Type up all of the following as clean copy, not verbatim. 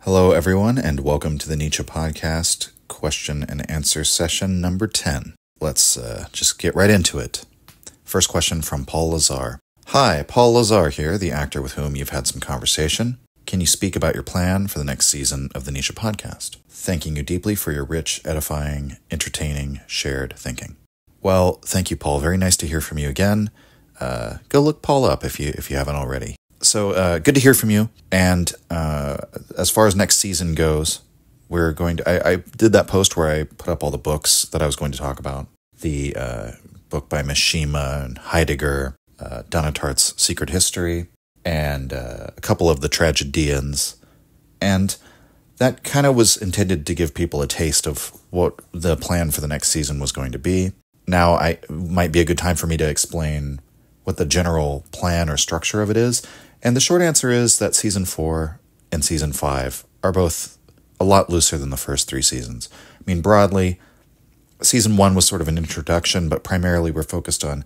Hello, everyone, and welcome to the Nietzsche podcast, question and answer session number 10. Let's just get right into it. First question from Paul Lazar. Hi, Paul Lazar here, the actor with whom you've had some conversation. Can you speak about your plan for the next season of the Nietzsche podcast? Thanking you deeply for your rich, edifying, entertaining, shared thinking. Well, thank you, Paul. Very nice to hear from you again. Go look Paul up if you haven't already. So good to hear from you. And as far as next season goes, we're going to... I did that post where I put up all the books that I was going to talk about. The book by Mishima and Heidegger, Donatart's Secret History, and a couple of the tragedians. And that kind of was intended to give people a taste of what the plan for the next season was going to be. Now, it might be a good time for me to explain what the general plan or structure of it is. And the short answer is that Season 4 and Season 5 are both a lot looser than the first 3 seasons. I mean, broadly, Season 1 was sort of an introduction, but primarily we're focused on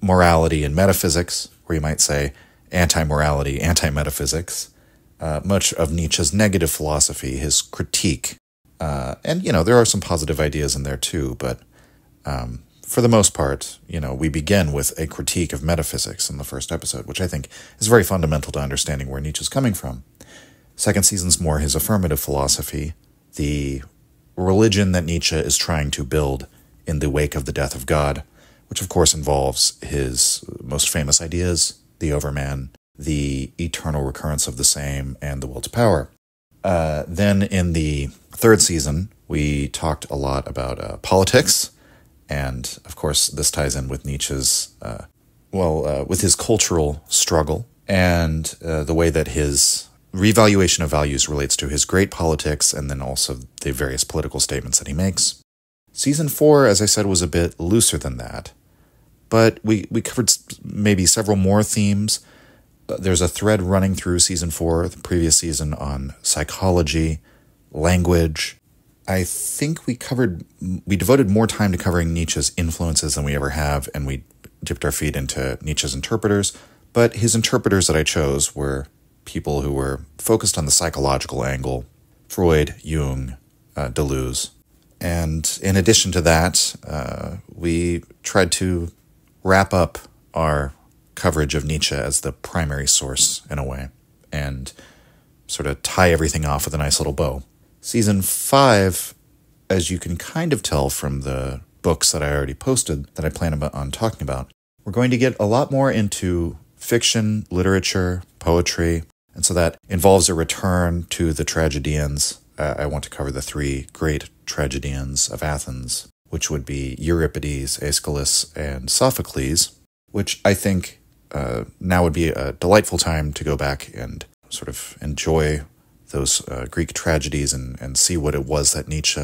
morality and metaphysics, or you might say anti-morality, anti-metaphysics, much of Nietzsche's negative philosophy, his critique. And, there are some positive ideas in there too, but for the most part, we begin with a critique of metaphysics in the first episode, which I think is very fundamental to understanding where Nietzsche's coming from. Second season's more his affirmative philosophy, the religion that Nietzsche is trying to build in the wake of the death of God, which of course involves his most famous ideas, the overman, the eternal recurrence of the same, and the will to power. Then in the third season, we talked a lot about politics. And, of course, this ties in with Nietzsche's, with his cultural struggle and the way that his revaluation of values relates to his great politics and then also the various political statements that he makes. Season 4, as I said, was a bit looser than that. But we covered maybe several more themes. There's a thread running through Season 4, the previous season, on psychology, language. I think we devoted more time to covering Nietzsche's influences than we ever have, and we dipped our feet into Nietzsche's interpreters. But his interpreters that I chose were people who were focused on the psychological angle: Freud, Jung, Deleuze. And in addition to that, we tried to wrap up our coverage of Nietzsche as the primary source, in a way, and sort of tie everything off with a nice little bow. Season 5, as you can kind of tell from the books that I already posted that I plan on talking about, we're going to get a lot more into fiction, literature, poetry, and so that involves a return to the tragedians. I want to cover the 3 great tragedians of Athens, which would be Euripides, Aeschylus, and Sophocles, which I think now would be a delightful time to go back and sort of enjoy those Greek tragedies and see what it was that Nietzsche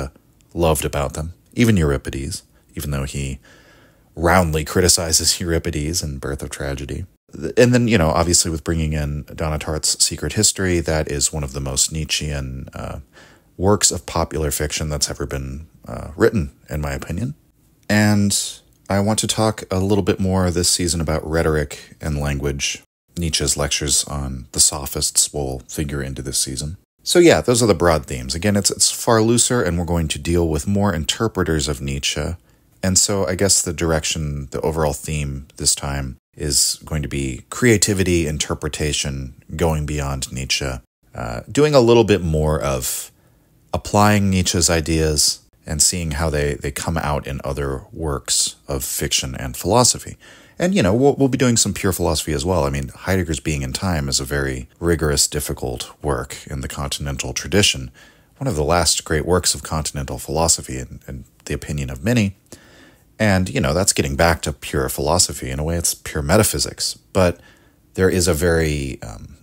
loved about them. Even Euripides, even though he roundly criticizes Euripides and Birth of Tragedy. And then, obviously with bringing in Donatart's Secret History, that is one of the most Nietzschean works of popular fiction that's ever been written, in my opinion. And I want to talk a little bit more this season about rhetoric and language. Nietzsche's lectures on the sophists will figure into this season. So yeah, those are the broad themes. Again, it's far looser, and we're going to deal with more interpreters of Nietzsche. And so I guess the overall theme this time is going to be creativity, interpretation, going beyond Nietzsche, doing a little bit more of applying Nietzsche's ideas and seeing how they come out in other works of fiction and philosophy. And, we'll be doing some pure philosophy as well. I mean, Heidegger's Being in Time is a very rigorous, difficult work in the continental tradition. One of the last great works of continental philosophy, in the opinion of many. And, that's getting back to pure philosophy. In a way, it's pure metaphysics. But there is a very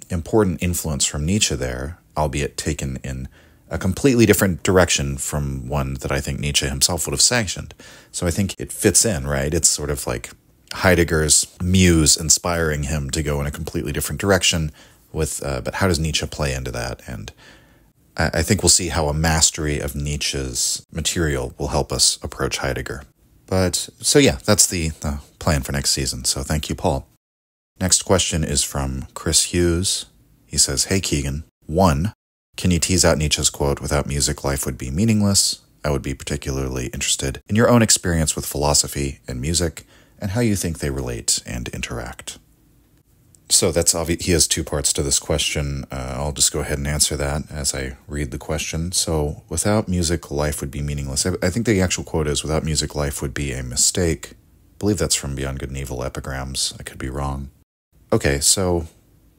important influence from Nietzsche there, albeit taken in a completely different direction from one that I think Nietzsche himself would have sanctioned. So I think it fits in, right? It's sort of like Heidegger's muse inspiring him to go in a completely different direction but how does Nietzsche play into that? And I think we'll see how a mastery of Nietzsche's material will help us approach Heidegger. So yeah, that's the plan for next season. So thank you, Paul. Next question is from Chris Hughes. He says, "Hey Keegan, 1. Can you tease out Nietzsche's quote, "Without music, life would be meaningless"? I would be particularly interested in your own experience with philosophy and music and how you think they relate and interact. So that's obvious. He has two parts to this question. I'll just go ahead and answer that as I read the question. So, without music, life would be meaningless. I think the actual quote is, "Without music, life would be a mistake." I believe that's from Beyond Good and Evil Epigrams. I could be wrong. Okay, so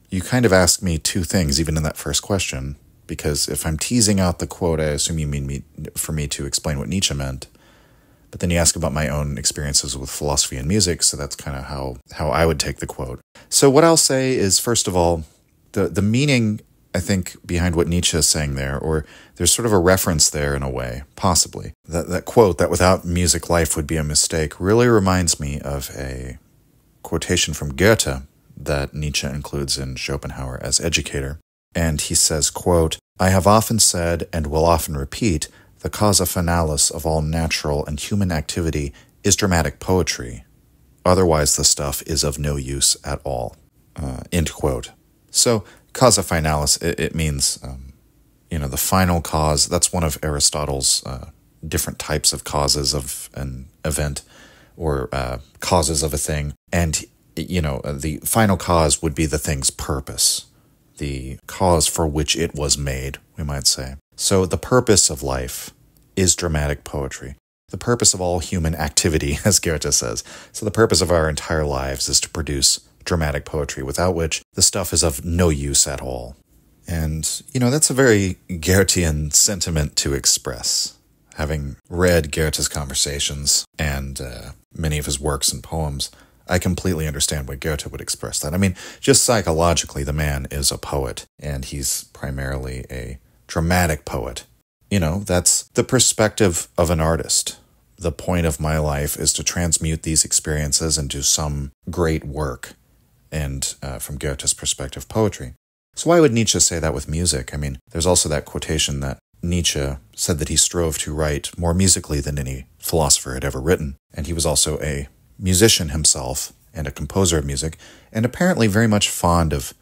you kind of asked me two things, even in that first question, because if I'm teasing out the quote, I assume you mean for me to explain what Nietzsche meant. But then you ask about my own experiences with philosophy and music, so that's kind of how I would take the quote. So what I'll say is, first of all, the meaning, I think, behind what Nietzsche is saying there, or there's sort of a reference there in a way, possibly. That quote, that without music life would be a mistake, really reminds me of a quotation from Goethe that Nietzsche includes in Schopenhauer as Educator. And he says, quote, "I have often said, and will often repeat, the causa finalis of all natural and human activity is dramatic poetry. Otherwise the stuff is of no use at all." End quote. So, causa finalis, it means, the final cause. That's one of Aristotle's different types of causes of an event, or causes of a thing. And, the final cause would be the thing's purpose, the cause for which it was made, we might say. So the purpose of life is dramatic poetry. The purpose of all human activity, as Goethe says. So the purpose of our entire lives is to produce dramatic poetry, without which the stuff is of no use at all. And, that's a very Goethean sentiment to express. Having read Goethe's Conversations and many of his works and poems, I completely understand why Goethe would express that. I mean, just psychologically, the man is a poet, and he's primarily a dramatic poet. That's the perspective of an artist. The point of my life is to transmute these experiences into some great work, and from Goethe's perspective, poetry. So why would Nietzsche say that with music? I mean, there's also that quotation that Nietzsche said that he strove to write more musically than any philosopher had ever written, and he was also a musician himself and a composer of music, and apparently very much fond of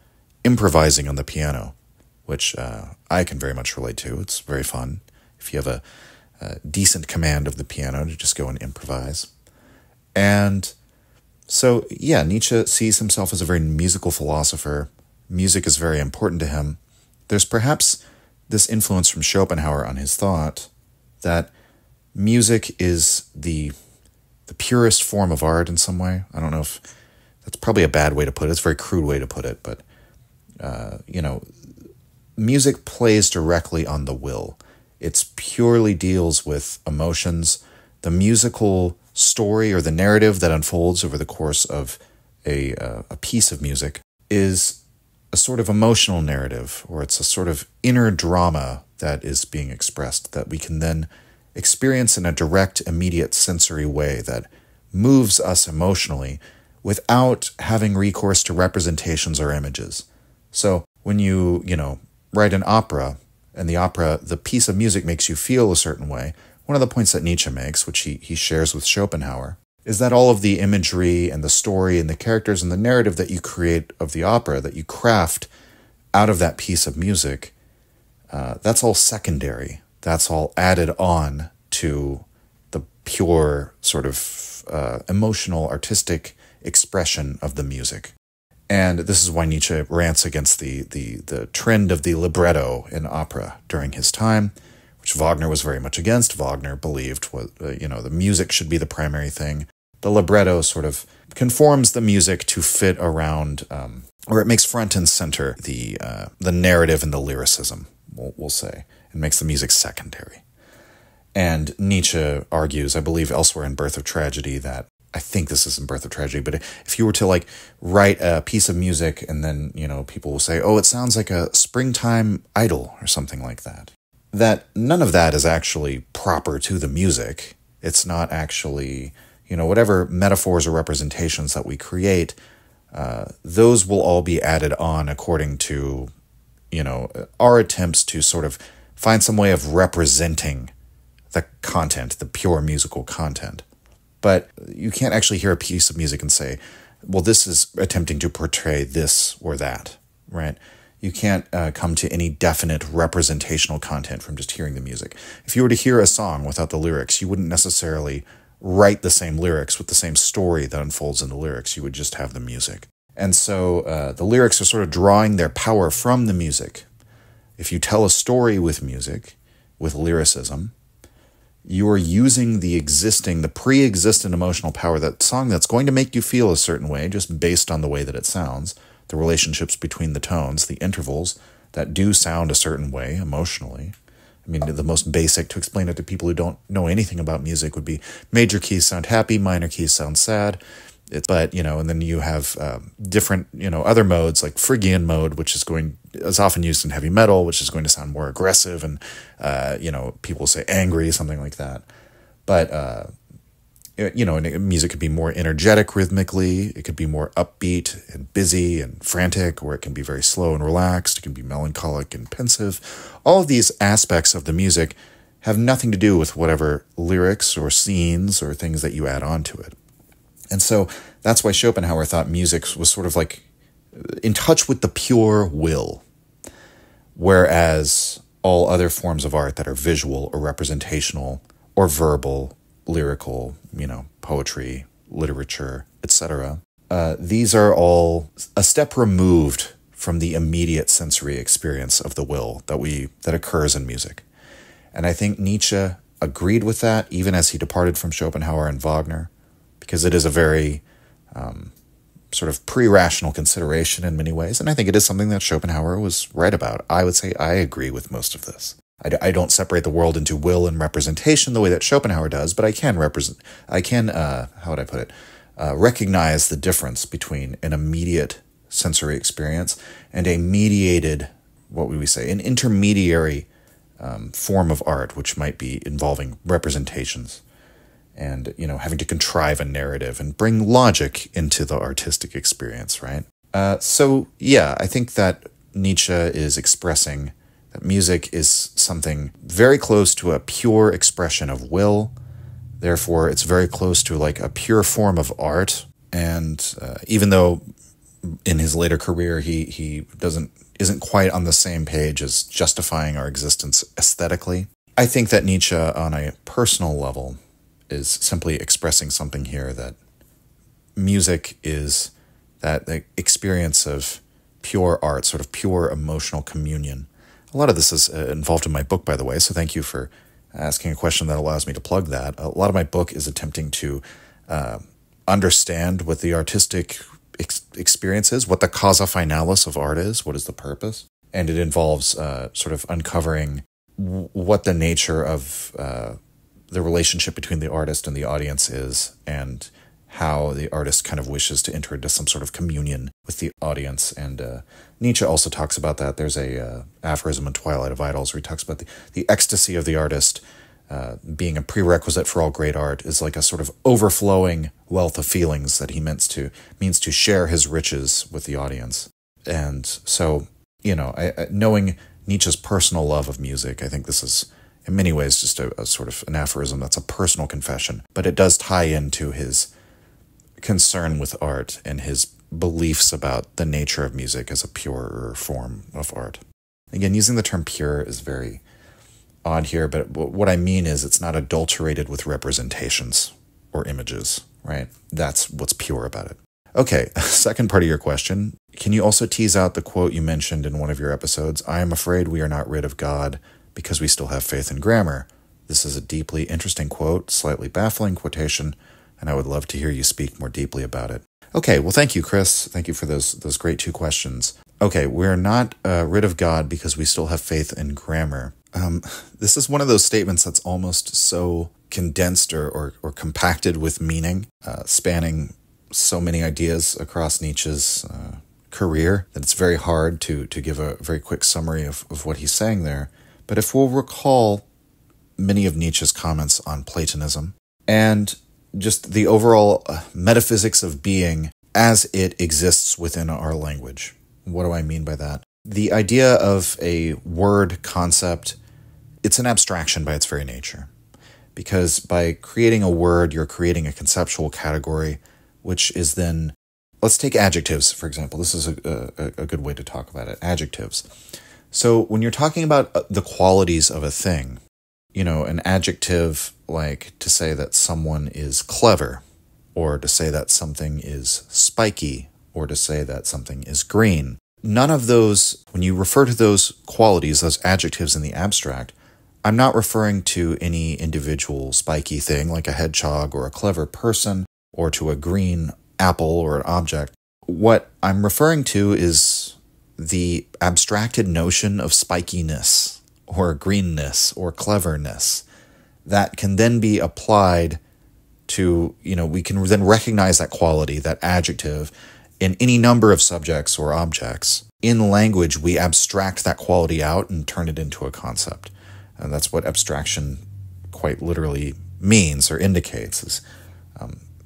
improvising on the piano, which I can very much relate to. It's very fun if you have a decent command of the piano to just go and improvise. And so, yeah, Nietzsche sees himself as a very musical philosopher. Music is very important to him. There's perhaps this influence from Schopenhauer on his thought that music is the purest form of art in some way. I don't know if that's probably a bad way to put it. It's a very crude way to put it, but, music plays directly on the will. It purely deals with emotions. The musical story or the narrative that unfolds over the course of a piece of music is a sort of emotional narrative, or it's a sort of inner drama that is being expressed that we can then experience in a direct, immediate sensory way that moves us emotionally without having recourse to representations or images. So when you write an opera, and the piece of music makes you feel a certain way, one of the points that Nietzsche makes, which he shares with Schopenhauer, is that all of the imagery and the story and the characters and the narrative that you create of the opera, that you craft out of that piece of music, that's all secondary. That's all added on to the pure sort of emotional, artistic expression of the music. And this is why Nietzsche rants against the trend of the libretto in opera during his time, which Wagner was very much against. Wagner believed the music should be the primary thing. The libretto sort of conforms the music to fit around, or it makes front and center the narrative and the lyricism, we'll say, and makes the music secondary. And Nietzsche argues, I believe elsewhere in Birth of Tragedy, that I think this is in Birth of Tragedy, but if you were to write a piece of music and then, people will say, oh, it sounds like a springtime idyll or something like that. That none of that is actually proper to the music. It's not actually, whatever metaphors or representations that we create, those will all be added on according to, our attempts to sort of find some way of representing the content, the pure musical content. But you can't actually hear a piece of music and say, well, this is attempting to portray this or that, right? You can't come to any definite representational content from just hearing the music. If you were to hear a song without the lyrics, you wouldn't necessarily write the same lyrics with the same story that unfolds in the lyrics. You would just have the music. And so the lyrics are sort of drawing their power from the music. If you tell a story with music, with lyricism, you are using the pre-existent emotional power, that song that's going to make you feel a certain way just based on the way that it sounds, the relationships between the tones, the intervals that do sound a certain way emotionally. I mean, the most basic, to explain it to people who don't know anything about music, would be major keys sound happy, minor keys sound sad. But, and then you have different, other modes, like Phrygian mode, which is often used in heavy metal, which is going to sound more aggressive and, people say angry, something like that. But, music could be more energetic rhythmically. It could be more upbeat and busy and frantic, or it can be very slow and relaxed. It can be melancholic and pensive. All of these aspects of the music have nothing to do with whatever lyrics or scenes or things that you add on to it. And so that's why Schopenhauer thought music was sort of like in touch with the pure will, whereas all other forms of art that are visual or representational or verbal, lyrical, poetry, literature, etc., these are all a step removed from the immediate sensory experience of the will that occurs in music. And I think Nietzsche agreed with that, even as he departed from Schopenhauer and Wagner, because it is a very sort of pre-rational consideration in many ways. And I think it is something that Schopenhauer was right about. I would say I agree with most of this. I don't separate the world into will and representation the way that Schopenhauer does, but I can recognize the difference between an immediate sensory experience and a mediated, what would we say, an intermediary form of art, which might be involving representations and, having to contrive a narrative and bring logic into the artistic experience, right? I think that Nietzsche is expressing that music is something very close to a pure expression of will. Therefore, it's very close to like a pure form of art. And even though in his later career he isn't quite on the same page as justifying our existence aesthetically, I think that Nietzsche, on a personal level, is simply expressing something here, that music is that the experience of pure art, sort of pure emotional communion. A lot of this is involved in my book, by the way, so thank you for asking a question that allows me to plug that. A lot of my book is attempting to understand what the artistic experience is, what the causa finalis of art is, what is the purpose. And it involves sort of uncovering what the nature of the relationship between the artist and the audience is, and how the artist kind of wishes to enter into some sort of communion with the audience. And Nietzsche also talks about that. There's a aphorism in Twilight of Idols where he talks about the ecstasy of the artist being a prerequisite for all great art, is like a sort of overflowing wealth of feelings that he means to share his riches with the audience. And so, knowing Nietzsche's personal love of music, I think this is in many ways just a sort of an aphorism that's a personal confession, but it does tie into his concern with art and his beliefs about the nature of music as a purer form of art. Again, using the term pure is very odd here, but what I mean is it's not adulterated with representations or images, right? That's what's pure about it. Okay, second part of your question. Can you also tease out the quote you mentioned in one of your episodes? I am afraid we are not rid of God because we still have faith in grammar. This is a deeply interesting quote, slightly baffling quotation, and I would love to hear you speak more deeply about it. Okay, well, thank you, Chris. Thank you for those great two questions. Okay, we're not rid of God because we still have faith in grammar. This is one of those statements that's almost so condensed or compacted with meaning, spanning so many ideas across Nietzsche's career, that it's very hard to give a very quick summary of what he's saying there. But if we'll recall many of Nietzsche's comments on Platonism and just the overall metaphysics of being as it exists within our language. What do I mean by that? The idea of a word concept, it's an abstraction by its very nature. Because by creating a word, you're creating a conceptual category, which is then let's take adjectives, for example. This is a good way to talk about it. Adjectives. So when you're talking about the qualities of a thing, an adjective like to say that someone is clever, or to say that something is spiky, or to say that something is green. None of those, when you refer to those qualities, those adjectives in the abstract, I'm not referring to any individual spiky thing like a hedgehog or a clever person, or to a green apple or an object. What I'm referring to is the abstracted notion of spikiness or greenness or cleverness that can then be applied to, we can then recognize that quality, that adjective, in any number of subjects or objects. In language, we abstract that quality out and turn it into a concept. And that's what abstraction quite literally means or indicates, is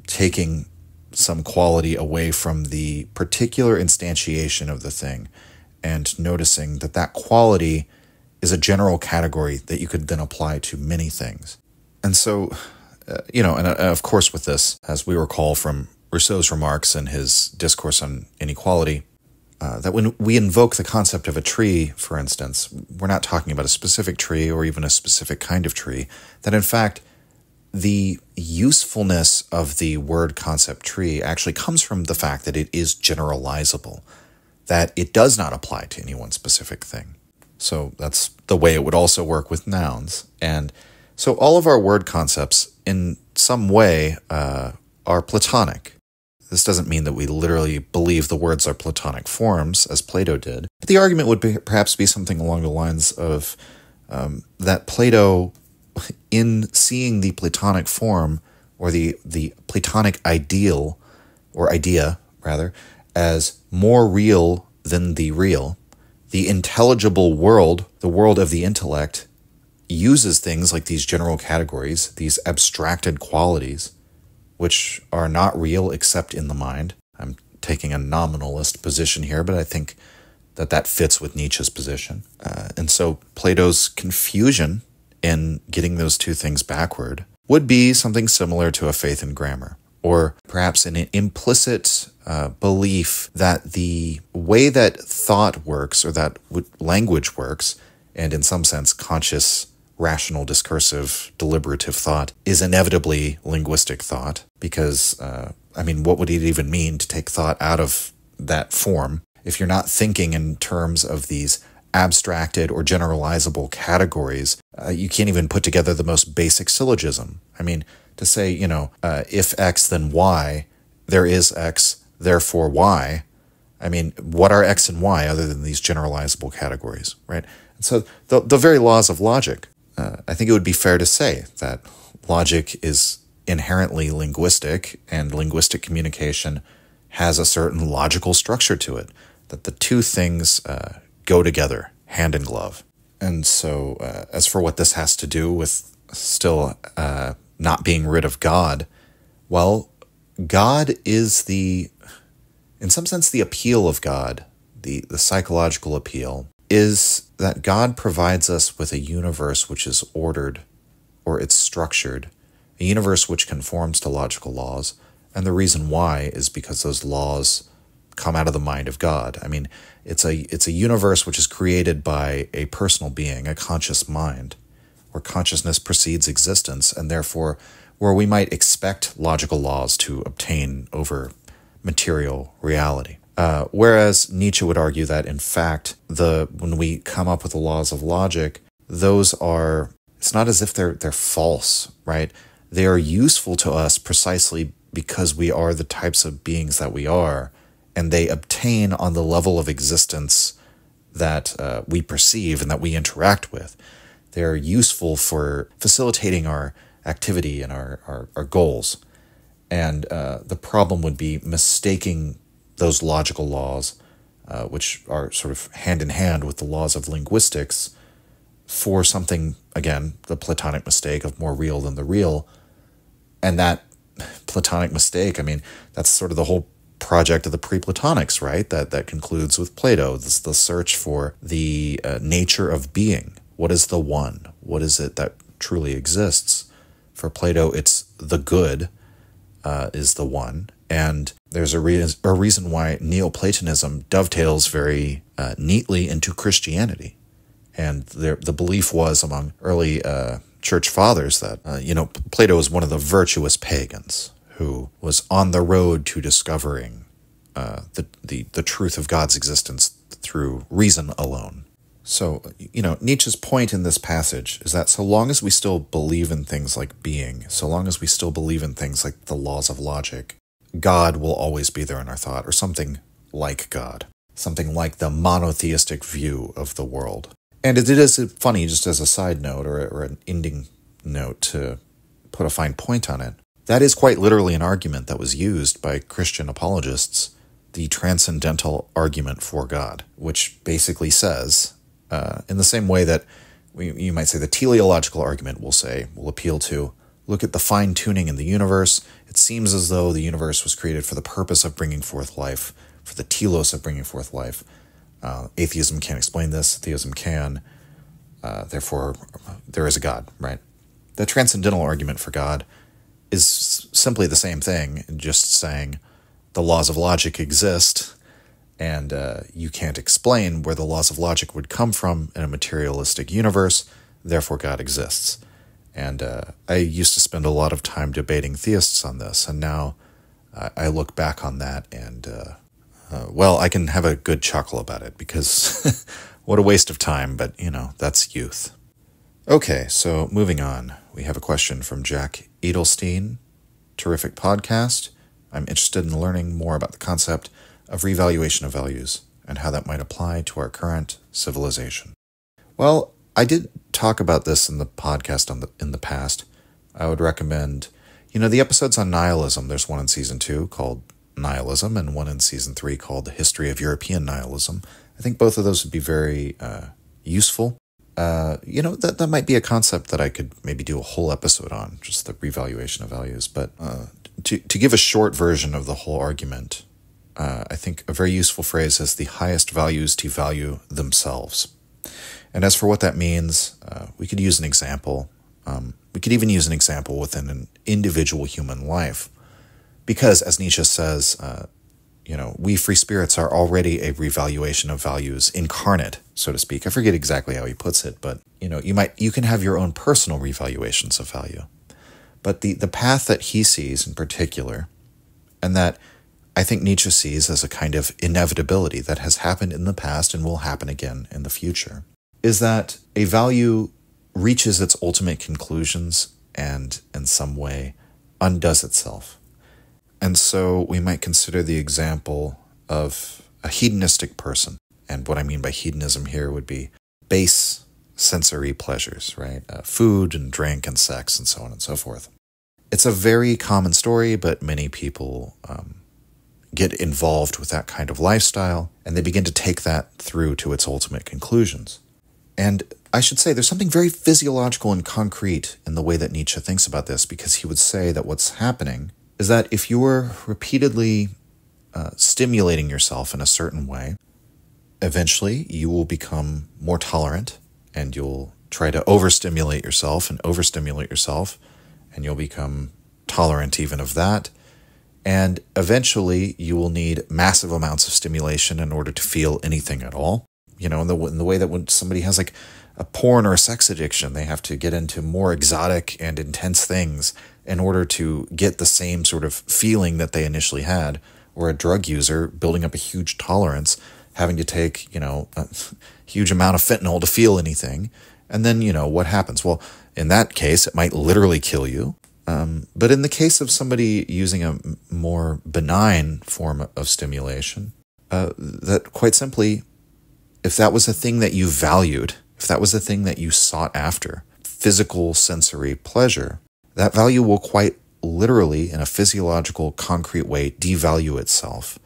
taking some quality away from the particular instantiation of the thing and noticing that that quality is a general category that you could then apply to many things. And so, and of course with this, as we recall from Rousseau's remarks in his discourse on inequality, that when we invoke the concept of a tree, for instance, we're not talking about a specific tree or even a specific kind of tree, that in fact, the usefulness of the word concept tree actually comes from the fact that it is generalizable, that it does not apply to any one specific thing. So that's the way it would also work with nouns. And so all of our word concepts in some way are Platonic. This doesn't mean that we literally believe the words are Platonic forms, as Plato did. But the argument would perhaps be something along the lines of that Plato, in seeing the Platonic form, or the Platonic ideal, or idea, rather, as more real than the real, the intelligible world, the world of the intellect, uses things like these general categories, these abstracted qualities, which are not real except in the mind. I'm taking a nominalist position here, but I think that fits with Nietzsche's position. And so Plato's confusion in getting those two things backward would be something similar to a faith in grammar, or perhaps an implicit belief that the way that thought works, or that language works, and in some sense conscious, rational, discursive, deliberative thought, is inevitably linguistic thought, because, what would it even mean to take thought out of that form if you're not thinking in terms of these abstracted or generalizable categories? You can't even put together the most basic syllogism. To say, if X, then Y, there is X, therefore Y. What are X and Y other than these generalizable categories, right? And so the very laws of logic, I think it would be fair to say that logic is inherently linguistic, and linguistic communication has a certain logical structure to it, that the two things go together, hand in glove. And so as for what this has to do with still not being rid of God, well, God is in some sense, the appeal of God, the psychological appeal, is that God provides us with a universe which is ordered, or it's structured, a universe which conforms to logical laws. And the reason why is because those laws come out of the mind of God. It's a universe which is created by a personal being, a conscious mind, where consciousness precedes existence, and therefore where we might expect logical laws to obtain over material reality. Whereas Nietzsche would argue that, in fact, when we come up with the laws of logic, it's not as if they're false, right? They are useful to us precisely because we are the types of beings that we are, and they obtain on the level of existence that we perceive and that we interact with. They're useful for facilitating our activity and our goals. And the problem would be mistaking those logical laws, which are sort of hand in hand with the laws of linguistics, for something, again, the Platonic mistake of more real than the real. And that Platonic mistake, that's sort of the whole project of the pre-Platonics, right? That concludes with Plato. This is the search for the nature of being. What is the one? What is it that truly exists? For Plato, it's the good is the one, And there's a reason why Neoplatonism dovetails very neatly into Christianity. And the belief was among early church fathers that, Plato was one of the virtuous pagans who was on the road to discovering the truth of God's existence through reason alone. So, Nietzsche's point in this passage is that so long as we still believe in things like being, so long as we still believe in things like the laws of logic, God will always be there in our thought, or something like God, something like the monotheistic view of the world. And it is funny, just as a side note or an ending note to put a fine point on it, that is quite literally an argument that was used by Christian apologists, the transcendental argument for God, which basically says, in the same way that you might say the teleological argument will appeal to, look at the fine-tuning in the universe. It seems as though the universe was created for the purpose of bringing forth life, for the telos of bringing forth life. Atheism can't explain this. Theism can. Therefore, there is a God, right? The transcendental argument for God is simply the same thing, just saying the laws of logic exist, and you can't explain where the laws of logic would come from in a materialistic universe, therefore God exists. And I used to spend a lot of time debating theists on this, and now I look back on that and, I can have a good chuckle about it, because what a waste of time, but, that's youth. Okay, so moving on. We have a question from Jack Edelstein. Terrific podcast. I'm interested in learning more about the concept of revaluation of values and how that might apply to our current civilization. Well, I did talk about this in the podcast in the past. I would recommend, the episodes on nihilism. There's one in season 2 called Nihilism and one in season 3 called The History of European Nihilism. I think both of those would be very useful. That might be a concept that I could maybe do a whole episode on, just the revaluation of values. But to give a short version of the whole argument, I think a very useful phrase is the highest values devalue themselves. And as for what that means, we could use an example. We could even use an example within an individual human life. Because, as Nietzsche says, we free spirits are already a revaluation of values incarnate, so to speak. I forget exactly how he puts it, but, you can have your own personal revaluations of value. But the path that he sees in particular, and that I think Nietzsche sees as a kind of inevitability that has happened in the past and will happen again in the future, is that a value reaches its ultimate conclusions and, in some way, undoes itself. And so we might consider the example of a hedonistic person. And what I mean by hedonism here would be base sensory pleasures, right? Food and drink and sex and so on and so forth. It's a very common story, but many people get involved with that kind of lifestyle, and they begin to take that through to its ultimate conclusions. And I should say there's something very physiological and concrete in the way that Nietzsche thinks about this, because he would say that what's happening is that if you're repeatedly stimulating yourself in a certain way, eventually you will become more tolerant, and you'll try to overstimulate yourself, and you'll become tolerant even of that. And eventually you will need massive amounts of stimulation in order to feel anything at all. In the way that when somebody has like a porn or a sex addiction, they have to get into more exotic and intense things in order to get the same sort of feeling that they initially had, or a drug user building up a huge tolerance, having to take, a huge amount of fentanyl to feel anything. And then, what happens? Well, in that case, it might literally kill you. But in the case of somebody using a more benign form of stimulation, that quite simply, if that was a thing that you valued, if that was a thing that you sought after, physical sensory pleasure, that value will quite literally, in a physiological, concrete way, devalue itself,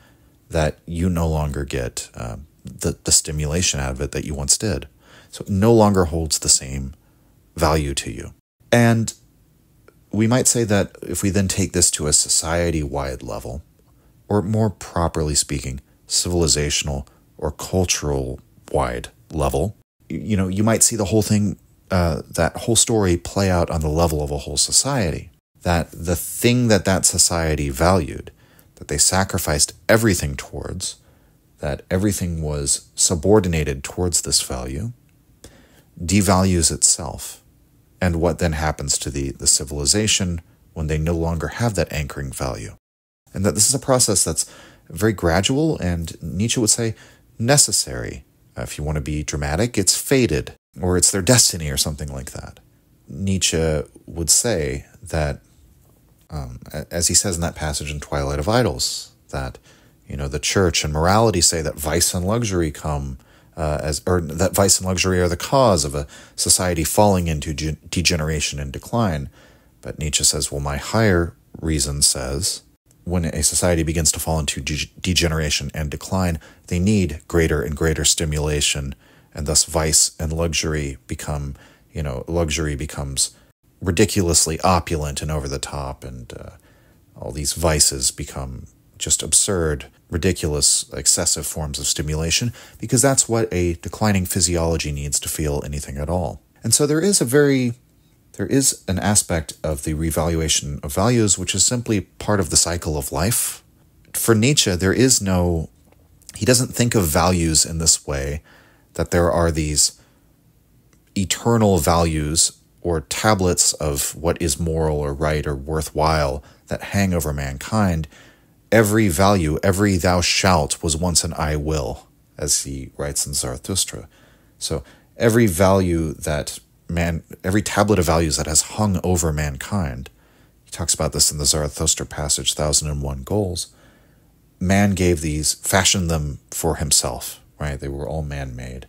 that you no longer get the stimulation out of it that you once did. So it no longer holds the same value to you. And we might say that if we then take this to a society-wide level, or more properly speaking, civilizational or cultural-wide level, you might see the whole thing, that whole story play out on the level of a whole society. That the thing that society valued, that they sacrificed everything towards, that everything was subordinated towards this value, devalues itself. And what then happens to the civilization when they no longer have that anchoring value. And that this is a process that's very gradual and, Nietzsche would say, necessary. If you want to be dramatic, it's fated, or it's their destiny or something like that. Nietzsche would say that, as he says in that passage in Twilight of Idols, that the church and morality say that vice and luxury that vice and luxury are the cause of a society falling into degeneration and decline. But Nietzsche says, well, my higher reason says, when a society begins to fall into degeneration and decline, they need greater and greater stimulation, and thus vice and luxury luxury becomes ridiculously opulent and over the top, and all these vices become just absurd, ridiculous, excessive forms of stimulation, because that's what a declining physiology needs to feel anything at all. And so there is an aspect of the revaluation of values which is simply part of the cycle of life. For Nietzsche, he doesn't think of values in this way, that there are these eternal values or tablets of what is moral or right or worthwhile that hang over mankind. Every value, every thou shalt was once an I will, as he writes in Zarathustra. So every value every tablet of values that has hung over mankind, he talks about this in the Zarathustra passage, 1001 Goals, man fashioned them for himself, right? They were all man-made.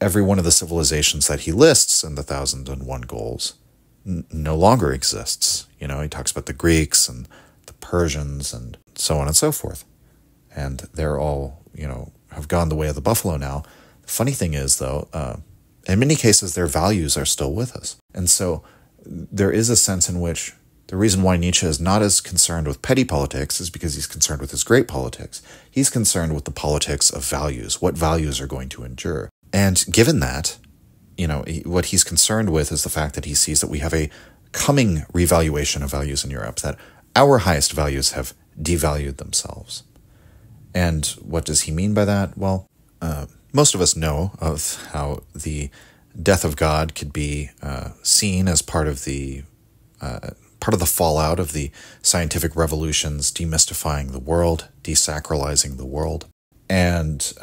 Every one of the civilizations that he lists in the 1001 Goals no longer exists. He talks about the Greeks and the Persians and so on and so forth. And they're all, have gone the way of the buffalo now. The funny thing is, though, in many cases, their values are still with us. And so there is a sense in which the reason why Nietzsche is not as concerned with petty politics is because he's concerned with his great politics. He's concerned with the politics of values, what values are going to endure. And given that, what he's concerned with is the fact that he sees that we have a coming revaluation of values in Europe, that our highest values have devalued themselves. And what does he mean by that? Well, most of us know of how the death of God could be seen as part of the fallout of the scientific revolutions, demystifying the world, desacralizing the world, and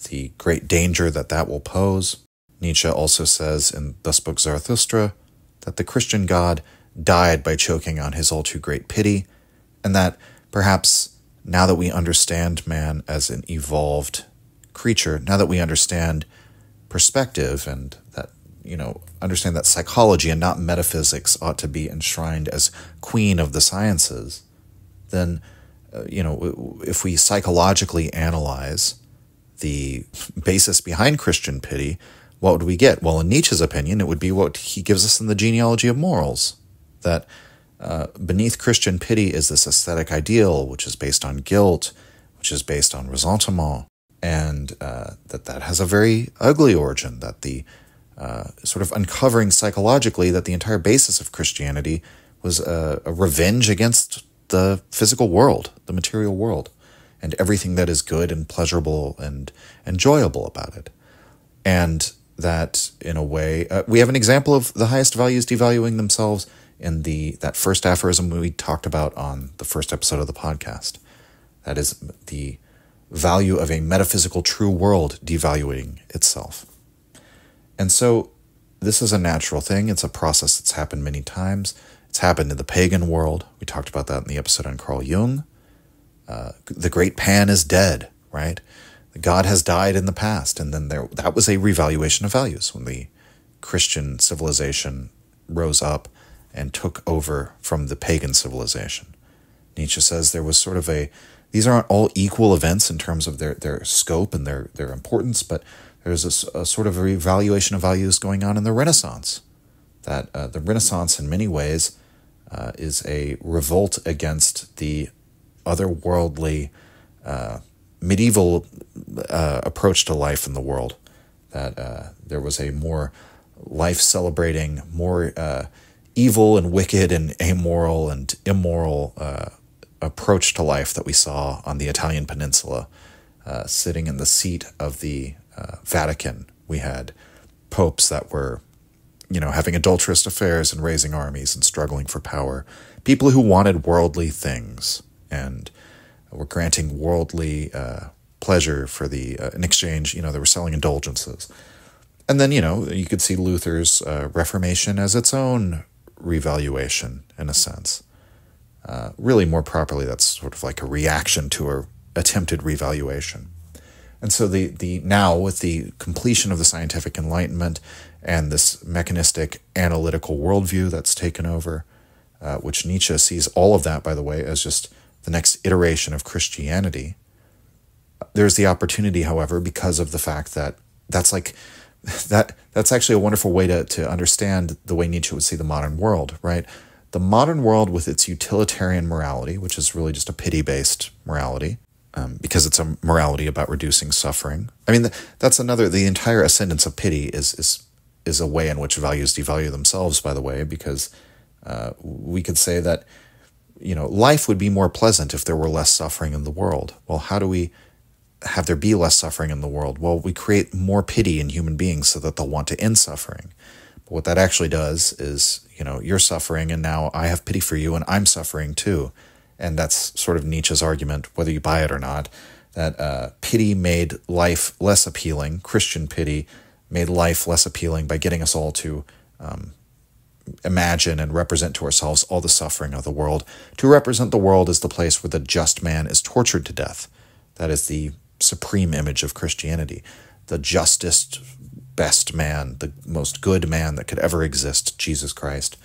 the great danger that will pose. Nietzsche also says in Thus Spoke Zarathustra that the Christian God died by choking on his all too great pity, and that perhaps now that we understand man as an evolved creature, now that we understand perspective and that, understand that psychology and not metaphysics ought to be enshrined as queen of the sciences, then, if we psychologically analyze the basis behind Christian pity, what would we get? Well, in Nietzsche's opinion, it would be what he gives us in the Genealogy of Morals, that beneath Christian pity is this aesthetic ideal, which is based on guilt, which is based on ressentiment, and that has a very ugly origin, that the sort of uncovering psychologically that the entire basis of Christianity was a revenge against the physical world, the material world, and everything that is good and pleasurable and enjoyable about it. And that, in a way, we have an example of the highest values devaluing themselves in that first aphorism we talked about on the first episode of the podcast. That is the value of a metaphysical true world devaluing itself. And so this is a natural thing. It's a process that's happened many times. It's happened in the pagan world. We talked about that in the episode on Carl Jung. The great Pan is dead, right? God has died in the past. And then that was a revaluation of values when the Christian civilization rose up and took over from the pagan civilization. Nietzsche says there was sort of these aren't all equal events in terms of their scope and their importance, but there's a sort of a revaluation of values going on in the Renaissance. That the Renaissance, in many ways, is a revolt against the otherworldly, medieval approach to life in the world. That there was a more life-celebrating, more evil and wicked and amoral and immoral approach to life that we saw on the Italian peninsula. Sitting in the seat of the Vatican, we had popes that were, having adulterous affairs and raising armies and struggling for power. People who wanted worldly things and were granting worldly pleasure for in exchange, they were selling indulgences. And then, you could see Luther's Reformation as its own revaluation, in a sense. Really, more properly, that's sort of like a reaction to a attempted revaluation. And so now, with the completion of the scientific enlightenment and this mechanistic analytical worldview that's taken over, which Nietzsche sees all of that, by the way, as just the next iteration of Christianity, there's the opportunity, however, because of the fact that that's actually a wonderful way to understand the way Nietzsche would see the modern world, right? The modern world with its utilitarian morality, which is really just a pity-based morality, because it's a morality about reducing suffering. I mean, that's the entire ascendance of pity is a way in which values devalue themselves, by the way, because we could say that, life would be more pleasant if there were less suffering in the world. Well, how do we have there be less suffering in the world? Well, we create more pity in human beings so that they'll want to end suffering. But what that actually does is, you're suffering and now I have pity for you and I'm suffering too. And that's sort of Nietzsche's argument, whether you buy it or not, that pity made life less appealing. Christian pity made life less appealing by getting us all to imagine and represent to ourselves all the suffering of the world, to represent the world as the place where the just man is tortured to death. That is the supreme image of Christianity. The justest, best man, the most good man that could ever exist, Jesus Christ,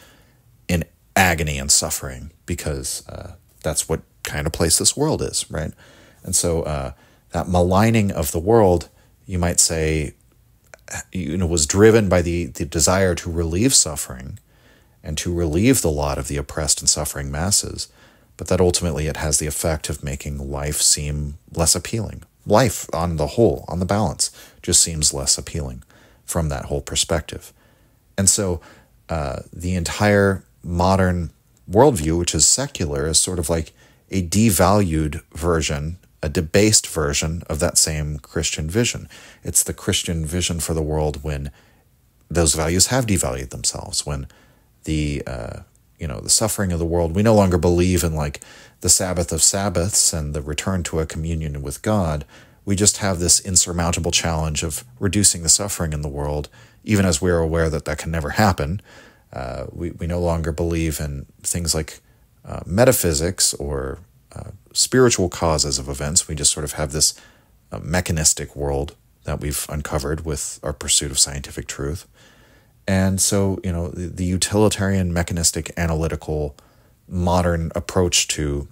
in agony and suffering, because that's what kind of place this world is, right? And so that maligning of the world, you might say, was driven by the desire to relieve suffering and to relieve the lot of the oppressed and suffering masses, but that ultimately it has the effect of making life seem less appealing. Life, on the whole, on the balance, just seems less appealing from that whole perspective. And so the entire modern worldview, which is secular, is sort of like a devalued version, a debased version of that same Christian vision. It's the Christian vision for the world when those values have devalued themselves, when the suffering of the world, we no longer believe in like the Sabbath of Sabbaths and the return to a communion with God. We just have this insurmountable challenge of reducing the suffering in the world, even as we're aware that can never happen. We no longer believe in things like metaphysics or spiritual causes of events. We just sort of have this mechanistic world that we've uncovered with our pursuit of scientific truth. And so, the utilitarian, mechanistic, analytical, modern approach to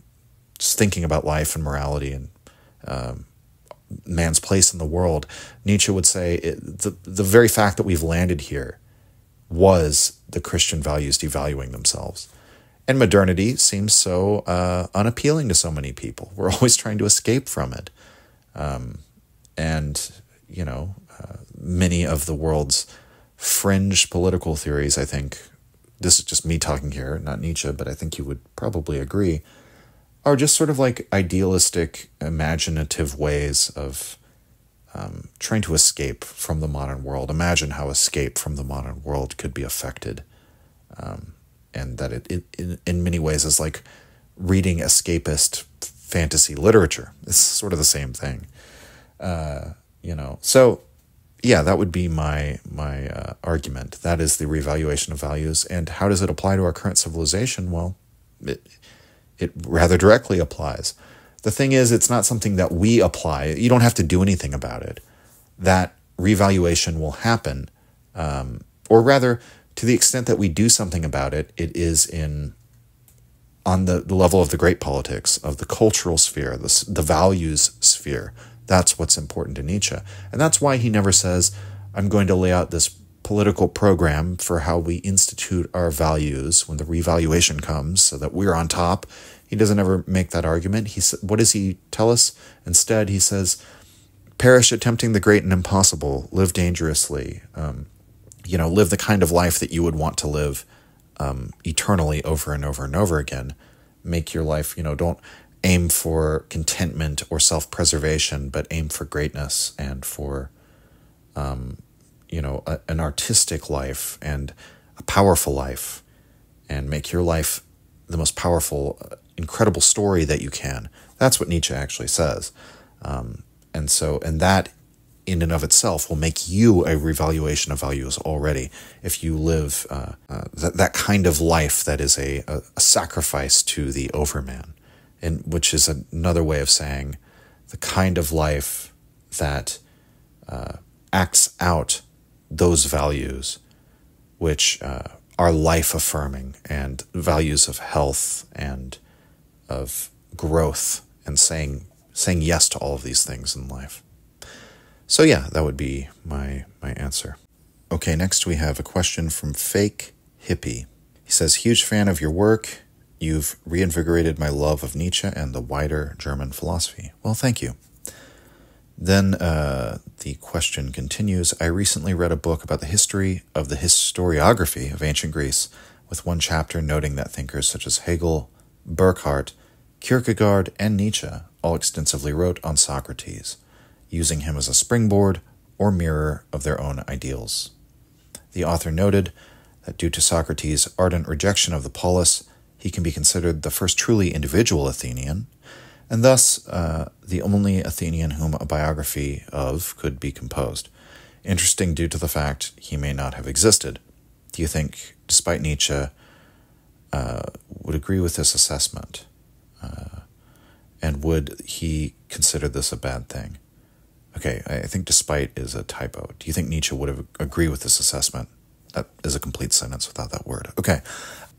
just thinking about life and morality and man's place in the world, Nietzsche would say the very fact that we've landed here was the Christian values devaluing themselves. And modernity seems so unappealing to so many people. We're always trying to escape from it. Many of the world's fringe political theories, I think, this is just me talking here, not Nietzsche, but I think you would probably agree, are just sort of like idealistic, imaginative ways of trying to escape from the modern world. Imagine how escape from the modern world could be affected. And that it in many ways is like reading escapist fantasy literature. It's sort of the same thing. So yeah, that would be my argument. That is the revaluation of values. And how does it apply to our current civilization? Well, it rather directly applies. The thing is, it's not something that we apply. You don't have to do anything about it. That revaluation will happen. Or rather, to the extent that we do something about it, it is on the level of the great politics, of the cultural sphere, the values sphere. That's what's important to Nietzsche. And that's why he never says, I'm going to lay out this political program for how we institute our values when the revaluation comes so that we're on top. He doesn't ever make that argument. What does he tell us? Instead, he says, perish attempting the great and impossible, live dangerously, live the kind of life that you would want to live eternally over and over and over again. make your life, don't aim for contentment or self-preservation, but aim for greatness and for, an artistic life and a powerful life, and make your life the most powerful, incredible story that you can. That's what Nietzsche actually says. And that in and of itself will make you a revaluation of values already if you live that kind of life that is a sacrifice to the overman, and which is another way of saying the kind of life that acts out those values which are life-affirming, and values of health and of growth, and saying yes to all of these things in life. So yeah, that would be my answer. Okay, next we have a question from Fake Hippie. He says, huge fan of your work. You've reinvigorated my love of Nietzsche and the wider German philosophy. Well, thank you. Then the question continues, I recently read a book about the history of the historiography of ancient Greece, with one chapter noting that thinkers such as Hegel, Burckhardt, Kierkegaard, and Nietzsche all extensively wrote on Socrates, using him as a springboard or mirror of their own ideals. The author noted that due to Socrates' ardent rejection of the polis, he can be considered the first truly individual Athenian, and thus the only Athenian whom a biography of could be composed. Interesting due to the fact he may not have existed. Do you think, despite Nietzsche, would agree with this assessment? And would he consider this a bad thing? Okay, I think despite is a typo. Do you think Nietzsche would agree with this assessment? That is a complete sentence without that word. Okay,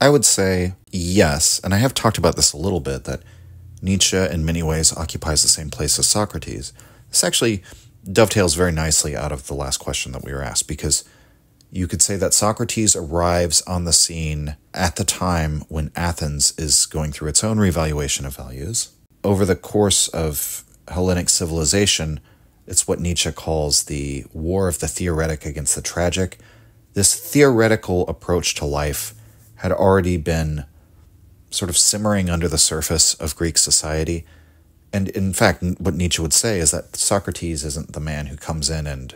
I would say yes, and I have talked about this a little bit, that Nietzsche in many ways occupies the same place as Socrates. This actually dovetails very nicely out of the last question that we were asked, because you could say that Socrates arrives on the scene at the time when Athens is going through its own revaluation of values. Over the course of Hellenic civilization, it's what Nietzsche calls the war of the theoretic against the tragic. This theoretical approach to life had already been sort of simmering under the surface of Greek society. And in fact, what Nietzsche would say is that Socrates isn't the man who comes in and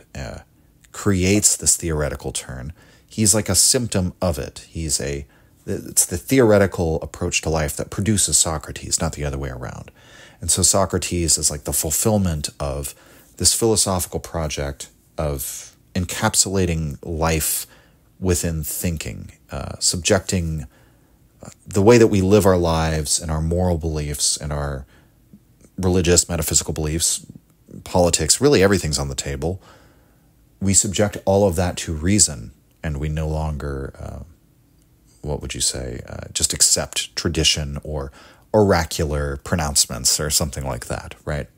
creates this theoretical turn. He's like a symptom of it. It's the theoretical approach to life that produces Socrates, not the other way around. And so Socrates is like the fulfillment of this philosophical project of encapsulating life within thinking, subjecting the way that we live our lives and our moral beliefs and our religious, metaphysical beliefs, politics, really everything's on the table. We subject all of that to reason, and we no longer, just accept tradition or oracular pronouncements or something like that, right?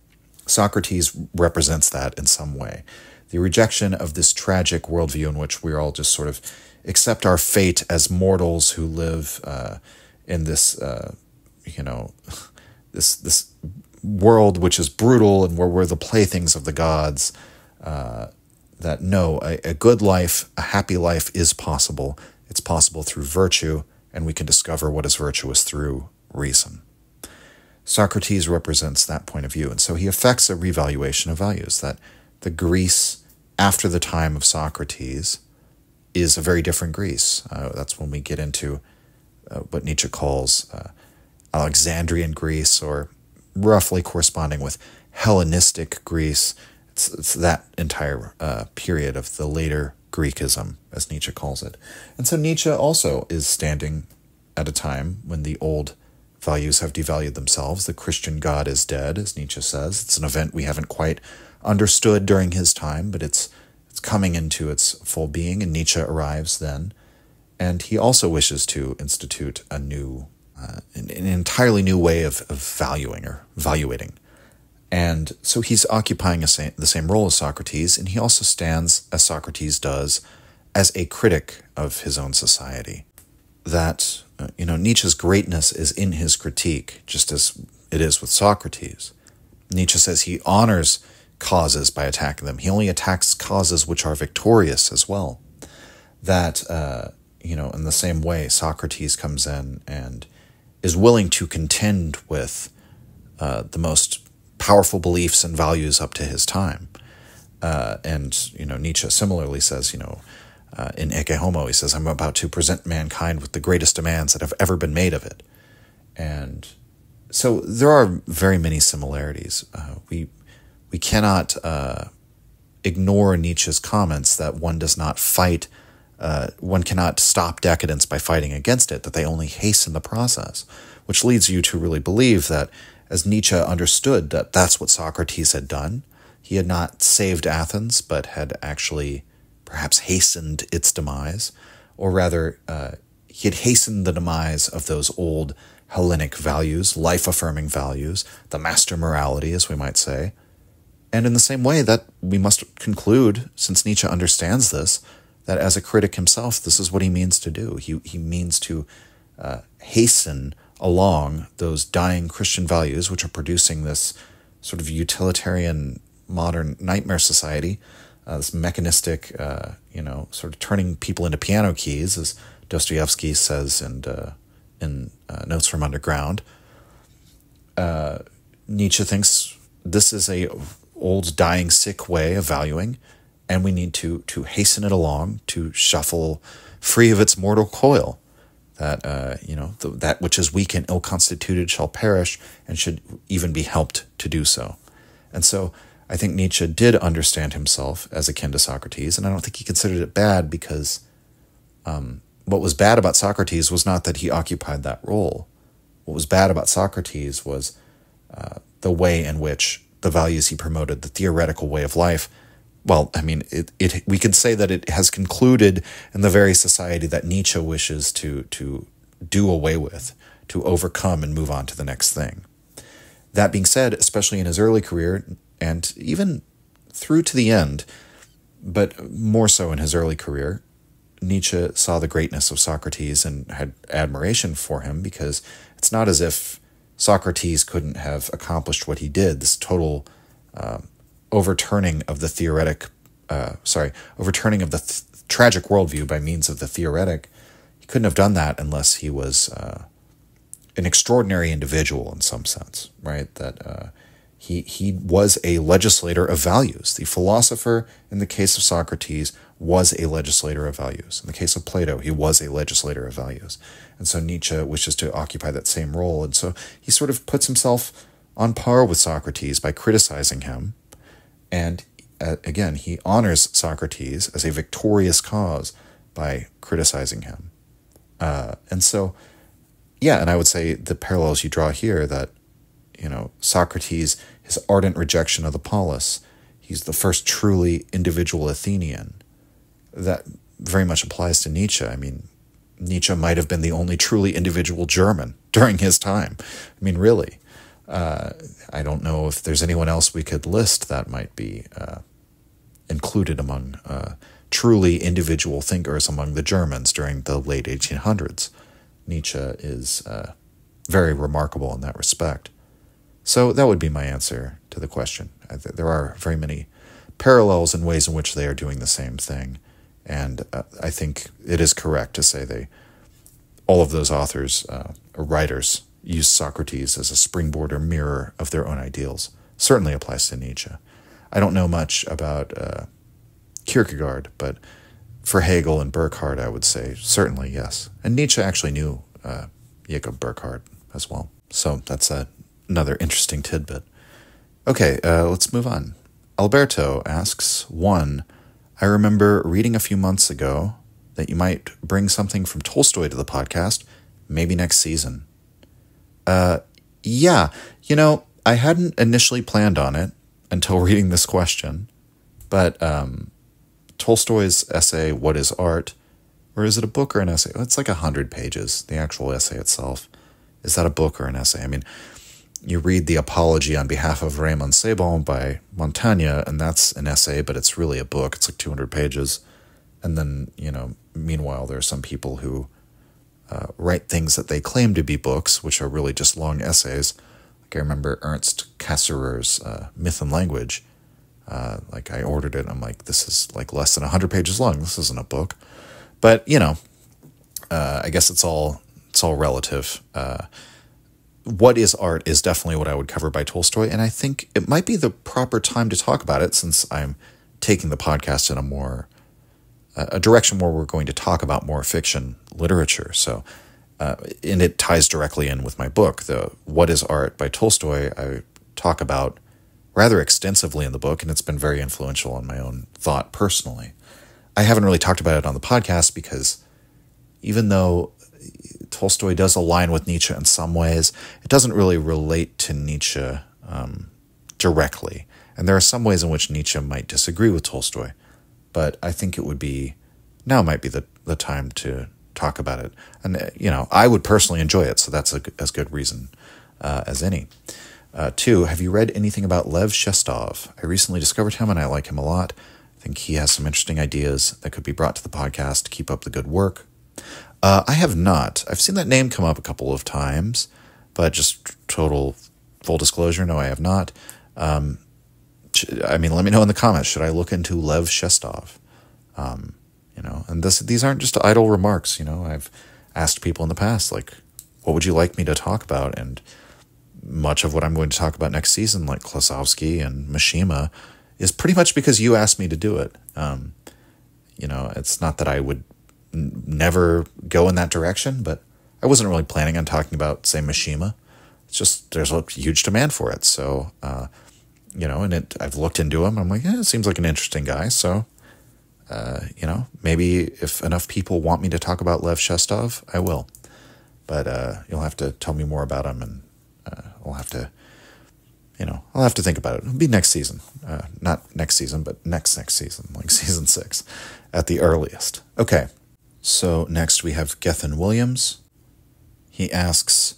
Socrates represents that in some way. The rejection of this tragic worldview in which we're all just sort of accept our fate as mortals who live in this, this world which is brutal and where we're the playthings of the gods. That no, a good life, a happy life is possible. It's possible through virtue, and we can discover what is virtuous through reason. Socrates represents that point of view, and so he affects a revaluation of values, that the Greece after the time of Socrates is a very different Greece. That's when we get into what Nietzsche calls Alexandrian Greece, or roughly corresponding with Hellenistic Greece. It's that entire period of the later Greekism, as Nietzsche calls it. And so Nietzsche also is standing at a time when the old values have devalued themselves. The Christian God is dead, as Nietzsche says. It's an event we haven't quite understood during his time, but it's coming into its full being, and Nietzsche arrives then. And he also wishes to institute a new, an entirely new way of valuing or valuating. And so he's occupying the same role as Socrates, and he also stands, as Socrates does, as a critic of his own society. That, Nietzsche's greatness is in his critique, just as it is with Socrates. Nietzsche says he honors causes by attacking them. He only attacks causes which are victorious as well. That, in the same way, Socrates comes in and is willing to contend with the most powerful beliefs and values up to his time. And Nietzsche similarly says, in Ecce Homo, he says, I'm about to present mankind with the greatest demands that have ever been made of it. And so there are very many similarities. We cannot ignore Nietzsche's comments that one does not fight, one cannot stop decadence by fighting against it, that they only hasten the process, which leads you to really believe that as Nietzsche understood that that's what Socrates had done, he had not saved Athens, but had actually perhaps hastened its demise, or rather, he had hastened the demise of those old Hellenic values, life-affirming values, the master morality, as we might say. And in the same way that we must conclude, since Nietzsche understands this, that as a critic himself, this is what he means to do. He means to hasten along those dying Christian values, which are producing this sort of utilitarian modern nightmare society, this mechanistic, sort of turning people into piano keys, as Dostoevsky says in Notes from Underground. Nietzsche thinks this is a old, dying, sick way of valuing, and we need to hasten it along, to shuffle free of its mortal coil. That that which is weak and ill-constituted shall perish, and should even be helped to do so. And so I think Nietzsche did understand himself as akin to Socrates, and I don't think he considered it bad, because what was bad about Socrates was not that he occupied that role. What was bad about Socrates was the way in which the values he promoted, the theoretical way of life, well, I mean, we could say that it has concluded in the very society that Nietzsche wishes to do away with, to overcome and move on to the next thing. That being said, especially in his early career, and even through to the end, but more so in his early career, Nietzsche saw the greatness of Socrates and had admiration for him, because it's not as if Socrates couldn't have accomplished what he did, this total overturning of the tragic worldview by means of the theoretic. He couldn't have done that unless he was an extraordinary individual in some sense, right? That he was a legislator of values. The philosopher, in the case of Socrates, was a legislator of values. In the case of Plato, he was a legislator of values. And so Nietzsche wishes to occupy that same role. And so he sort of puts himself on par with Socrates by criticizing him. And again, he honors Socrates as a victorious cause by criticizing him. And so, yeah, and I would say the parallels you draw here, that, Socrates, his ardent rejection of the polis, he's the first truly individual Athenian. That very much applies to Nietzsche. I mean, Nietzsche might have been the only truly individual German during his time. I mean, really. I don't know if there's anyone else we could list that might be included among truly individual thinkers among the Germans during the late 1800s. Nietzsche is very remarkable in that respect. So that would be my answer to the question. There are very many parallels in ways in which they are doing the same thing. And I think it is correct to say all of those authors or writers use Socrates as a springboard or mirror of their own ideals. Certainly applies to Nietzsche. I don't know much about Kierkegaard, but for Hegel and Burckhardt, I would say certainly yes. And Nietzsche actually knew Jacob Burckhardt as well. So that's another interesting tidbit. Okay, let's move on. Alberto asks, 1, I remember reading a few months ago that you might bring something from Tolstoy to the podcast, maybe next season. Yeah, I hadn't initially planned on it until reading this question, but Tolstoy's essay, What is Art? Or is it a book or an essay? It's like 100 pages, the actual essay itself. Is that a book or an essay? I mean, you read the Apology on Behalf of Raymond Sebon by Montaigne, and that's an essay, but it's really a book. It's like 200 pages. And then, meanwhile, there are some people who write things that they claim to be books, which are really just long essays. Like I remember Ernst Cassirer's Myth and Language. Like I ordered it, and I'm like, this is like less than 100 pages long. This isn't a book. But, I guess it's all it's all relative. What is art is definitely what I would cover by Tolstoy, and I think it might be the proper time to talk about it since I'm taking the podcast in a direction where we're going to talk about more fiction literature. So, and it ties directly in with my book, the What is Art by Tolstoy. I talk about rather extensively in the book, and it's been very influential on my own thought personally. I haven't really talked about it on the podcast because even though Tolstoy does align with Nietzsche in some ways, it doesn't really relate to Nietzsche directly. And there are some ways in which Nietzsche might disagree with Tolstoy, but I think now might be the time to talk about it. And, I would personally enjoy it, so that's as good reason as any. 2, have you read anything about Lev Shestov? I recently discovered him and I like him a lot. I think he has some interesting ideas that could be brought to the podcast. Keep up the good work. I have not. I've seen that name come up a couple of times, but just total full disclosure, no, I have not. Let me know in the comments. Should I look into Lev Shestov? And these aren't just idle remarks. I've asked people in the past, like, what would you like me to talk about? And much of what I'm going to talk about next season, like Klosowski and Mishima, is pretty much because you asked me to do it. It's not that I would never go in that direction, but I wasn't really planning on talking about, say, Mishima. It's just there's a huge demand for it. So, I've looked into him. I'm like, it seems like an interesting guy. So, maybe if enough people want me to talk about Lev Shestov, I will. But you'll have to tell me more about him, and I'll have to think about it. It'll be next season. Not next season, but next season, like season 6 at the earliest. Okay. So next we have Gethin Williams. He asks,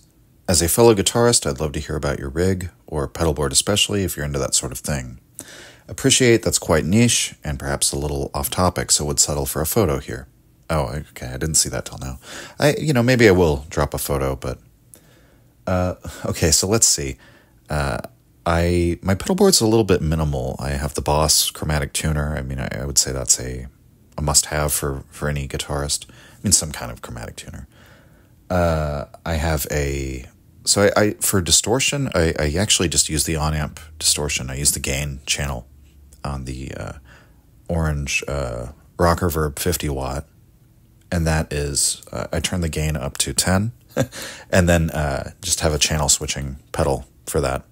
as a fellow guitarist, I'd love to hear about your rig, or pedalboard especially, if you're into that sort of thing. Appreciate that's quite niche, and perhaps a little off topic, so would settle for a photo here. Oh, okay, I didn't see that till now. Maybe I will drop a photo, but... okay, so let's see. My pedalboard's a little bit minimal. I have the Boss chromatic tuner. I would say that's a must-have for any guitarist. Some kind of chromatic tuner. I have for distortion, I actually just use the on-amp distortion. I use the gain channel on the orange Rocker Verb 50 watt. And that is, I turn the gain up to 10 and then just have a channel switching pedal for that.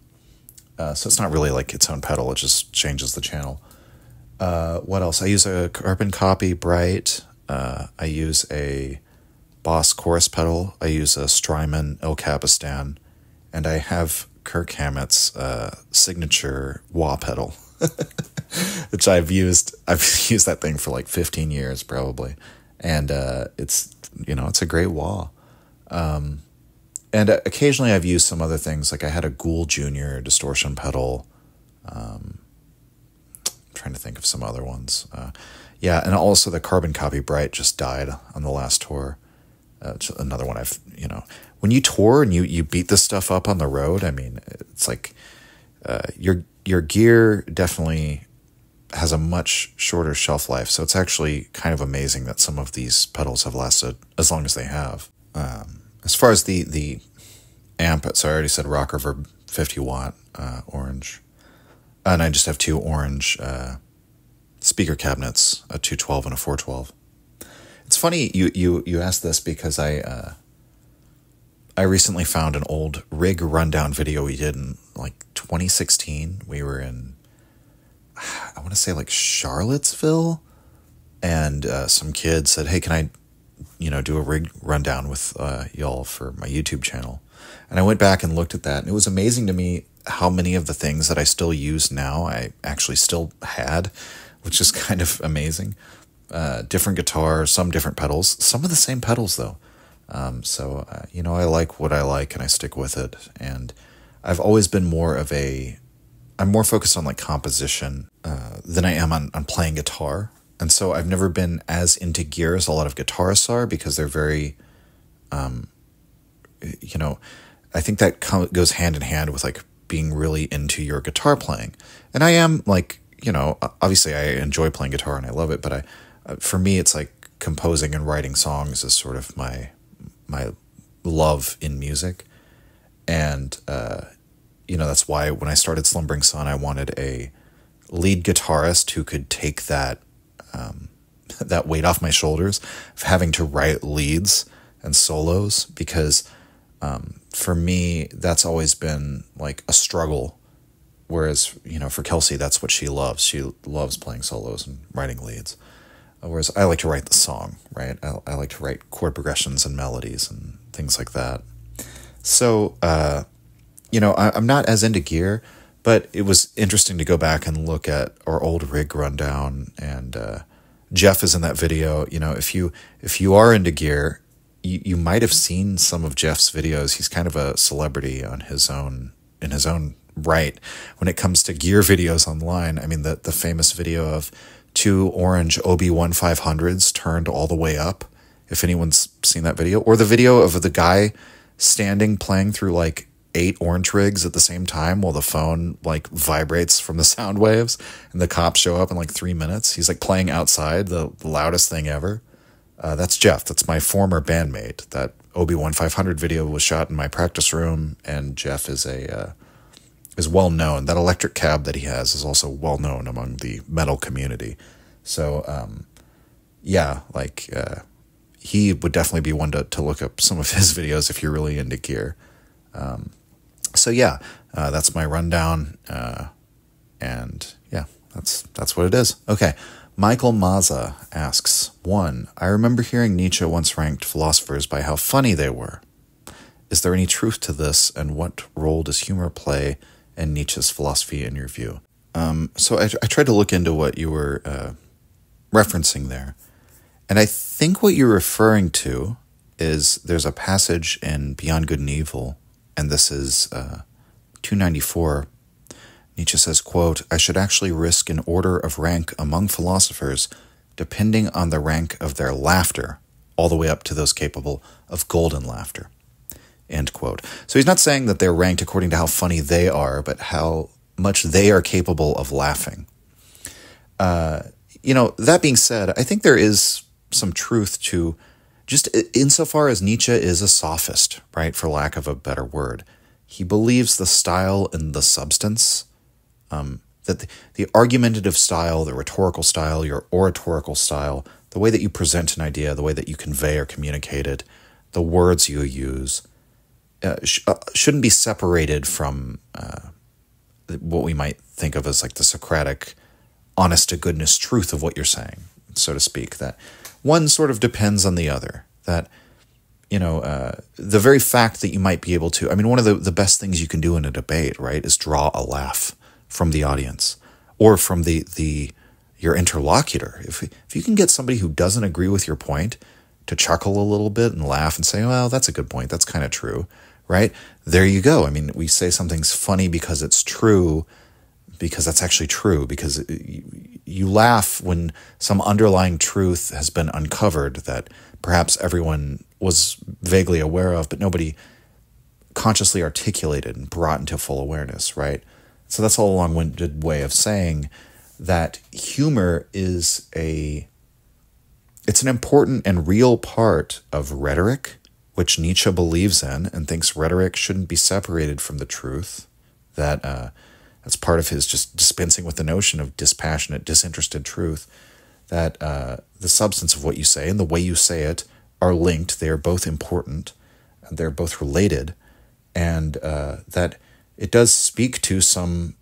So it's not really like its own pedal. It just changes the channel. What else? I use a carbon copy Bright. I use a Boss chorus pedal. I use a Strymon El Capistan. And I have Kirk Hammett's signature wah pedal, which I've used that thing for like 15 years probably. And it's a great wah. And occasionally I've used some other things, like I had a Gould Jr. distortion pedal. I'm trying to think of some other ones. And also the carbon copy Bright just died on the last tour. Another one when you tour and you beat this stuff up on the road, it's like your gear definitely has a much shorter shelf life. So it's actually kind of amazing that some of these pedals have lasted as long as they have. As far as the amp, so I already said Rocker Verb 50 watt orange. And I just have 2 orange speaker cabinets, a 212 and a 412. It's funny you asked this because I recently found an old rig rundown video we did in like 2016. We were in, I want to say like Charlottesville, and some kid said, hey, can I do a rig rundown with y'all for my YouTube channel? And I went back and looked at that, and it was amazing to me how many of the things that I still use now I actually still had, which is kind of amazing. Different guitar, some different pedals, some of the same pedals though. I like what I like and I stick with it. And I've always been I'm more focused on like composition than I am on playing guitar. And so I've never been as into gear as a lot of guitarists are, because they're very, I think that goes hand in hand with like being really into your guitar playing. And I am like, obviously I enjoy playing guitar and I love it, but for me, it's like composing and writing songs is sort of my love in music. And, that's why when I started Slumbering Sun, I wanted a lead guitarist who could take that that weight off my shoulders of having to write leads and solos, because for me, that's always been like a struggle. Whereas, for Kelsey, that's what she loves. She loves playing solos and writing leads. Whereas I like to write the song, right? I like to write chord progressions and melodies and things like that. So, I'm not as into gear, but it was interesting to go back and look at our old rig rundown, and Jeff is in that video. If you are into gear, you might have seen some of Jeff's videos. He's kind of a celebrity in his own right when it comes to gear videos online. I mean, the famous video of 2 orange OB-1500s turned all the way up, if anyone's seen that video, or the video of the guy standing playing through like 8 orange rigs at the same time while the phone like vibrates from the sound waves, and the cops show up in like 3 minutes. He's like playing outside, the loudest thing ever. That's Jeff. That's my former bandmate. That OB-1500 video was shot in my practice room, and Jeff is well known. That electric cab that he has is also well known among the metal community. So, he would definitely be one to look up some of his videos if you're really into gear. That's my rundown. That's what it is. Okay. Michael Maza asks, 1. I remember hearing Nietzsche once ranked philosophers by how funny they were. Is there any truth to this, and what role does humor play in Nietzsche's philosophy in your view? So I tried to look into what you were referencing there. And I think what you're referring to is there's a passage in Beyond Good and Evil, and this is 294. Nietzsche says, quote, I should actually risk an order of rank among philosophers depending on the rank of their laughter, all the way up to those capable of golden laughter. End quote. So he's not saying that they're ranked according to how funny they are, but how much they are capable of laughing. That being said, I think there is some truth to just insofar as Nietzsche is a sophist, right, for lack of a better word. He believes the style and the substance, that the argumentative style, the rhetorical style, your oratorical style, the way that you present an idea, the way that you convey or communicate it, the words you use, shouldn't be separated from what we might think of as like the Socratic honest-to-goodness truth of what you're saying, so to speak, that one sort of depends on the other, that, the very fact that you might be able to, one of the best things you can do in a debate, right, is draw a laugh from the audience or from your interlocutor. If you can get somebody who doesn't agree with your point to chuckle a little bit and laugh and say, well, that's a good point, that's kind of true, right? There you go. We say something's funny because it's true, because that's actually true, because you laugh when some underlying truth has been uncovered that perhaps everyone was vaguely aware of, but nobody consciously articulated and brought into full awareness, right? So that's a long-winded way of saying that humor is it's an important and real part of rhetoric, which Nietzsche believes in and thinks rhetoric shouldn't be separated from the truth, that that's part of his just dispensing with the notion of dispassionate, disinterested truth, that the substance of what you say and the way you say it are linked. They are both important, and they're both related, and that it does speak to some,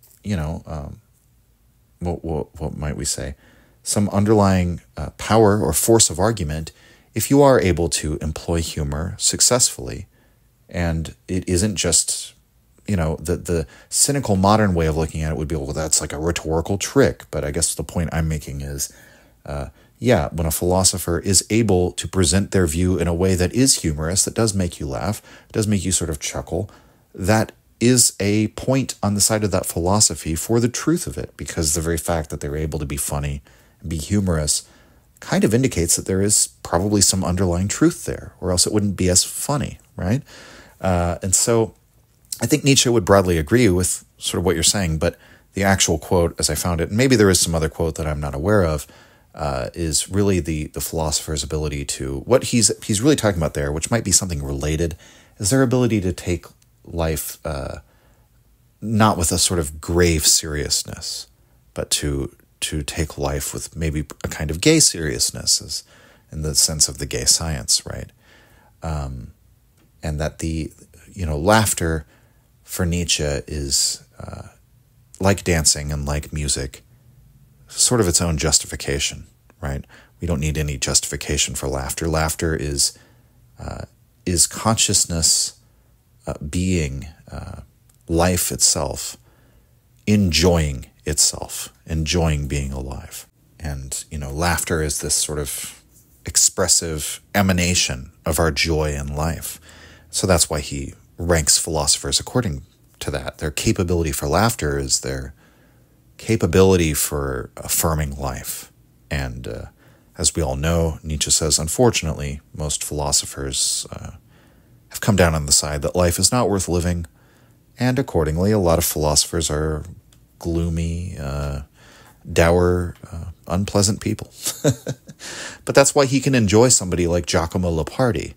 what might we say, some underlying power or force of argument if you are able to employ humor successfully. And it isn't just, the cynical modern way of looking at it would be, well, that's like a rhetorical trick. But I guess the point I'm making is, when a philosopher is able to present their view in a way that is humorous, that does make you laugh, does make you sort of chuckle, that is a point on the side of that philosophy for the truth of it, because the very fact that they're able to be funny and be humorous kind of indicates that there is probably some underlying truth there, or else it wouldn't be as funny, right? And so I think Nietzsche would broadly agree with sort of what you're saying, but the actual quote, as I found it, and maybe there is some other quote that I'm not aware of, is really the philosopher's ability to, what he's really talking about there, which might be something related, is their ability to take life not with a sort of grave seriousness, but to take life with maybe a kind of gay seriousness, in the sense of the gay science, right? And that laughter for Nietzsche is like dancing and like music, sort of its own justification, right? We don't need any justification for laughter. Laughter is consciousness being life itself, enjoying itself, enjoying being alive. And, laughter is this sort of expressive emanation of our joy in life. So that's why he ranks philosophers according to that. Their capability for laughter is their capability for affirming life. And as we all know, Nietzsche says, unfortunately, most philosophers have come down on the side that life is not worth living, and accordingly, a lot of philosophers are gloomy, dour, unpleasant people. But that's why he can enjoy somebody like Giacomo Leopardi,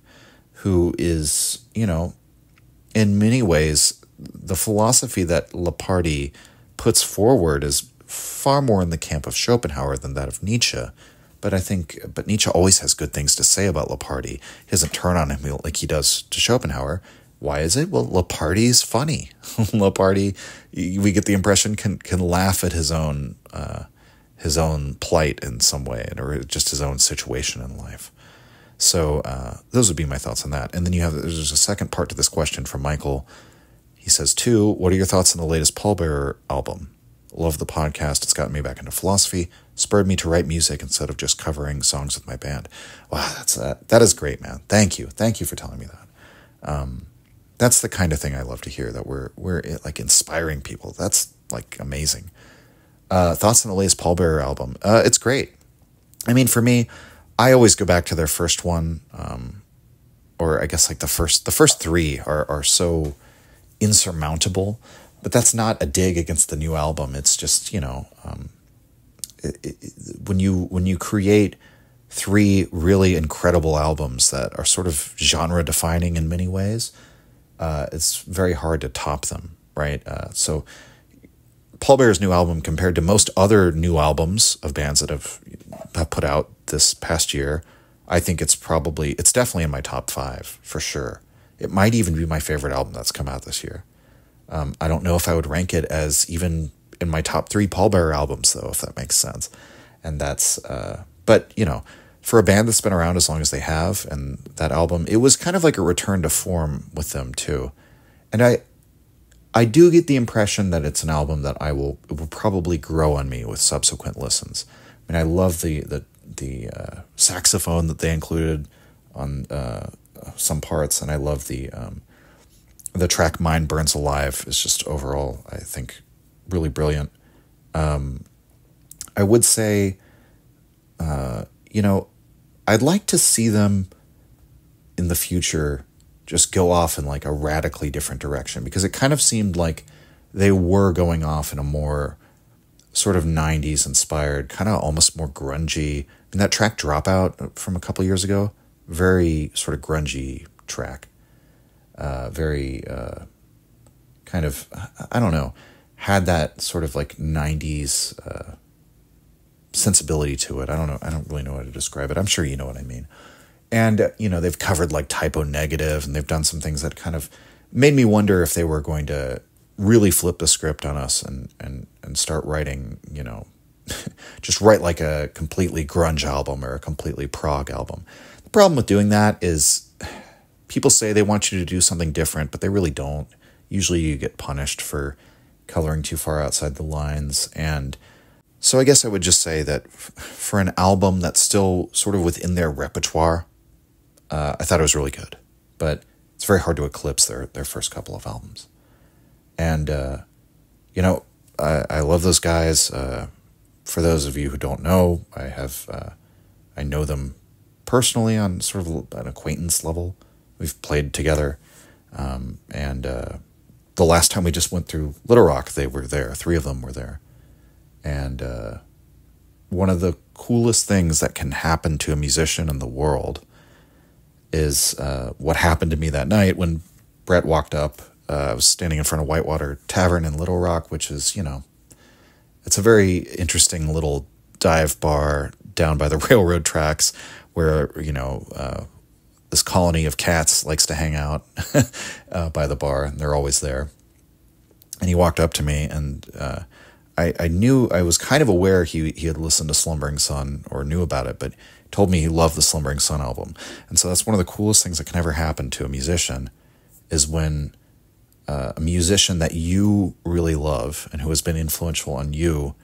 who is, in many ways, the philosophy that Leopardi puts forward is far more in the camp of Schopenhauer than that of Nietzsche. But Nietzsche always has good things to say about Leopardi. He doesn't turn on him like he does to Schopenhauer. Why is it? Well, Leopardi's funny. Leopardi, we get the impression, can laugh at his own plight in some way, or just his own situation in life. So those would be my thoughts on that. And then there's a second part to this question from Michael. He says, 2, what are your thoughts on the latest Pallbearer album? Love the podcast. It's gotten me back into philosophy, spurred me to write music instead of just covering songs with my band. Wow, that is great, man. Thank you. Thank you for telling me that. That's the kind of thing I love to hear, that we're like inspiring people. That's like amazing. Thoughts on the latest Pallbearer album? It's great. I mean, for me, I always go back to their first one, or I guess like the first 3 are so insurmountable. But that's not a dig against the new album. It's just, when you create 3 really incredible albums that are sort of genre defining in many ways, it's very hard to top them, right? So Pallbearer's new album, compared to most other new albums of bands that have put out this past year, I think it's definitely in my top 5 for sure. It might even be my favorite album that's come out this year. I don't know if I would rank it as even in my top 3 Pallbearer albums, though, if that makes sense. And that's, but, for a band that's been around as long as they have, and that album, it was kind of like a return to form with them, too. And I do get the impression that it's an album that it will probably grow on me with subsequent listens. I mean, I love the saxophone that they included on some parts, and I love the track Mind Burns Alive is just overall, I think, really brilliant. I would say, I'd like to see them in the future just go off in like a radically different direction, because it kind of seemed like they were going off in a more sort of 90s inspired, kind of almost more grungy. I mean, that track Dropout from a couple of years ago, very sort of grungy track. Very kind of, I don't know, had that sort of like 90s sensibility to it. I don't know. I don't really know how to describe it. I'm sure you know what I mean. And, they've covered like Typo Negative, and they've done some things that kind of made me wonder if they were going to really flip the script on us and start writing, just write like a completely grunge album or a completely prog album. The problem with doing that is people say they want you to do something different, but they really don't. Usually you get punished for coloring too far outside the lines. And so I guess I would just say that for an album that's still sort of within their repertoire, I thought it was really good. But it's very hard to eclipse their first couple of albums. And, I love those guys. For those of you who don't know, I know them personally on sort of an acquaintance level. We've played together. And the last time we just went through Little Rock, they were there. 3 of them were there. And one of the coolest things that can happen to a musician in the world is what happened to me that night when Brett walked up. I was standing in front of Whitewater Tavern in Little Rock, which is, it's a very interesting little dive bar down by the railroad tracks where, this colony of cats likes to hang out by the bar, and they're always there. And he walked up to me, and I knew, I was kind of aware he had listened to Slumbering Sun or knew about it, but told me he loved the Slumbering Sun album. And so that's one of the coolest things that can ever happen to a musician is when a musician that you really love and who has been influential on you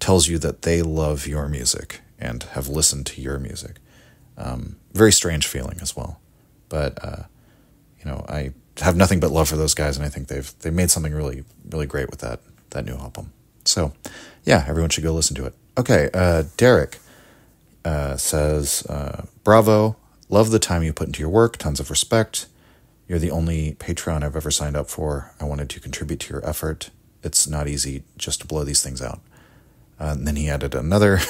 tells you that they love your music and have listened to your music. Very strange feeling as well. But, I have nothing but love for those guys, and I think they've made something really, really great with that new album. So, yeah, everyone should go listen to it. Okay, Derek says, bravo, love the time you put into your work, tons of respect. You're the only Patron I've ever signed up for. I wanted to contribute to your effort. It's not easy just to blow these things out. And then he added another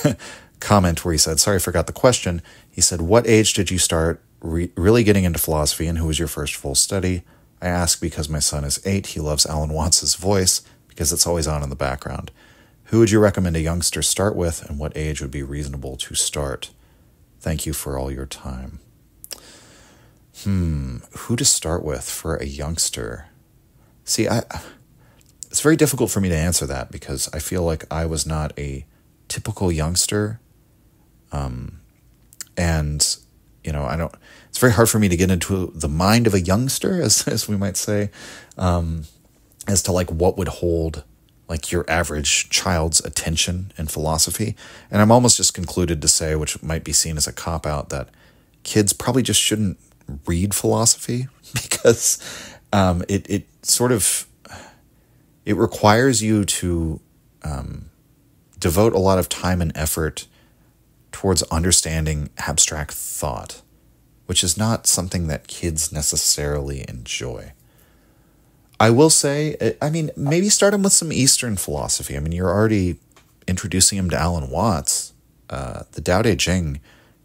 comment where he said, sorry, I forgot the question. He said, what age did you start really getting into philosophy, and who was your first full study? I ask because my son is 8. He loves Alan Watts' voice because it's always on in the background. Who would you recommend a youngster start with, and what age would be reasonable to start? Thank you for all your time. Who to start with for a youngster? See, it's very difficult for me to answer that because I feel like I was not a typical youngster. It's very hard for me to get into the mind of a youngster, as we might say, as to like what would hold like your average child's attention in philosophy. And I'm almost just concluded to say, which might be seen as a cop-out, that kids probably just shouldn't read philosophy because it requires you to devote a lot of time and effort towards understanding abstract thought, which is not something that kids necessarily enjoy. I will say, maybe start him with some Eastern philosophy. I mean, you're already introducing him to Alan Watts. The Tao Te Ching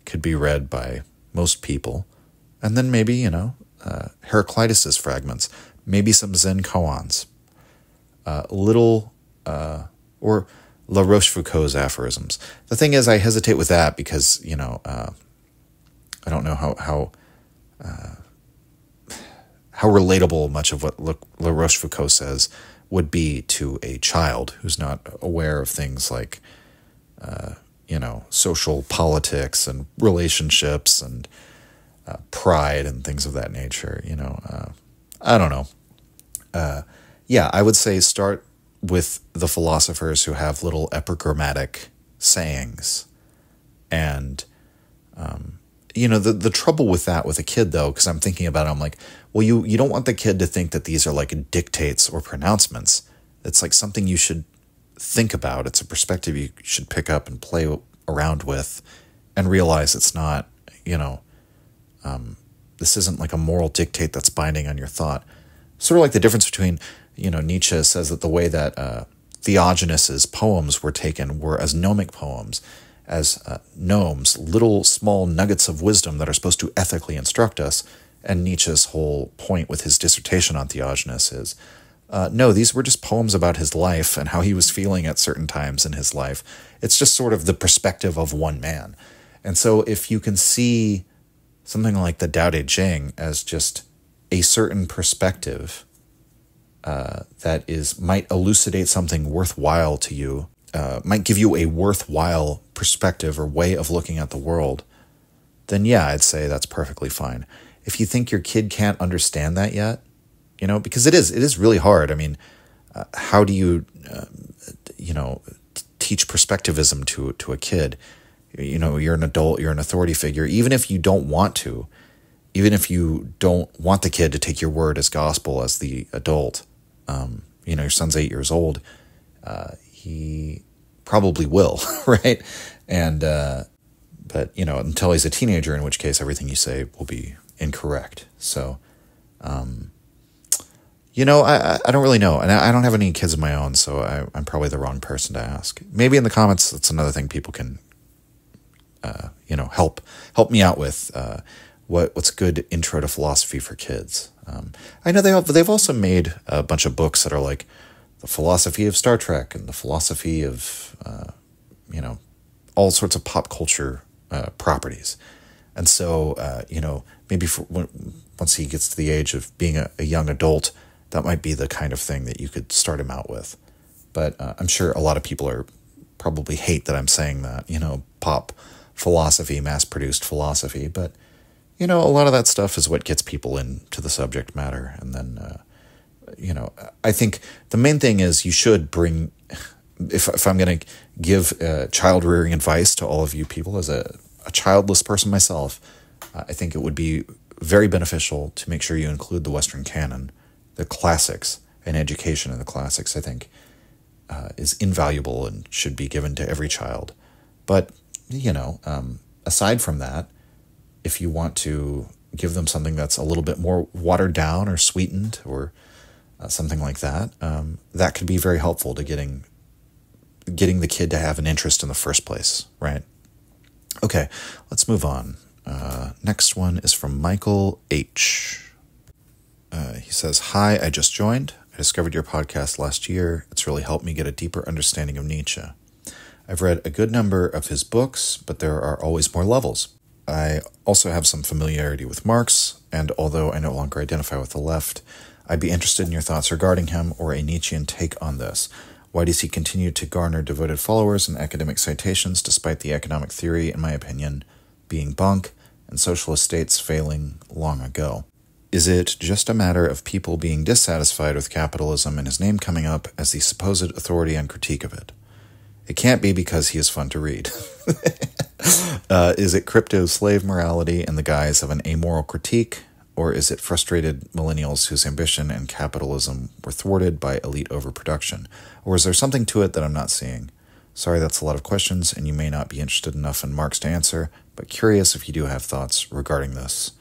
could be read by most people. And then maybe, Heraclitus's fragments, maybe some Zen koans, or La Rochefoucauld's aphorisms. The thing is, I hesitate with that because, I don't know how relatable much of what La Rochefoucauld says would be to a child who's not aware of things like, social politics and relationships and pride and things of that nature. I don't know. I would say start with the philosophers who have little epigrammatic sayings. And, the trouble with that with a kid, though, because I'm thinking about it, I'm like, well, you don't want the kid to think that these are like dictates or pronouncements. It's like something you should think about. It's a perspective you should pick up and play around with and realize it's not, this isn't like a moral dictate that's binding on your thought. Sort of like the difference between, Nietzsche says that the way that Theogenes's poems were taken were as gnomic poems, as gnomes, little small nuggets of wisdom that are supposed to ethically instruct us. And Nietzsche's whole point with his dissertation on Theogenes is, no, these were just poems about his life and how he was feeling at certain times in his life. It's just sort of the perspective of one man. And so if you can see something like the Tao Te Ching as just a certain perspective that might elucidate something worthwhile to you, might give you a worthwhile perspective or way of looking at the world, then yeah, I'd say that's perfectly fine. If you think your kid can't understand that yet, because it is really hard. I mean, how do you, teach perspectivism to a kid? You're an adult, you're an authority figure, even if you don't want to, even if you don't want the kid to take your word as gospel as the adult, your son's 8 years old, he probably will, right? And, but, until he's a teenager, in which case everything you say will be incorrect. So, I don't really know. And I don't have any kids of my own, so I'm probably the wrong person to ask. Maybe in the comments, that's another thing people can help me out with what's a good intro to philosophy for kids. I know they've also made a bunch of books that are like the philosophy of Star Trek and the philosophy of all sorts of pop culture properties. And so maybe once he gets to the age of being a young adult, that might be the kind of thing that you could start him out with. But I'm sure a lot of people probably hate that I'm saying that, pop philosophy, mass-produced philosophy. But, a lot of that stuff is what gets people into the subject matter. And then, I think the main thing is you should bring, if I'm going to give child-rearing advice to all of you people, as a childless person myself, I think it would be very beneficial to make sure you include the Western canon, the classics, and education in the classics, I think, is invaluable and should be given to every child. But, aside from that, if you want to give them something that's a little bit more watered down or sweetened or something like that, that could be very helpful to getting the kid to have an interest in the first place, right? Okay, let's move on. Next one is from Michael H. He says, "Hi, I just joined. I discovered your podcast last year. It's really helped me get a deeper understanding of Nietzsche. I've read a good number of his books, but there are always more levels. I also have some familiarity with Marx, and although I no longer identify with the left, I'd be interested in your thoughts regarding him or a Nietzschean take on this. Why does he continue to garner devoted followers and academic citations despite the economic theory, in my opinion, being bunk and socialist states failing long ago? Is it just a matter of people being dissatisfied with capitalism and his name coming up as the supposed authority on critique of it? It can't be because he is fun to read. Is it crypto slave morality in the guise of an amoral critique, or is it frustrated millennials whose ambition and capitalism were thwarted by elite overproduction? Or is there something to it that I'm not seeing? Sorry, that's a lot of questions, and you may not be interested enough in Marx to answer, but curious if you do have thoughts regarding this.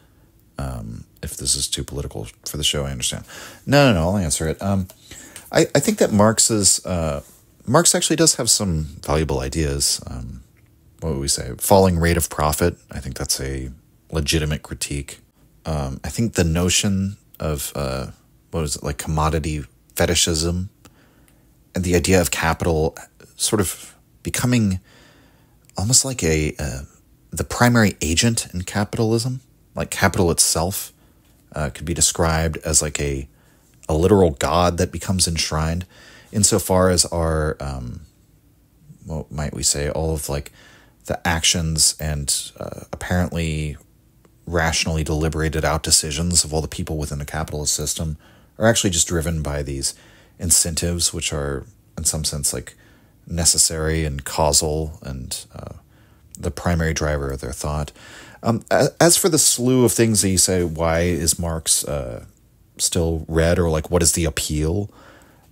If this is too political for the show, I understand. No, I'll answer it. I think that Marx actually does have some valuable ideas. What would we say? Falling rate of profit. I think that's a legitimate critique. I think the notion of, commodity fetishism and the idea of capital sort of becoming almost like the primary agent in capitalism, like capital itself could be described as like a literal god that becomes enshrined insofar as our, what might we say, all of like the actions and apparently rationally deliberated out decisions of all the people within the capitalist system are actually just driven by these incentives, which are in some sense like necessary and causal and the primary driver of their thought. As for the slew of things that you say, why is Marx still read, or like what is the appeal?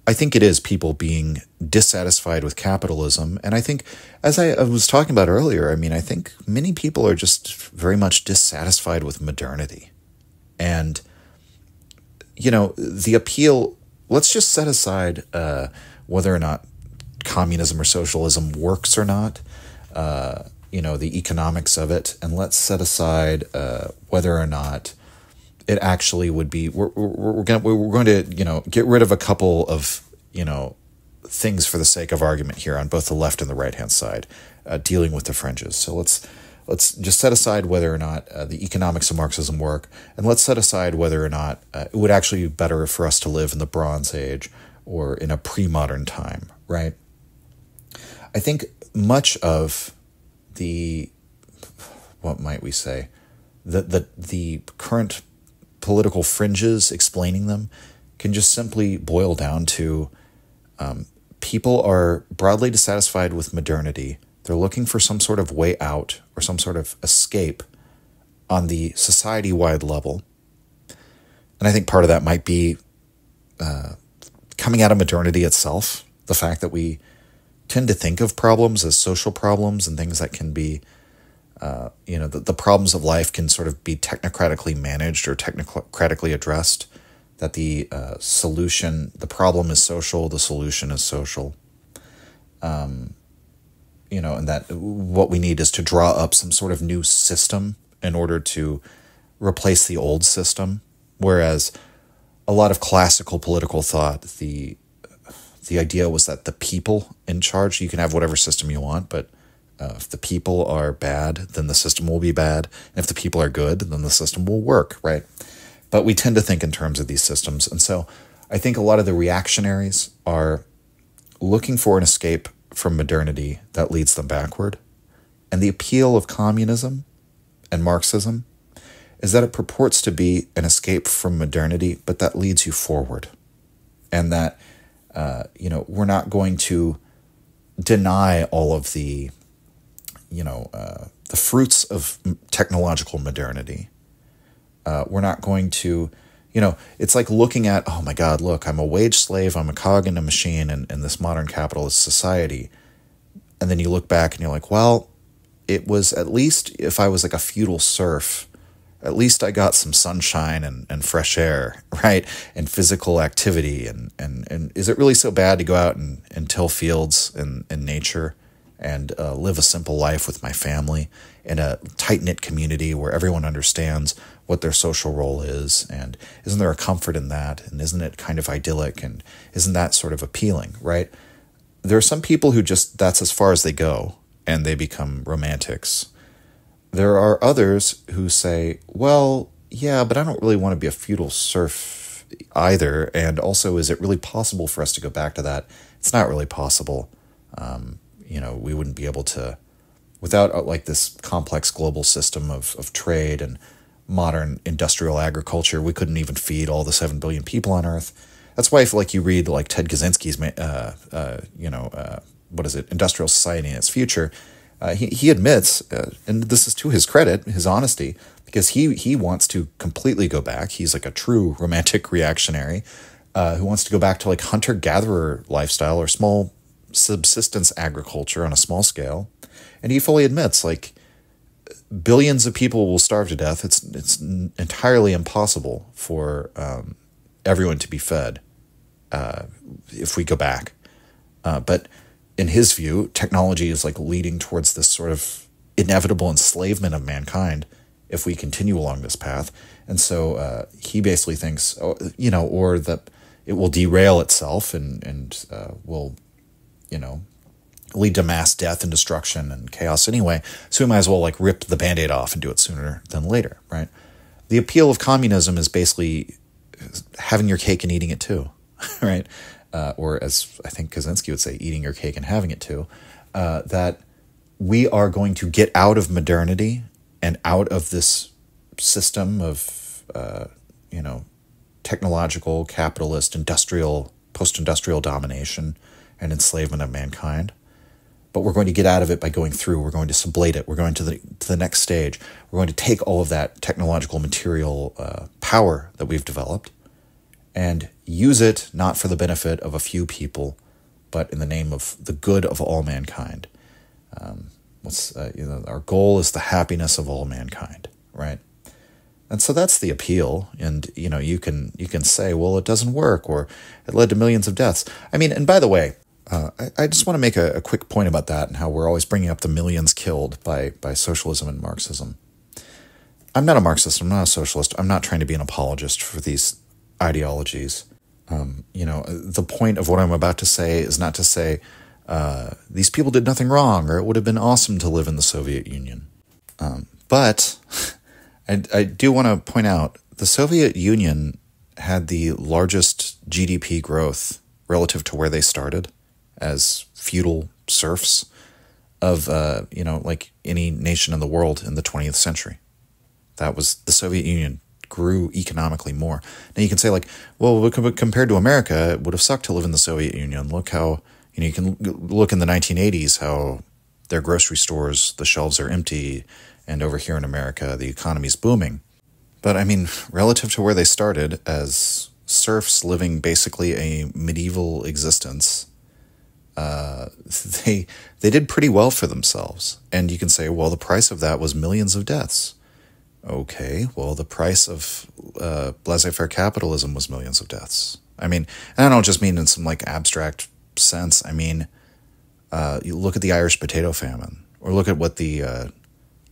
I think it is people being dissatisfied with capitalism. And I think, as I was talking about earlier, I think many people are just very much dissatisfied with modernity. And, the appeal, let's just set aside whether or not communism or socialism works or not, the economics of it, and let's set aside whether or not it actually would be. We're going to get rid of a couple of things for the sake of argument here on both the left and the right hand side, dealing with the fringes. So let's just set aside whether or not the economics of Marxism work, and let's set aside whether or not it would actually be better for us to live in the Bronze Age or in a pre-modern time, right? I think much of what might we say, the current political fringes, explaining them, can just simply boil down to people are broadly dissatisfied with modernity. They're looking for some sort of way out or some sort of escape on the society-wide level. And I think part of that might be coming out of modernity itself, the fact that we tend to think of problems as social problems and things that can be, the problems of life can sort of be technocratically managed or technocratically addressed, that the problem is social, the solution is social. and that what we need is to draw up some sort of new system in order to replace the old system. Whereas a lot of classical political thought, the idea was that the people in charge, you can have whatever system you want, but if the people are bad, then the system will be bad. And if the people are good, then the system will work, right? But we tend to think in terms of these systems. And so I think a lot of the reactionaries are looking for an escape from modernity that leads them backward. And the appeal of communism and Marxism is that it purports to be an escape from modernity, but that leads you forward. And that, we're not going to deny all of the fruits of technological modernity. We're not going to, it's like looking at, oh my God, look, I'm a wage slave, I'm a cog in a machine in this modern capitalist society. And then you look back and you're like, well, it was at least, if I was like a feudal serf, at least I got some sunshine and fresh air, right? And physical activity. And is it really so bad to go out and till fields in nature and live a simple life with my family in a tight-knit community where everyone understands what their social role is? And isn't there a comfort in that? And isn't it kind of idyllic? And isn't that sort of appealing, right? There are some people who just, that's as far as they go, and they become romantics. There are others who say, well, yeah, but I don't really want to be a feudal serf either. And also, is it really possible for us to go back to that? It's not really possible. We wouldn't be able to, without like this complex global system of trade and modern industrial agriculture, we couldn't even feed all the 7 billion people on Earth. That's why if like you read like Ted Kaczynski's, Industrial Society and Its Future, he admits, and this is to his credit, his honesty, because he wants to completely go back. He's like a true romantic reactionary who wants to go back to like hunter-gatherer lifestyle or small subsistence agriculture on a small scale. And he fully admits, like, billions of people will starve to death. It's entirely impossible for everyone to be fed if we go back. But in his view, technology is like leading towards this sort of inevitable enslavement of mankind if we continue along this path. And so he basically thinks, or that it will derail itself and will, lead to mass death and destruction and chaos anyway. So we might as well like rip the Band-Aid off and do it sooner than later, right? The appeal of communism is basically having your cake and eating it too, right? Or as I think Kaczynski would say, eating your cake and having it too, that we are going to get out of modernity and out of this system of, technological, capitalist, industrial, post-industrial domination and enslavement of mankind. But we're going to get out of it by going through. We're going to sublate it. We're going to the next stage. We're going to take all of that technological material power that we've developed and use it not for the benefit of a few people, but in the name of the good of all mankind. Our goal is the happiness of all mankind, right? And so that's the appeal. And you can say, well, it doesn't work, or it led to millions of deaths. I mean, and by the way, I just want to make a quick point about that and how we're always bringing up the millions killed by socialism and Marxism. I'm not a Marxist. I'm not a socialist. I'm not trying to be an apologist for these ideologies. The point of what I'm about to say is not to say these people did nothing wrong or it would have been awesome to live in the Soviet Union. But I do want to point out the Soviet Union had the largest GDP growth relative to where they started as feudal serfs of, like any nation in the world in the 20th century. That was the Soviet Union grew economically more. Now you can say like, well, compared to America, it would have sucked to live in the Soviet Union. Look how, you can look in the 1980s, how their grocery stores, the shelves are empty. And over here in America, the economy's booming. But I mean, relative to where they started as serfs living basically a medieval existence, they did pretty well for themselves. And you can say, well, the price of that was millions of deaths. Okay, well, the price of laissez-faire capitalism was millions of deaths. I mean, and I don't just mean in some like abstract sense. I mean, You look at the Irish potato famine, or look at what the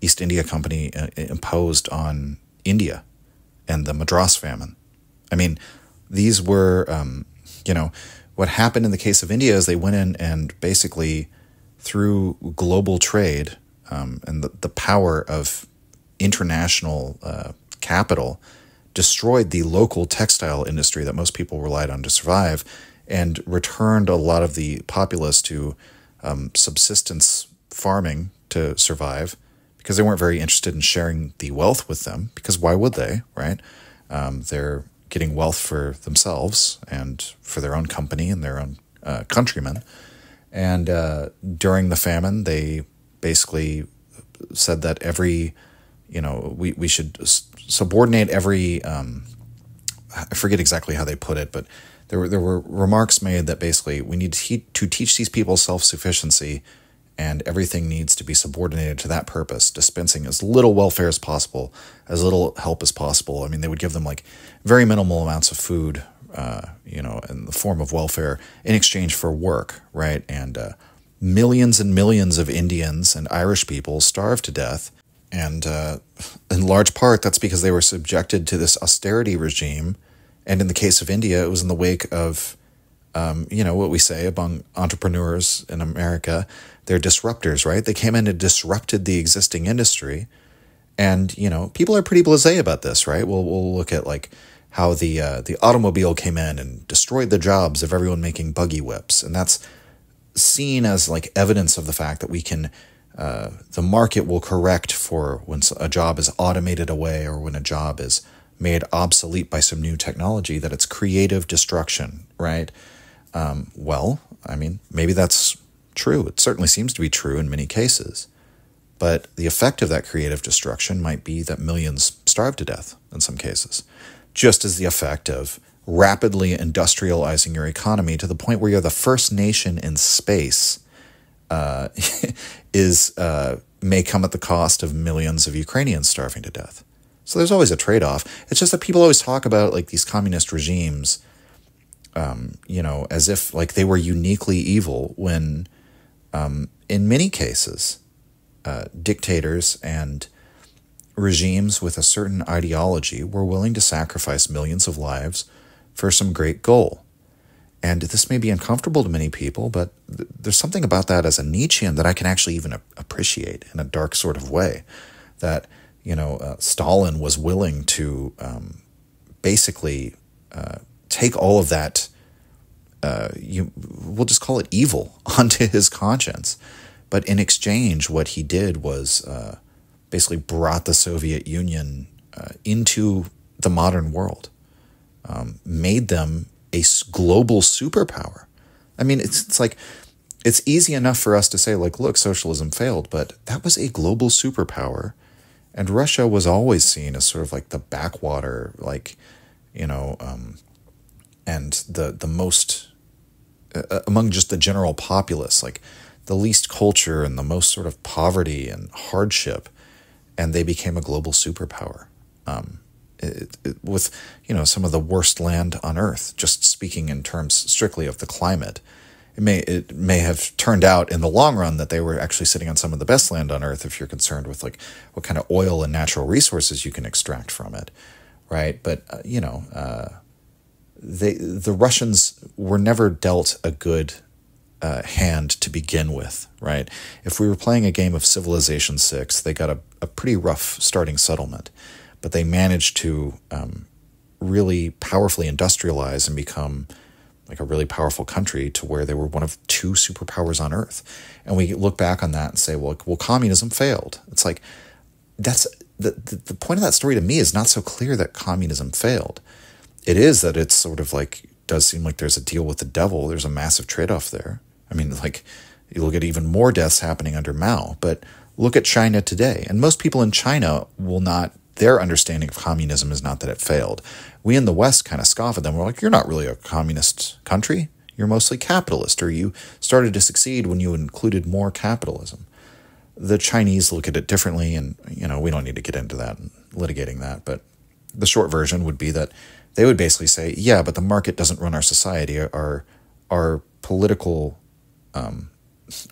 East India Company imposed on India and the Madras famine. I mean, these were, what happened in the case of India is they went in and basically, through global trade and the power of international capital, destroyed the local textile industry that most people relied on to survive, and returned a lot of the populace to subsistence farming to survive, because they weren't very interested in sharing the wealth with them, because why would they, right? They're getting wealth for themselves and for their own company and their own countrymen. And during the famine, they basically said that we should subordinate every, I forget exactly how they put it, but there were remarks made that basically we need to teach these people self-sufficiency, and everything needs to be subordinated to that purpose, dispensing as little welfare as possible, as little help as possible. I mean, they would give them like very minimal amounts of food, in the form of welfare in exchange for work, right? And millions and millions of Indians and Irish people starved to death. And in large part, that's because they were subjected to this austerity regime. And in the case of India, it was in the wake of, what we say among entrepreneurs in America, they're disruptors, right? They came in and disrupted the existing industry. And, people are pretty blasé about this, right? We'll look at like how the automobile came in and destroyed the jobs of everyone making buggy whips. And that's seen as like evidence of the fact that we can, the market will correct for when a job is automated away, or when a job is made obsolete by some new technology, that it's creative destruction, right? Maybe that's true. It certainly seems to be true in many cases. But the effect of that creative destruction might be that millions starve to death in some cases, just as the effect of rapidly industrializing your economy to the point where you're the first nation in space may come at the cost of millions of Ukrainians starving to death. So there's always a trade-off. It's just that people always talk about like these communist regimes, as if like they were uniquely evil, when in many cases, dictators and regimes with a certain ideology were willing to sacrifice millions of lives for some great goal. And this may be uncomfortable to many people, but there's something about that as a Nietzschean that I can actually even appreciate in a dark sort of way. That, Stalin was willing to basically take all of that, we'll just call it evil, onto his conscience. But in exchange, what he did was basically brought the Soviet Union into the modern world, made them a global superpower. I mean, it's like, it's easy enough for us to say, like, look, socialism failed, but that was a global superpower. And Russia was always seen as sort of like the backwater, like, and the most, among just the general populace, like the least culture and the most sort of poverty and hardship. And they became a global superpower. With some of the worst land on Earth, just speaking in terms strictly of the climate. It may have turned out in the long run that they were actually sitting on some of the best land on Earth, if you're concerned with like what kind of oil and natural resources you can extract from it, right? But the Russians were never dealt a good hand to begin with, right? If we were playing a game of Civilization 6, they got a pretty rough starting settlement. But they managed to really powerfully industrialize and become like a really powerful country, to where they were one of two superpowers on Earth. And we look back on that and say, well, communism failed. It's like, that's the point of that story to me is not so clear that communism failed. It is that it's sort of like, does seem like there's a deal with the devil. There's a massive trade-off there. I mean, like, you look at even more deaths happening under Mao, but look at China today. And most people in China their understanding of communism is not that it failed. We in the West kind of scoff at them. We're like, you're not really a communist country. You're mostly capitalist, or you started to succeed when you included more capitalism. The Chinese look at it differently, and, we don't need to get into that and litigating that, but the short version would be that they would basically say, yeah, but the market doesn't run our society. Our political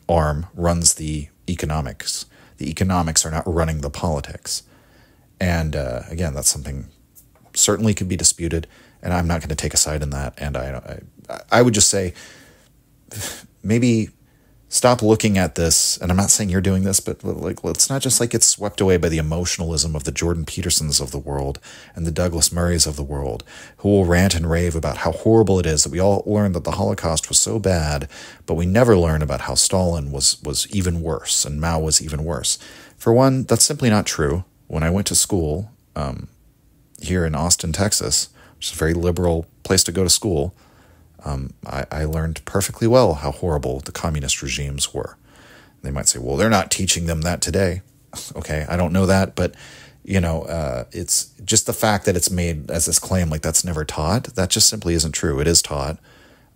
arm runs the economics. The economics are not running the politics. And again, that's something certainly could be disputed, and I'm not going to take a side in that. And I would just say, maybe stop looking at this, and I'm not saying you're doing this, but like, let's not just like get swept away by the emotionalism of the Jordan Petersons of the world and the Douglas Murrays of the world, who will rant and rave about how horrible it is that we all learned that the Holocaust was so bad, but we never learn about how Stalin was even worse and Mao was even worse. For one, that's simply not true. When I went to school here in Austin, Texas, which is a very liberal place to go to school, I learned perfectly well how horrible the communist regimes were. They might say, well, they're not teaching them that today. Okay, I don't know that, but, it's just the fact that it's made as this claim like that's never taught. That just simply isn't true. It is taught.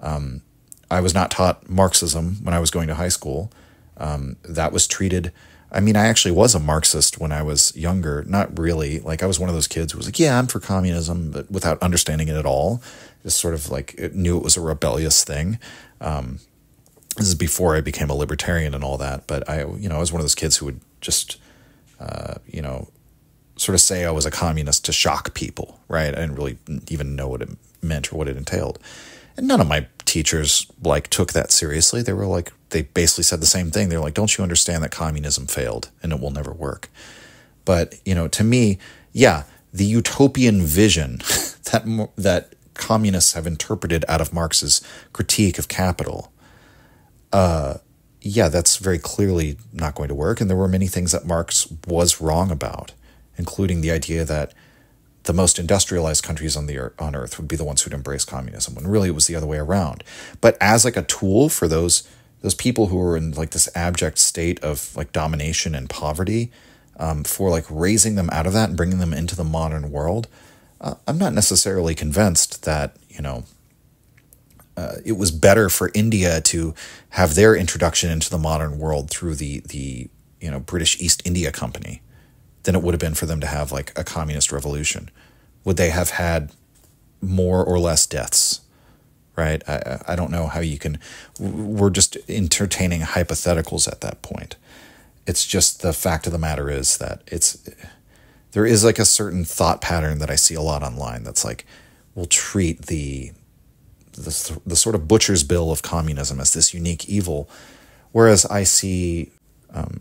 I was not taught Marxism when I was going to high school. That was treated... I mean, I actually was a Marxist when I was younger. Not really. Like, I was one of those kids who was like, yeah, I'm for communism, but without understanding it at all. Just sort of like knew it was a rebellious thing. This is before I became a libertarian and all that. But I was one of those kids who would just, sort of say I was a communist to shock people, right? I didn't really even know what it meant or what it entailed. And none of my teachers took that seriously. They were like, they basically said the same thing. They're like, don't you understand that communism failed and it will never work? But, to me, yeah, the utopian vision that communists have interpreted out of Marx's critique of capital, yeah, that's very clearly not going to work. And there were many things that Marx was wrong about, including the idea that the most industrialized countries on Earth would be the ones who'd embrace communism, when really it was the other way around. But as a tool for those people who are in this abject state of domination and poverty, for raising them out of that and bringing them into the modern world, I'm not necessarily convinced that it was better for India to have their introduction into the modern world through the British East India Company than it would have been for them to have a communist revolution. Would they have had more or less deaths? Right? I don't know how you can... We're just entertaining hypotheticals at that point. It's just the fact of the matter is that there is a certain thought pattern that I see a lot online that's we'll treat the sort of butcher's bill of communism as this unique evil, whereas I see...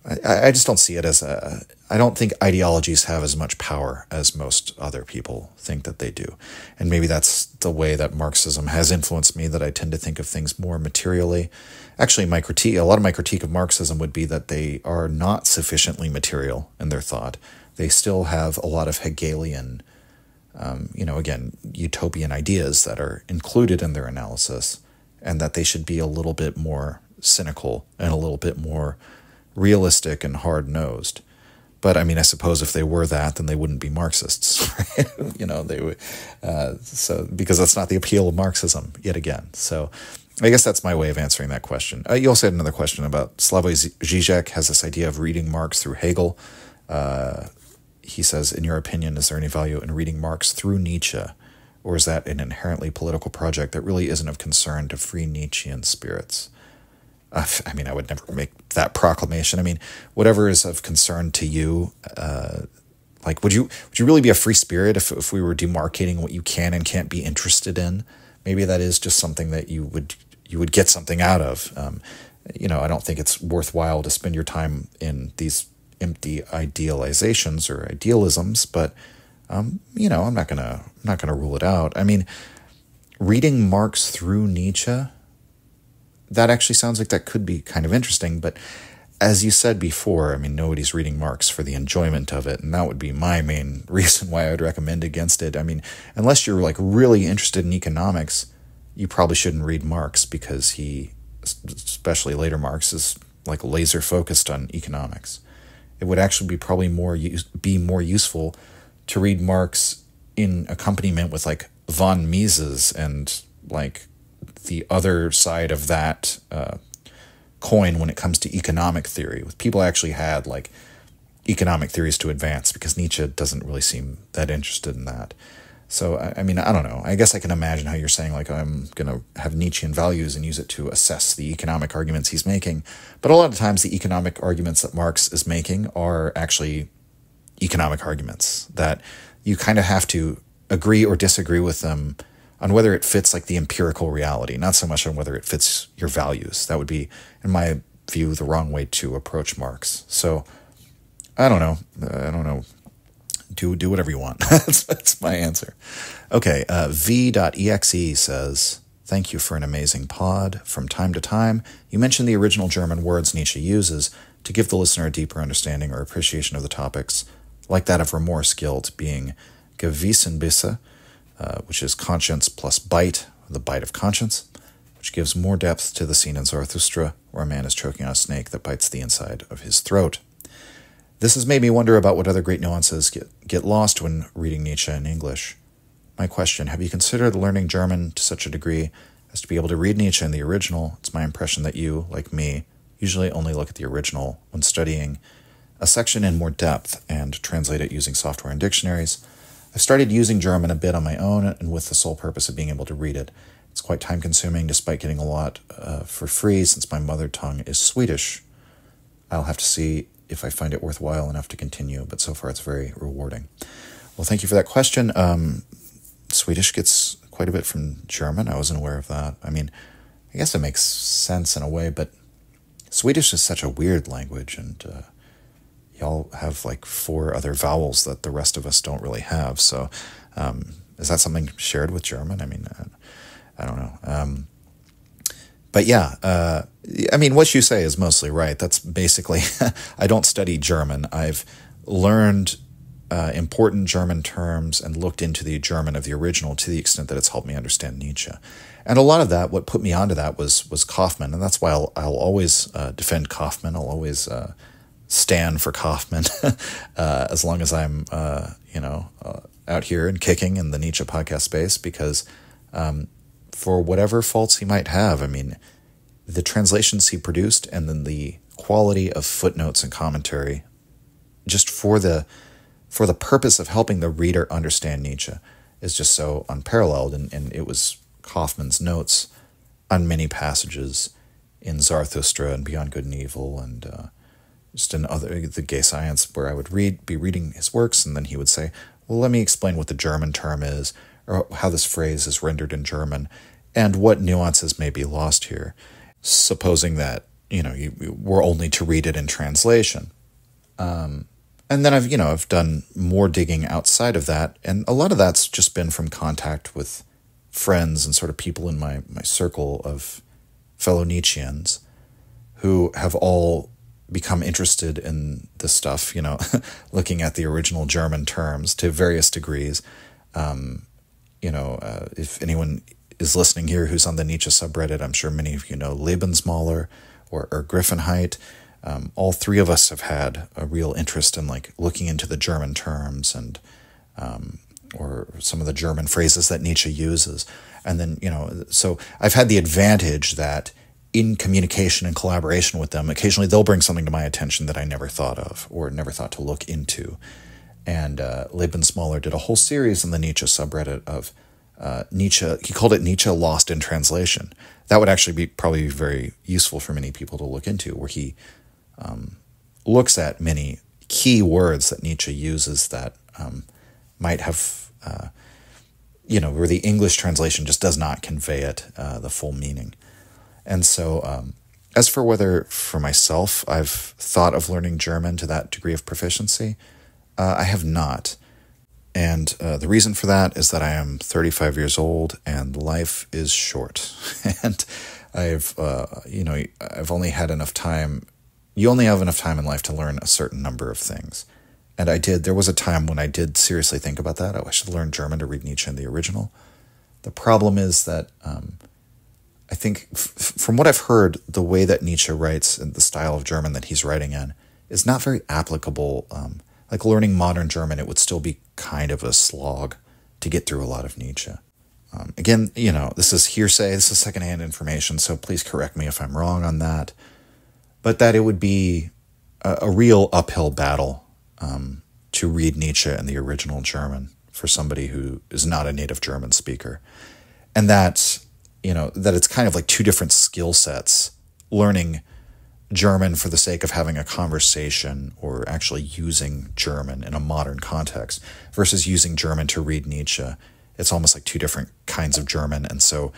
I just don't see it as I don't think ideologies have as much power as most other people think that they do. And maybe that's the way that Marxism has influenced me, that I tend to think of things more materially. Actually, a lot of my critique of Marxism would be that they are not sufficiently material in their thought. They still have a lot of Hegelian, again, utopian ideas that are included in their analysis, and that they should be a little bit more cynical and a little bit more realistic and hard-nosed. But I mean, I suppose if they were that, then they wouldn't be Marxists, right? They would. So because that's not the appeal of Marxism yet again. So I guess that's my way of answering that question. You also had another question about Slavoj Žižek has this idea of reading Marx through Hegel. He says, in your opinion, is there any value in reading Marx through Nietzsche? Or is that an inherently political project that really isn't of concern to free Nietzschean spirits? I mean, I would never make that proclamation. I mean, whatever is of concern to you, would you really be a free spirit if we were demarcating what you can and can't be interested in? Maybe that is just something that you would get something out of. I don't think it's worthwhile to spend your time in these empty idealizations or idealisms, but I'm not gonna rule it out. I mean, reading Marx through Nietzsche, that actually sounds like that could be kind of interesting, but as you said before, I mean, nobody's reading Marx for the enjoyment of it, and that would be my main reason why I would recommend against it. I mean, unless you're really interested in economics, you probably shouldn't read Marx, because he, especially later Marx, is laser focused on economics. It would actually be probably more useful to read Marx in accompaniment with von Mises and the other side of that coin when it comes to economic theory, with people actually had economic theories to advance, because Nietzsche doesn't really seem that interested in that. So, I mean, I don't know. I guess I can imagine how you're saying, like, I'm going to have Nietzschean values and use it to assess the economic arguments he's making. But a lot of times the economic arguments that Marx is making are actually economic arguments that you kind of have to agree or disagree with them on whether it fits like the empirical reality, not so much on whether it fits your values. That would be, in my view, the wrong way to approach Marx. So, I don't know. Do whatever you want. That's my answer. Okay, v.exe says, thank you for an amazing pod. From time to time, you mention the original German words Nietzsche uses to give the listener a deeper understanding or appreciation of the topics, like that of remorse guilt being Gewissensbisse, which is conscience plus bite, the bite of conscience, which gives more depth to the scene in Zarathustra where a man is choking on a snake that bites the inside of his throat. This has made me wonder about what other great nuances get lost when reading Nietzsche in English. My question, have you considered learning German to such a degree as to be able to read Nietzsche in the original? It's my impression that you, like me, usually only look at the original when studying a section in more depth and translate it using software and dictionaries. I've started using German a bit on my own and with the sole purpose of being able to read it. It's quite time-consuming despite getting a lot for free since my mother tongue is Swedish. I'll have to see if I find it worthwhile enough to continue, but so far it's very rewarding. Well, thank you for that question. Swedish gets quite a bit from German. I wasn't aware of that. I mean, I guess it makes sense in a way, but Swedish is such a weird language, and y'all have like 4 other vowels that the rest of us don't really have. So is that something shared with German? I mean, I don't know. But yeah, I mean, what you say is mostly right. That's basically, I don't study German. I've learned important German terms and looked into the German of the original to the extent that it's helped me understand Nietzsche. And a lot of that, what put me onto that was Kaufman. And that's why I'll always defend Kaufman. I'll always stand for Kaufman as long as I'm, out here and kicking in the Nietzsche podcast space, because for whatever faults he might have, I mean, the translations he produced and then the quality of footnotes and commentary, just for the purpose of helping the reader understand Nietzsche, is just so unparalleled. And it was Kaufman's notes on many passages in Zarathustra and Beyond Good and Evil, and just in the Gay Science, where I would be reading his works, and then he would say, well, let me explain what the German term is, or how this phrase is rendered in German, and what nuances may be lost here, supposing that, you were only to read it in translation. And then I've done more digging outside of that, and a lot of that's just been from contact with friends and sort of people in my circle of fellow Nietzscheans who have all become interested in this stuff, looking at the original German terms to various degrees. If anyone is listening here who's on the Nietzsche subreddit, I'm sure many of you know Lebensmaler or Griffenheit. All 3 of us have had a real interest in like looking into the German terms and or some of the German phrases that Nietzsche uses. And then, so I've had the advantage that in communication and collaboration with them, occasionally they'll bring something to my attention that I never thought of or never thought to look into. And Lebensmaler did a whole series in the Nietzsche subreddit of Nietzsche. He called it Nietzsche Lost in Translation. That would actually be probably very useful for many people to look into, where he looks at many key words that Nietzsche uses that might have, where the English translation just does not convey it, the full meaning. And so as for whether for myself I've thought of learning German to that degree of proficiency, I have not. And the reason for that is that I am 35 years old and life is short. And I've only had enough time. You only have enough time in life to learn a certain number of things. And there was a time when I did seriously think about that. I should learn German to read Nietzsche in the original. The problem is that I think from what I've heard, the way that Nietzsche writes and the style of German that he's writing in is not very applicable. Like learning modern German, it would still be kind of a slog to get through a lot of Nietzsche. Again, this is hearsay, this is secondhand information, so please correct me if I'm wrong on that. But that it would be a real uphill battle to read Nietzsche in the original German for somebody who is not a native German speaker. And that, that it's kind of like two different skill sets, learning German for the sake of having a conversation or actually using German in a modern context versus using German to read Nietzsche. It's almost like two different kinds of German. And so,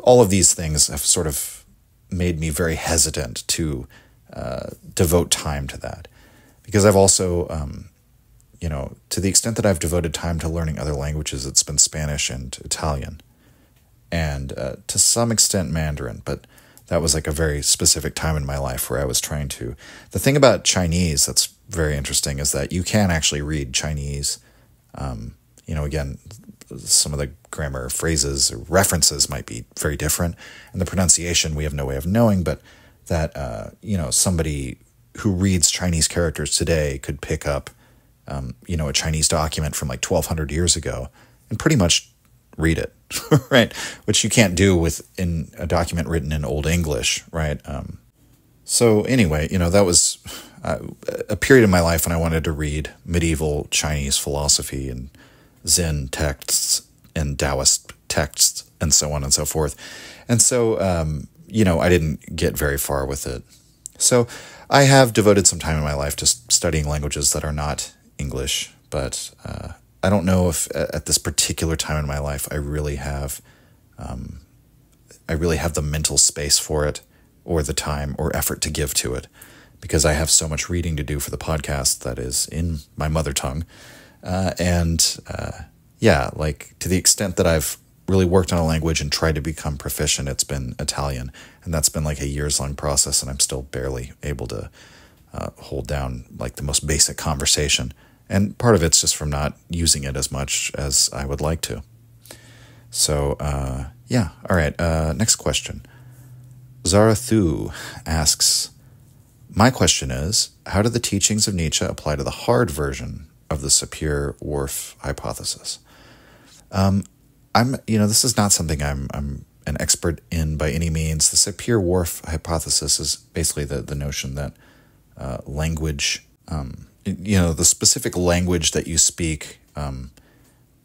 all of these things have sort of made me very hesitant to devote time to that. Because I've also, to the extent that I've devoted time to learning other languages, it's been Spanish and Italian. And to some extent Mandarin, but that was like a very specific time in my life where I was trying to... The thing about Chinese that's very interesting is that you can actually read Chinese. Again, some of the grammar phrases or references might be very different, and the pronunciation we have no way of knowing, but that, somebody who reads Chinese characters today could pick up, a Chinese document from like 1,200 years ago and pretty much read it, right? Which you can't do in a document written in Old English, right? So anyway, that was a period in my life when I wanted to read medieval Chinese philosophy and Zen texts and Taoist texts and so on and so forth. And so, I didn't get very far with it. So I have devoted some time in my life to studying languages that are not English, but I don't know if at this particular time in my life I really have the mental space for it, or the time or effort to give to it, because I have so much reading to do for the podcast that is in my mother tongue. To the extent that I've really worked on a language and tried to become proficient, it's been Italian. And that's been like a years-long process, and I'm still barely able to hold down like the most basic conversation. And part of it's just from not using it as much as I would like to. So, all right. Next question. Zarathu asks, my question is, how do the teachings of Nietzsche apply to the hard version of the Sapir-Whorf hypothesis? This is not something I'm an expert in by any means. The Sapir-Whorf hypothesis is basically the notion that language, the specific language that you speak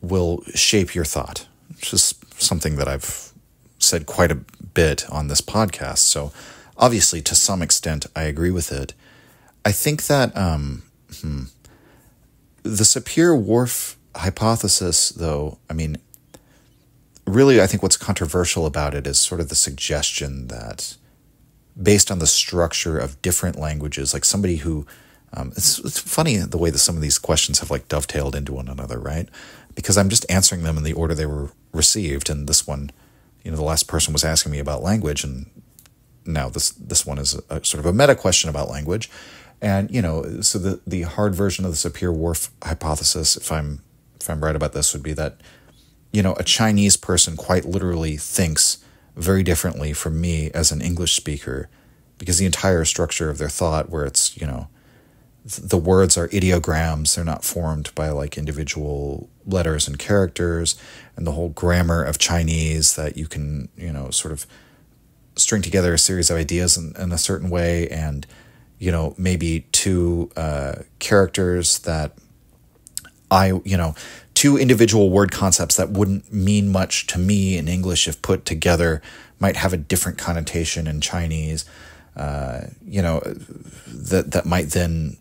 will shape your thought, which is something that I've said quite a bit on this podcast. So obviously, to some extent, I agree with it. I think that the Sapir-Whorf hypothesis, though, really, I think what's controversial about it is sort of the suggestion that based on the structure of different languages, like somebody who, it's funny the way that some of these questions have like dovetailed into one another, right? Because I'm just answering them in the order they were received. And this one, the last person was asking me about language, and now this one is a sort of a meta question about language. And, so the hard version of the Sapir-Whorf hypothesis, if I'm right about this, would be that, a Chinese person quite literally thinks very differently from me as an English speaker, because the entire structure of their thought, where it's, the words are ideograms, they're not formed by like individual letters and characters, and the whole grammar of Chinese that you can, sort of string together a series of ideas in a certain way, and, maybe two characters that two individual word concepts that wouldn't mean much to me in English if put together might have a different connotation in Chinese, that might then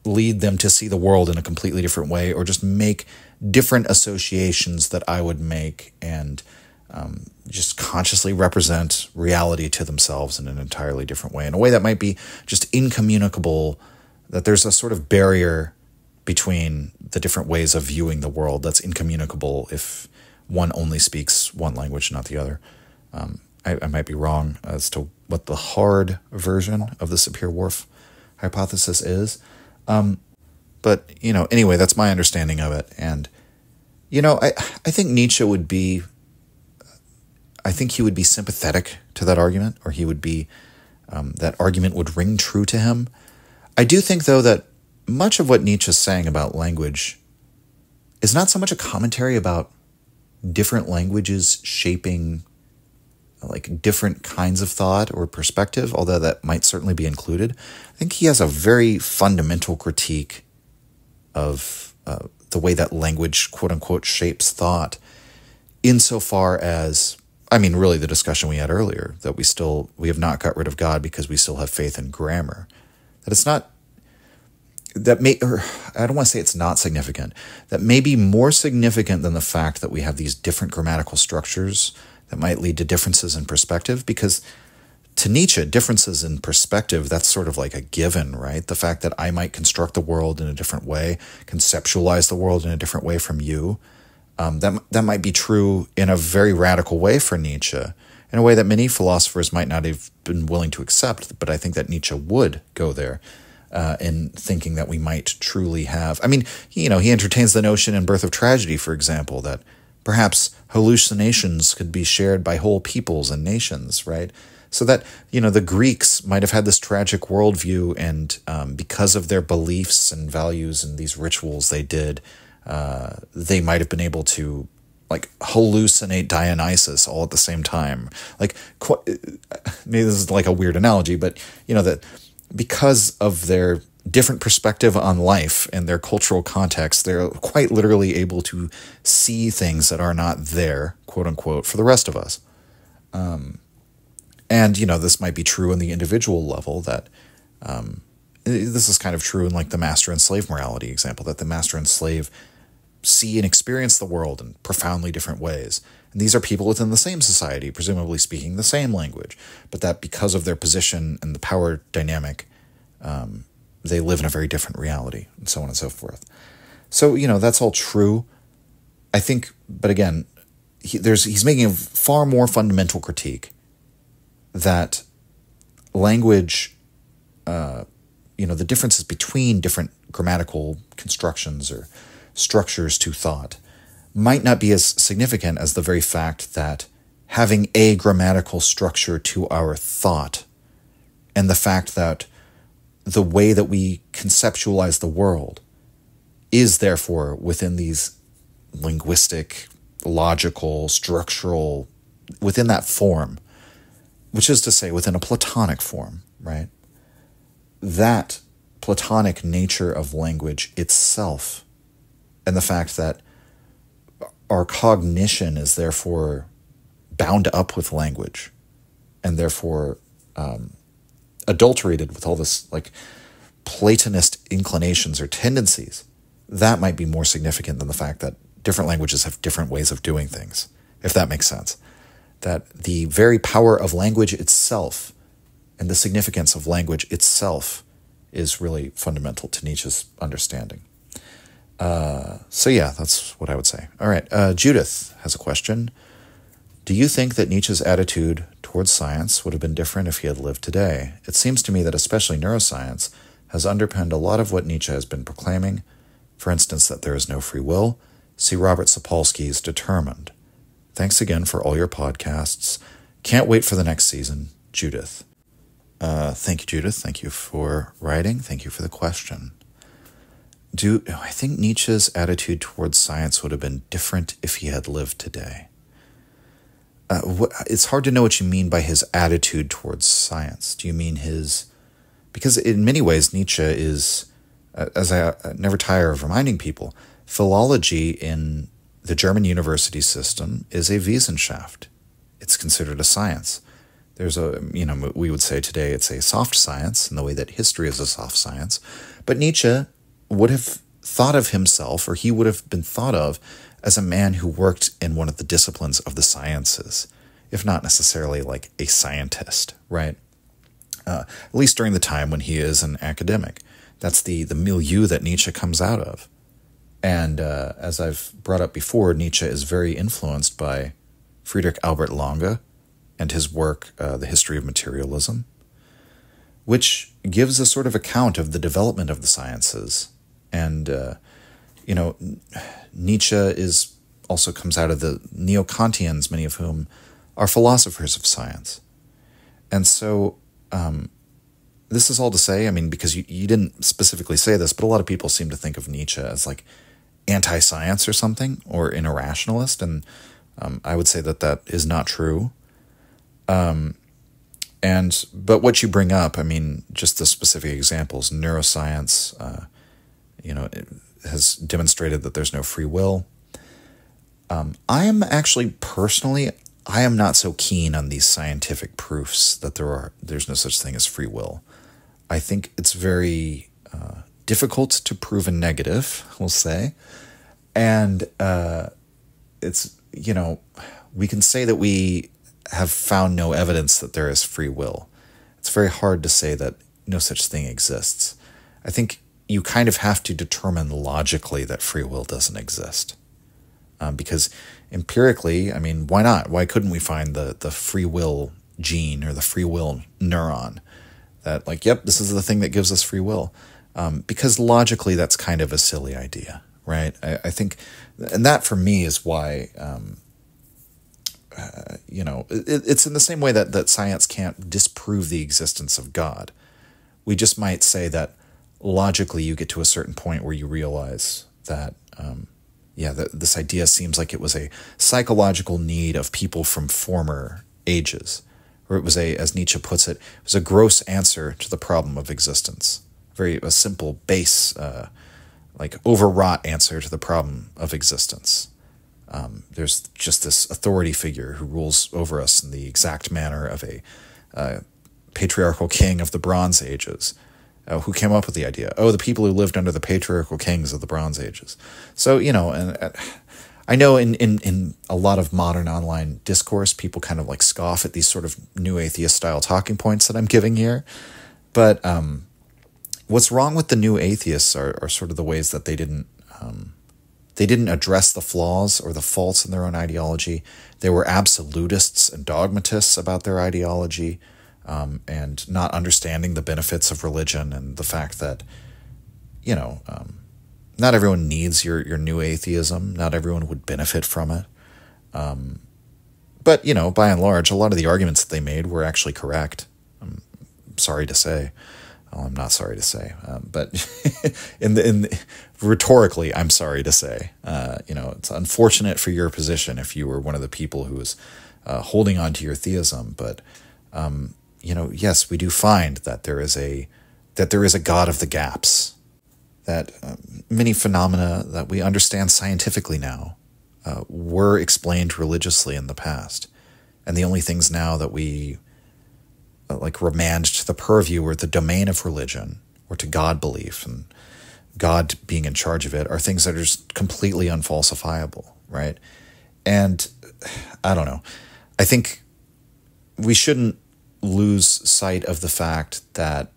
lead them to see the world in a completely different way, or just make different associations that I would make, and just consciously represent reality to themselves in an entirely different way, in a way that might be just incommunicable, that there's a sort of barrier between the different ways of viewing the world that's incommunicable if one only speaks one language, not the other. I might be wrong as to what the hard version of the Sapir-Whorf hypothesis is. But, anyway, that's my understanding of it. And, I think Nietzsche would be, he would be sympathetic to that argument, or he would be, that argument would ring true to him. I do think, though, that much of what Nietzsche is saying about language is not so much a commentary about different languages shaping like different kinds of thought or perspective, although that might certainly be included. I think he has a very fundamental critique of the way that language, quote unquote, shapes thought, insofar as, I mean, really the discussion we had earlier, that we have not got rid of God because we still have faith in grammar. That it's not, or I don't want to say it's not significant, that may be more significant than the fact that we have these different grammatical structures that might lead to differences in perspective, because to Nietzsche, differences in perspective, that's sort of like a given, right? The fact that I might construct the world in a different way, conceptualize the world in a different way from you, that might be true in a very radical way for Nietzsche, in a way that many philosophers might not have been willing to accept, but I think that Nietzsche would go there in thinking that we might truly have. I mean, he entertains the notion in Birth of Tragedy, for example, that perhaps hallucinations could be shared by whole peoples and nations, right? So that, the Greeks might have had this tragic worldview, and because of their beliefs and values and these rituals they did, they might have been able to, like, hallucinate Dionysus all at the same time. Like, maybe this is like a weird analogy, but, that because of their different perspective on life and their cultural context, they're quite literally able to see things that are not there, quote unquote, for the rest of us. And, this might be true in the individual level, that this is kind of true in, like, the master and slave morality example, that the master and slave see and experience the world in profoundly different ways. And these are people within the same society, presumably speaking the same language, but that because of their position and the power dynamic, they live in a very different reality, and so on and so forth. So, that's all true, I think, but again, he's making a far more fundamental critique that language, the differences between different grammatical constructions or structures to thought might not be as significant as the very fact that having a grammatical structure to our thought, and the fact that the way that we conceptualize the world is therefore within these linguistic, logical, structural, within that form, which is to say within a Platonic form, right? That Platonic nature of language itself, and the fact that our cognition is therefore bound up with language, and therefore adulterated with all this, like, Platonist inclinations or tendencies, that might be more significant than the fact that different languages have different ways of doing things, if that makes sense. That the very power of language itself and the significance of language itself is really fundamental to Nietzsche's understanding. So yeah, that's what I would say. All right, Judith has a question. Do you think that Nietzsche's attitude towards science would have been different if he had lived today? It seems to me that especially neuroscience has underpinned a lot of what Nietzsche has been proclaiming. For instance, that there is no free will. See Robert Sapolsky's Determined. Thanks again for all your podcasts. Can't wait for the next season. Judith. Thank you, Judith. Thank you for writing. Thank you for the question. I think Nietzsche's attitude towards science would have been different if he had lived today? It's hard to know what you mean by his attitude towards science. Do you mean his... Because in many ways, Nietzsche is, as I never tire of reminding people, philology in the German university system is a Wissenschaft. It's considered a science. There's we would say today it's a soft science in the way that history is a soft science. But Nietzsche would have thought of himself, or he would have been thought of, as a man who worked in one of the disciplines of the sciences, if not necessarily like a scientist, right? At least during the time when he is an academic. That's the milieu that Nietzsche comes out of. And as I've brought up before, Nietzsche is very influenced by Friedrich Albert Lange and his work, The History of Materialism, which gives a sort of account of the development of the sciences. And, Nietzsche also comes out of the Neo-Kantians, many of whom are philosophers of science. And so this is all to say, because you didn't specifically say this, but a lot of people seem to think of Nietzsche as like anti-science or something, or an irrationalist, and I would say that is not true. But what you bring up, just the specific examples, neuroscience, has demonstrated that there's no free will. I am actually personally, I am not so keen on these scientific proofs that there's no such thing as free will. I think it's very difficult to prove a negative, we'll say. And it's, we can say that we have found no evidence that there is free will. It's very hard to say that no such thing exists. I think you kind of have to determine logically that free will doesn't exist. Because empirically, I mean, why not? Why couldn't we find the free will gene or the free will neuron that, like, yep, this is the thing that gives us free will? Because logically, that's kind of a silly idea, right? I think, and that for me is why, it's in the same way that science can't disprove the existence of God. We just might say that logically you get to a certain point where you realize that, this idea seems like it was a psychological need of people from former ages, or it was as Nietzsche puts it, was a gross answer to the problem of existence. A simple, base, overwrought answer to the problem of existence. There's just this authority figure who rules over us in the exact manner of a patriarchal king of the Bronze Ages. Who came up with the idea? The people who lived under the patriarchal kings of the Bronze Ages. So, and I know in a lot of modern online discourse, people kind of scoff at these sort of new atheist style talking points that I'm giving here. But what's wrong with the new atheists are sort of the ways that they didn't address the flaws or the faults in their own ideology. They were absolutists and dogmatists about their ideology. And not understanding the benefits of religion and the fact that, not everyone needs your new atheism. Not everyone would benefit from it. But, by and large, a lot of the arguments that they made were actually correct. I'm sorry to say. Well, I'm not sorry to say. But rhetorically, I'm sorry to say. It's unfortunate for your position if you were one of the people who was holding on to your theism, but yes, we do find that there is a God of the gaps, that many phenomena that we understand scientifically now were explained religiously in the past. And the only things now that we remand to the purview or the domain of religion or to God belief and God being in charge of it are things that are just completely unfalsifiable, right? And I don't know. I think we shouldn't lose sight of the fact that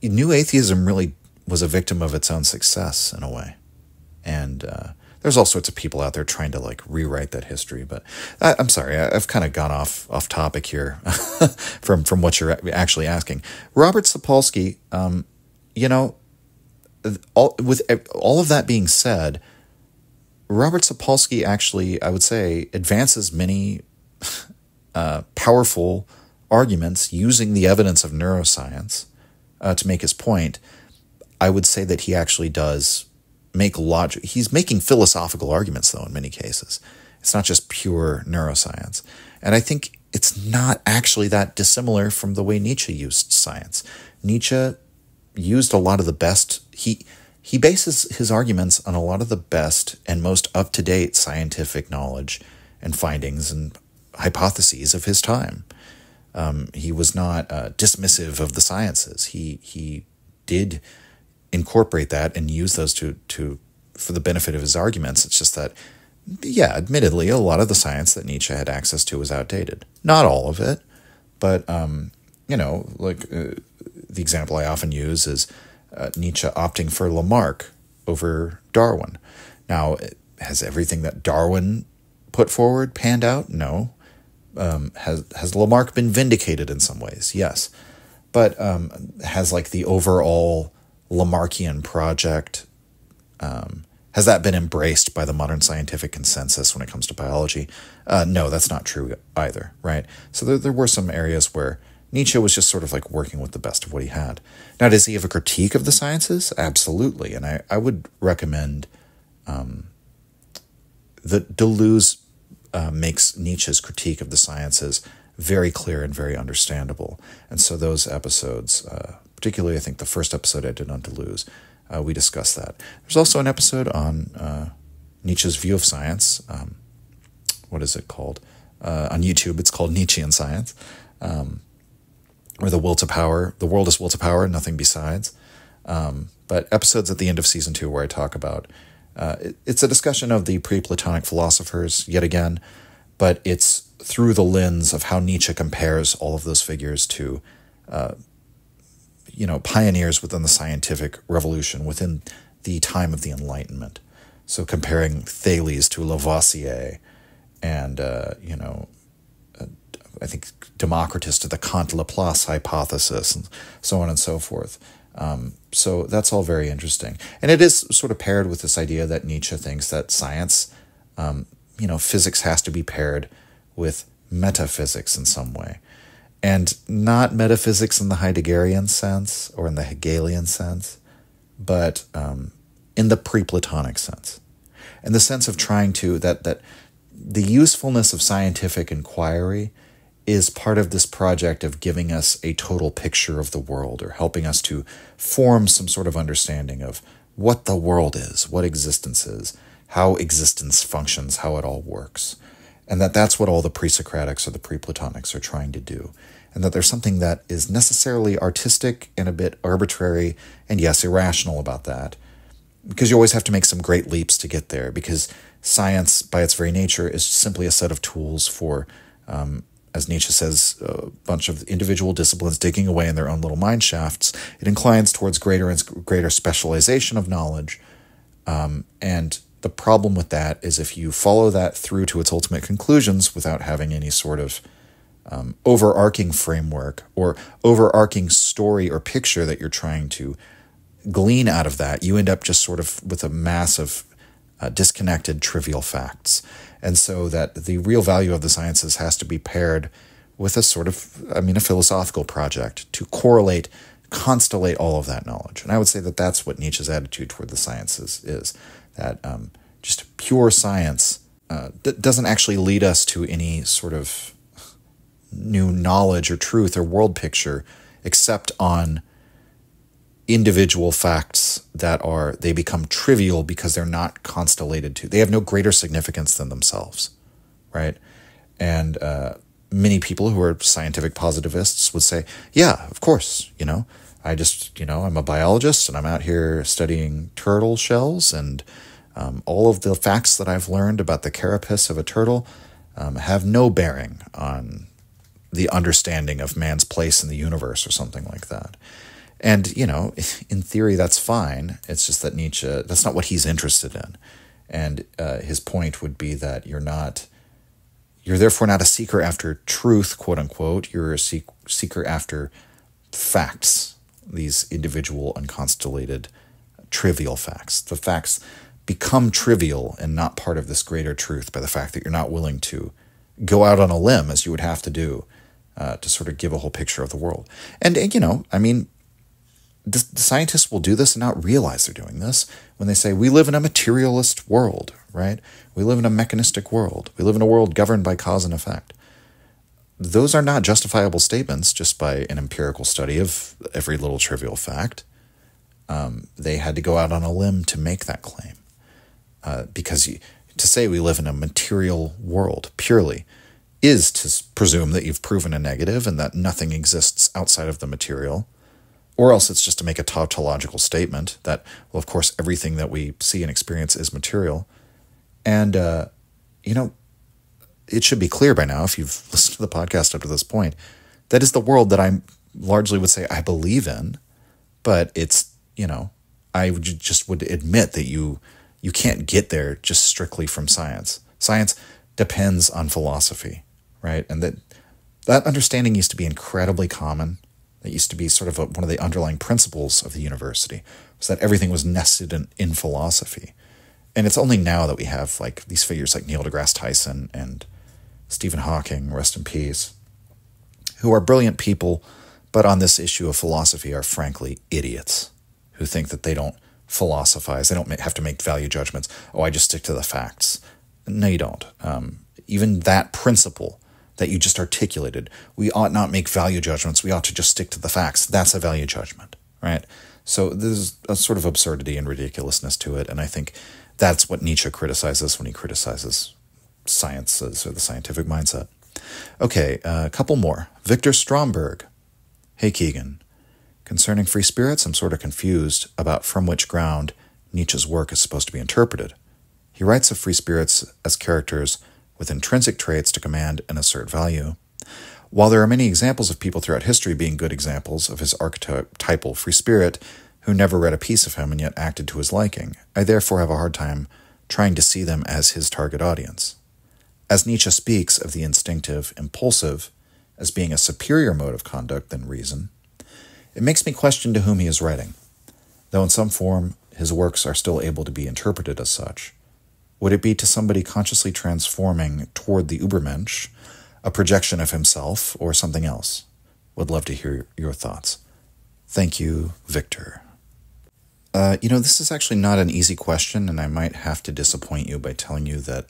new atheism really was a victim of its own success in a way. And there's all sorts of people out there trying to rewrite that history. But I'm sorry, I've kind of gone off topic here from what you're actually asking. Robert Sapolsky, with all of that being said, Robert Sapolsky actually, I would say, advances many powerful arguments using the evidence of neuroscience to make his point. I would say that he actually does make logic. He's making philosophical arguments, though, in many cases. It's not just pure neuroscience. And I think it's not actually that dissimilar from the way Nietzsche used science. Nietzsche used a lot of the best. He bases his arguments on a lot of the best and most up-to-date scientific knowledge and findings and hypotheses of his time. He was not dismissive of the sciences. He did incorporate that and use those for the benefit of his arguments. It's just that, admittedly, a lot of the science that Nietzsche had access to was outdated. Not all of it, but the example I often use is Nietzsche opting for Lamarck over Darwin. Now, has everything that Darwin put forward panned out? No. Has Lamarck been vindicated in some ways? Yes. But has the overall Lamarckian project, has that been embraced by the modern scientific consensus when it comes to biology? No, that's not true either, right? So there were some areas where Nietzsche was just sort of working with the best of what he had. Now, does he have a critique of the sciences? Absolutely. And I would recommend that Deleuze makes Nietzsche's critique of the sciences very clear and very understandable. And so those episodes, particularly I think the first episode I did on Deleuze, we discuss that. There's also an episode on Nietzsche's view of science. What is it called? On YouTube, it's called Nietzschean Science, or the will to power. The world is will to power, nothing besides. But episodes at the end of season 2 where I talk about, it's a discussion of the pre-Platonic philosophers, yet again, but it's through the lens of how Nietzsche compares all of those figures to, pioneers within the scientific revolution, within the time of the Enlightenment. So comparing Thales to Lavoisier, and, I think Democritus to the Kant-Laplace hypothesis, and so on and so forth. So that's all very interesting. And it is sort of paired with this idea that Nietzsche thinks that science, physics has to be paired with metaphysics in some way. And not metaphysics in the Heideggerian sense or in the Hegelian sense, but in the pre-Platonic sense. In the sense of trying to, that the usefulness of scientific inquiry is part of this project of giving us a total picture of the world, or helping us to form some sort of understanding of what the world is, what existence is, how existence functions, how it all works. And that's what all the pre-Socratics or the pre-Platonics are trying to do. And that there's something that is necessarily artistic and a bit arbitrary, and yes, irrational about that. Because you always have to make some great leaps to get there, because science, by its very nature, is simply a set of tools for, as Nietzsche says, a bunch of individual disciplines digging away in their own little mine shafts. It inclines towards greater and greater specialization of knowledge. And the problem with that is if you follow that through to its ultimate conclusions without having any sort of overarching framework or overarching story or picture that you're trying to glean out of that, you end up just sort of with a mass of disconnected, trivial facts. And so that the real value of the sciences has to be paired with a sort of, a philosophical project to correlate, constellate all of that knowledge. And I would say that that's what Nietzsche's attitude toward the sciences is, that just pure science doesn't actually lead us to any sort of new knowledge or truth or world picture, except on individual facts they become trivial because they're not constellated to. They have no greater significance than themselves, right? And many people who are scientific positivists would say, yeah, of course, I'm a biologist and I'm out here studying turtle shells, and all of the facts that I've learned about the carapace of a turtle have no bearing on the understanding of man's place in the universe or something like that. And, in theory, that's fine. It's just that Nietzsche, that's not what he's interested in. And his point would be that you're therefore not a seeker after truth, quote unquote. You're a seeker after facts, these individual, unconstellated, trivial facts. The facts become trivial and not part of this greater truth by the fact that you're not willing to go out on a limb, as you would have to do, to sort of give a whole picture of the world. And, the scientists will do this and not realize they're doing this when they say, we live in a materialist world, right? We live in a mechanistic world. We live in a world governed by cause and effect. Those are not justifiable statements just by an empirical study of every little trivial fact. They had to go out on a limb to make that claim. Because to say we live in a material world purely is to presume that you've proven a negative and that nothing exists outside of the material. Or else it's just to make a tautological statement that, well, of course, everything that we see and experience is material. And, it should be clear by now, if you've listened to the podcast up to this point, that is the world that I largely would say I believe in. But it's, I just would admit that you can't get there just strictly from science. Science depends on philosophy, right? And that understanding used to be incredibly common. That used to be sort of one of the underlying principles of the university, was that everything was nested in philosophy. And it's only now that we have these figures like Neil deGrasse Tyson and Stephen Hawking, rest in peace, who are brilliant people, but on this issue of philosophy are frankly idiots who think that they don't philosophize. They don't have to make value judgments. Oh, I just stick to the facts. No, you don't. Even that principle that you just articulated, we ought not make value judgments. We ought to just stick to the facts. That's a value judgment, right? So there's a sort of absurdity and ridiculousness to it, and I think that's what Nietzsche criticizes when he criticizes sciences or the scientific mindset. Okay, a couple more. Victor Stromberg. Hey, Keegan. Concerning free spirits, I'm sort of confused about from which ground Nietzsche's work is supposed to be interpreted. He writes of free spirits as characters with intrinsic traits to command and assert value. While there are many examples of people throughout history being good examples of his archetypal free spirit who never read a piece of him and yet acted to his liking, I therefore have a hard time trying to see them as his target audience. As Nietzsche speaks of the instinctive, impulsive, as being a superior mode of conduct than reason, it makes me question to whom he is writing, though in some form his works are still able to be interpreted as such. Would it be to somebody consciously transforming toward the Übermensch, a projection of himself, or something else? Would love to hear your thoughts. Thank you, Victor. This is actually not an easy question, and I might have to disappoint you by telling you that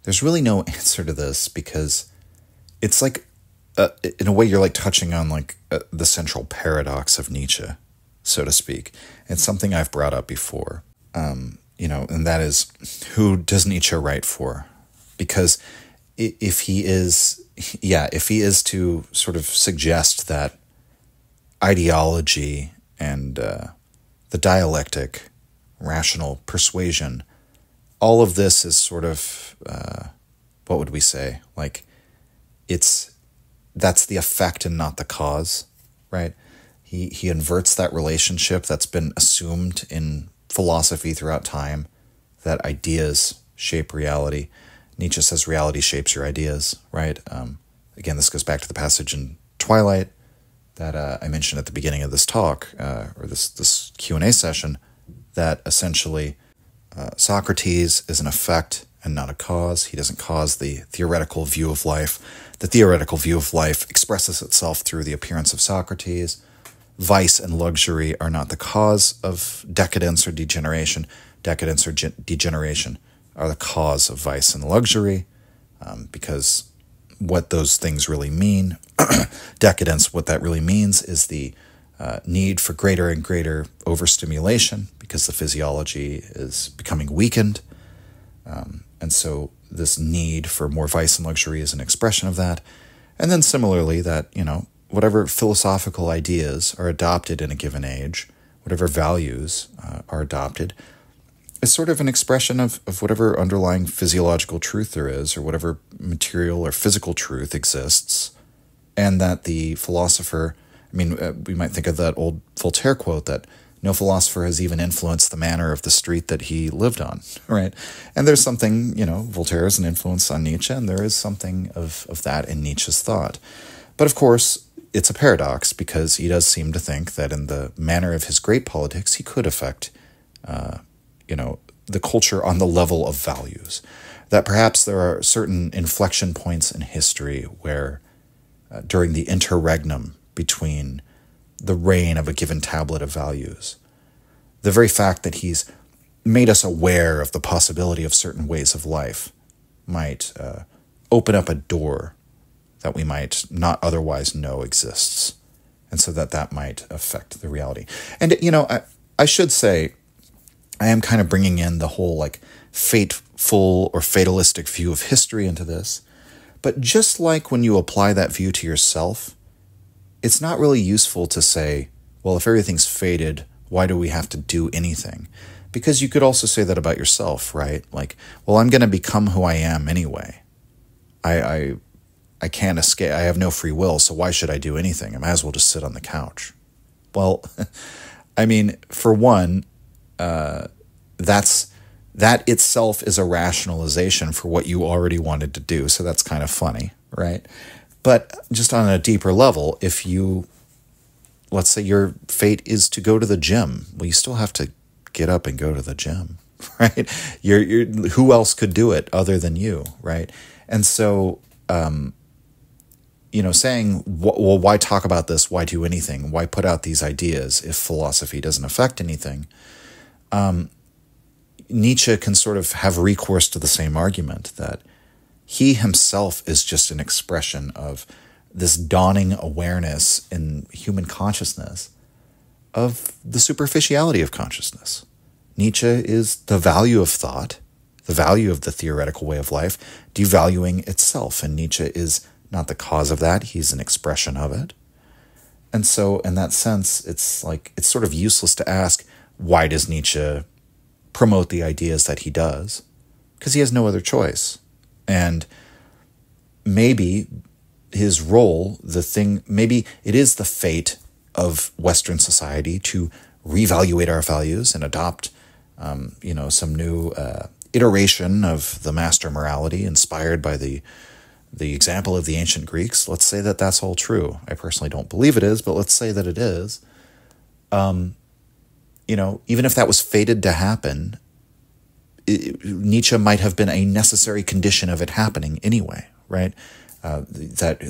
there's really no answer to this, because it's like, in a way, you're like touching on the central paradox of Nietzsche, so to speak. It's something I've brought up before, and that is, who does Nietzsche write for? Because if he is to sort of suggest that ideology and the dialectic, rational persuasion, all of this is sort of, what would we say? That's the effect and not the cause, right? He inverts that relationship that's been assumed in philosophy throughout time, that ideas shape reality. Nietzsche says reality shapes your ideas, right? Again, this goes back to the passage in Twilight that I mentioned at the beginning of this talk, or this Q&A session, that essentially Socrates is an effect and not a cause. He doesn't cause the theoretical view of life. The theoretical view of life expresses itself through the appearance of Socrates. Vice and luxury are not the cause of decadence or degeneration. Decadence or degeneration are the cause of vice and luxury, because what those things really mean, decadence, what that really means is the need for greater and greater overstimulation, because the physiology is becoming weakened. And so this need for more vice and luxury is an expression of that. And then similarly that, whatever philosophical ideas are adopted in a given age, whatever values are adopted, is sort of an expression of whatever underlying physiological truth there is, or whatever material or physical truth exists. And that the philosopher, we might think of that old Voltaire quote that no philosopher has even influenced the manner of the street that he lived on, right? And there's something, Voltaire is an influence on Nietzsche, and there is something of that in Nietzsche's thought. But of course, it's a paradox, because he does seem to think that in the manner of his great politics, he could affect, the culture on the level of values. That perhaps there are certain inflection points in history where, during the interregnum between the reign of a given tablet of values, the very fact that he's made us aware of the possibility of certain ways of life might open up a door that we might not otherwise know exists. And so that might affect the reality. And, I should say, I am kind of bringing in the whole fateful or fatalistic view of history into this. But just like when you apply that view to yourself, it's not really useful to say, well, if everything's fated, why do we have to do anything? Because you could also say that about yourself, right? I'm going to become who I am anyway. I can't escape. I have no free will, so why should I do anything? I might as well just sit on the couch. Well, for one, that itself is a rationalization for what you already wanted to do, so that's kind of funny, right? But just on a deeper level, if let's say your fate is to go to the gym, well, you still have to get up and go to the gym, right? Who else could do it other than you, right? And so, saying, well, why talk about this? Why do anything? Why put out these ideas if philosophy doesn't affect anything? Nietzsche can sort of have recourse to the same argument that he himself is just an expression of this dawning awareness in human consciousness of the superficiality of consciousness. Nietzsche is the value of thought, the value of the theoretical way of life, devaluing itself. And Nietzsche is not the cause of that. He's an expression of it. And so in that sense, it's sort of useless to ask, why does Nietzsche promote the ideas that he does? Because he has no other choice. And maybe his role, maybe it is the fate of Western society to reevaluate our values and adopt, some new iteration of the master morality inspired by the example of the ancient Greeks. Let's say that that's all true. I personally don't believe it is, but let's say that it is. Even if that was fated to happen, Nietzsche might have been a necessary condition of it happening anyway, right? That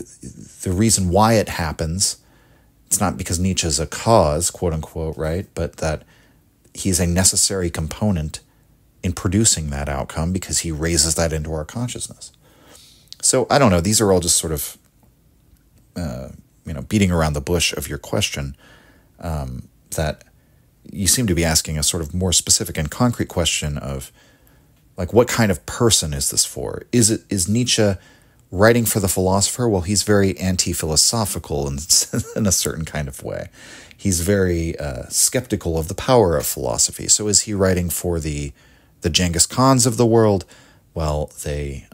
the reason why it happens, it's not because Nietzsche is a cause, quote unquote, right? But that he's a necessary component in producing that outcome because he raises that into our consciousness. So I don't know. These are all just sort of, beating around the bush of your question. That you seem to be asking a sort of more specific and concrete question of, like, what kind of person is this for? Is Nietzsche writing for the philosopher? Well, he's very anti-philosophical in a certain kind of way. He's very skeptical of the power of philosophy. So is he writing for the Genghis Khans of the world? Well, they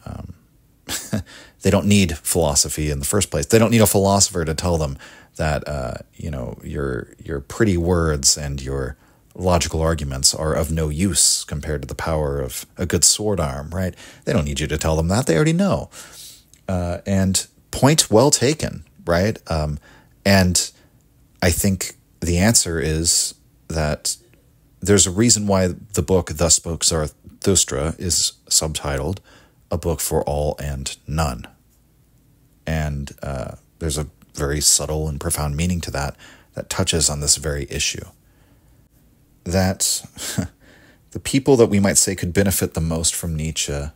don't need philosophy in the first place. They don't need a philosopher to tell them that your pretty words and your logical arguments are of no use compared to the power of a good sword arm, right? They don't need you to tell them that. They already know. And point well taken, right? And I think the answer is that there's a reason why the book Thus Spoke Zarathustra is subtitled A Book for All and None. And there's a very subtle and profound meaning to that touches on this very issue. That the people that we might say could benefit the most from Nietzsche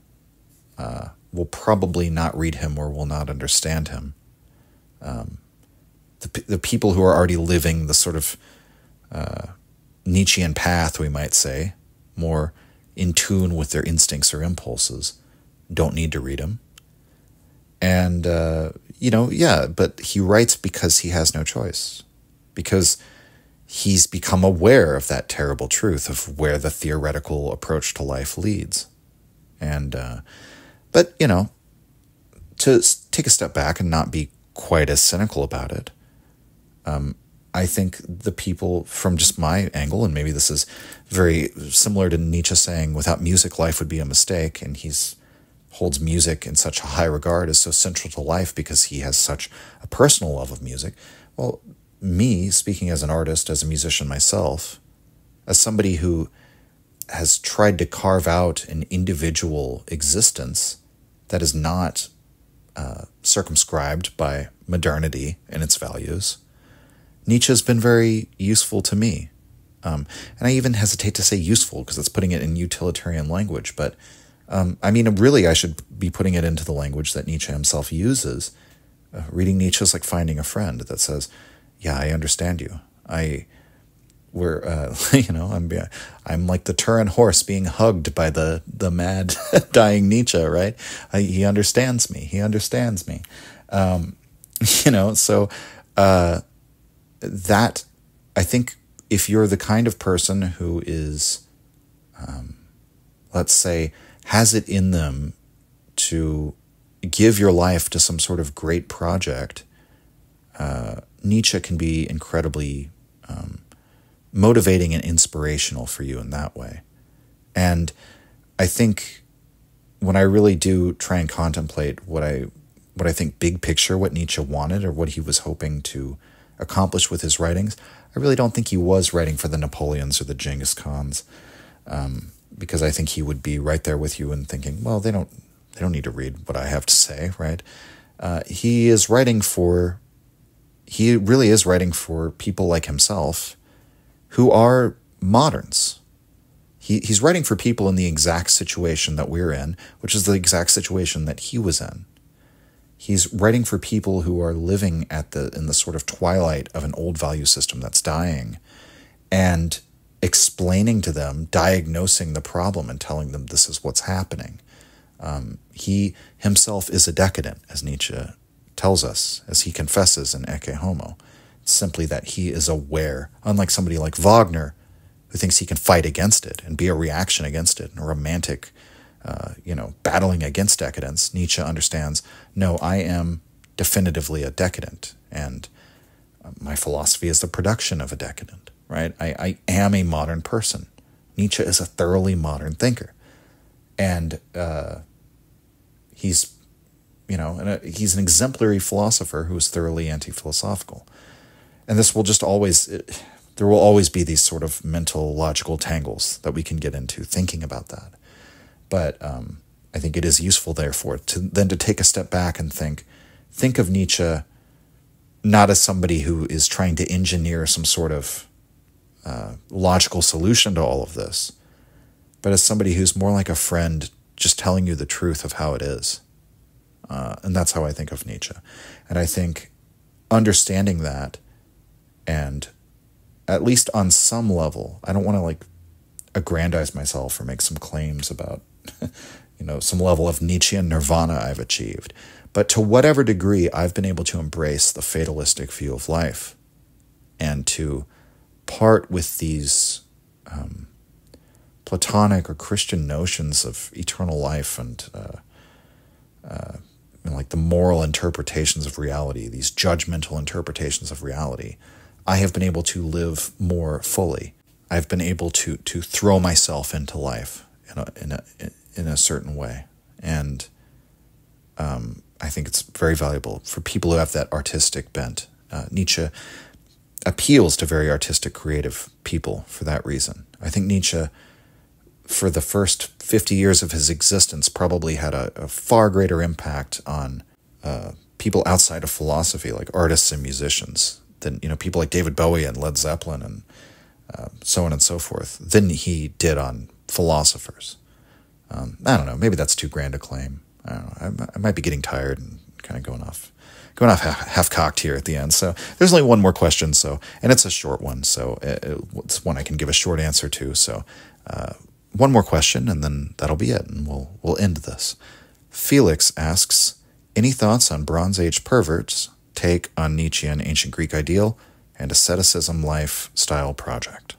will probably not read him or will not understand him. The people who are already living the sort of Nietzschean path, we might say, more in tune with their instincts or impulses, don't need to read him. And, but he writes because he has no choice. Because he's become aware of that terrible truth of where the theoretical approach to life leads. And, to take a step back and not be quite as cynical about it, I think the people from just my angle, and maybe this is very similar to Nietzsche saying, without music, life would be a mistake, and he's holds music in such a high regard as so central to life because he has such a personal love of music. Well, me, speaking as an artist, as a musician myself, as somebody who has tried to carve out an individual existence that is not circumscribed by modernity and its values, Nietzsche has been very useful to me. And I even hesitate to say useful because it's putting it in utilitarian language, but really, I should be putting it into the language that Nietzsche himself uses. Reading Nietzsche is like finding a friend that says, "Yeah, I understand you. I'm like the Turin horse being hugged by the mad, dying Nietzsche, right? He understands me. He understands me. That I think if you're the kind of person who is, let's say, has it in them to give your life to some sort of great project, Nietzsche can be incredibly motivating and inspirational for you in that way. And I think when I really do try and contemplate what I think big picture, what Nietzsche wanted or what he was hoping to accomplish with his writings, I really don't think he was writing for the Napoleons or the Genghis Khans. Because I think he would be right there with you and thinking, well, they don't need to read what I have to say, right? He really is writing for people like himself who are moderns. He's writing for people in the exact situation that we're in, which is the exact situation that he was in. He's writing for people who are living in the sort of twilight of an old value system that's dying, and explaining to them, diagnosing the problem and telling them this is what's happening. He himself is a decadent, as Nietzsche tells us, as he confesses in Ecce Homo. It's simply that he is aware, unlike somebody like Wagner, who thinks he can fight against it and be a reaction against it, and a romantic, battling against decadence. Nietzsche understands, no, I am definitively a decadent, and my philosophy is the production of a decadent, right? I am a modern person. Nietzsche is a thoroughly modern thinker. And he's an exemplary philosopher who is thoroughly anti-philosophical. And this will just always, there will always be these sort of mental, logical tangles that we can get into thinking about that. But I think it is useful, therefore, to take a step back and think of Nietzsche not as somebody who is trying to engineer some sort of logical solution to all of this, but as somebody who's more like a friend just telling you the truth of how it is. And that's how I think of Nietzsche. And I think understanding that, and at least on some level, I don't want to aggrandize myself or make some claims about some level of Nietzschean nirvana I've achieved. But to whatever degree I've been able to embrace the fatalistic view of life and to part with these Platonic or Christian notions of eternal life and the moral interpretations of reality, these judgmental interpretations of reality, I have been able to live more fully. I've been able to throw myself into life in a certain way, and I think it's very valuable for people who have that artistic bent. Nietzsche appeals to very artistic, creative people for that reason. I think Nietzsche, for the first 50 years of his existence, probably had a far greater impact on people outside of philosophy, like artists and musicians, than people like David Bowie and Led Zeppelin and so on and so forth, than he did on philosophers. I don't know. Maybe that's too grand a claim. I don't know. I might be getting tired and kind of going off half-cocked here at the end. So there's only one more question, and it's a short one, so it's one I can give a short answer to. So one more question, and then that'll be it, and we'll end this. Felix asks, any thoughts on Bronze Age perverts' take on Nietzschean ancient Greek ideal and asceticism lifestyle project?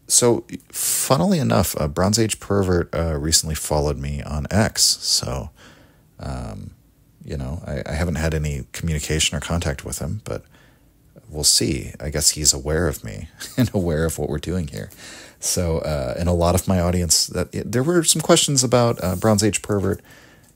So, funnily enough, a Bronze Age pervert recently followed me on X, so, I haven't had any communication or contact with him, but we'll see. I guess he's aware of me and aware of what we're doing here. So, in a lot of my audience, there were some questions about Bronze Age pervert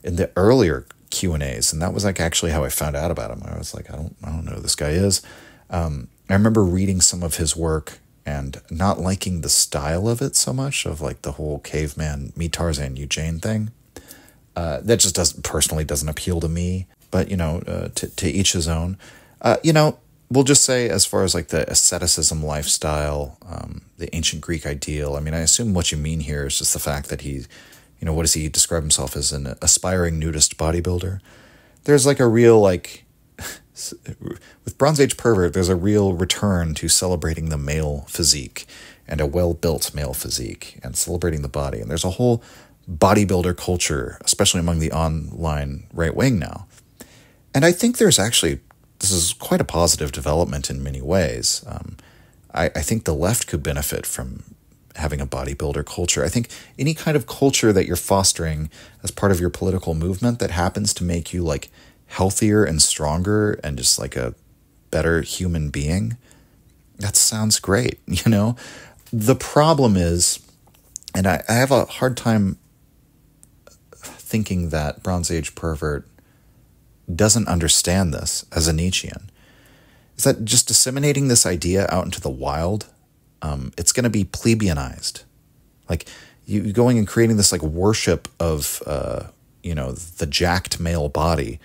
in the earlier Q&As, and that was actually how I found out about him. I was like, I don't know who this guy is. I remember reading some of his work and not liking the style of it so much, of the whole caveman, me Tarzan, you Jane thing. That just doesn't appeal to me. But, to each his own. We'll just say, as far as the asceticism lifestyle, the ancient Greek ideal, I assume what you mean here is just the fact that he, what does he describe himself as, an aspiring nudist bodybuilder? There's a real, with Bronze Age pervert, there's a real return to celebrating the male physique and a well-built male physique and celebrating the body. And there's a whole bodybuilder culture, especially among the online right wing now. And I think this is quite a positive development in many ways. I think the left could benefit from having a bodybuilder culture. I think any kind of culture that you're fostering as part of your political movement that happens to make you healthier and stronger and just a better human being, that sounds great. The problem is, and I have a hard time thinking that Bronze Age pervert doesn't understand this as a Nietzschean, is that just disseminating this idea out into the wild, it's going to be plebeianized. You going and creating this worship of, the jacked male body,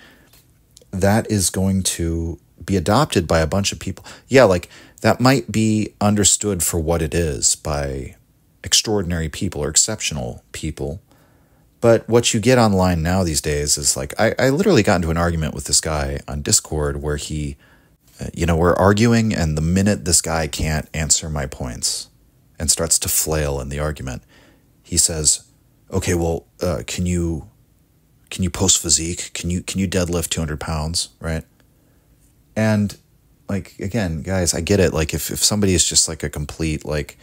that is going to be adopted by a bunch of people. Yeah, that might be understood for what it is by extraordinary people or exceptional people. But what you get online now these days is I literally got into an argument with this guy on Discord where he we're arguing, and the minute this guy can't answer my points and starts to flail in the argument, he says, okay, well, can you post physique? Can you deadlift 200 pounds, right? And like, again, guys, I get it. Like if somebody is just like a complete, like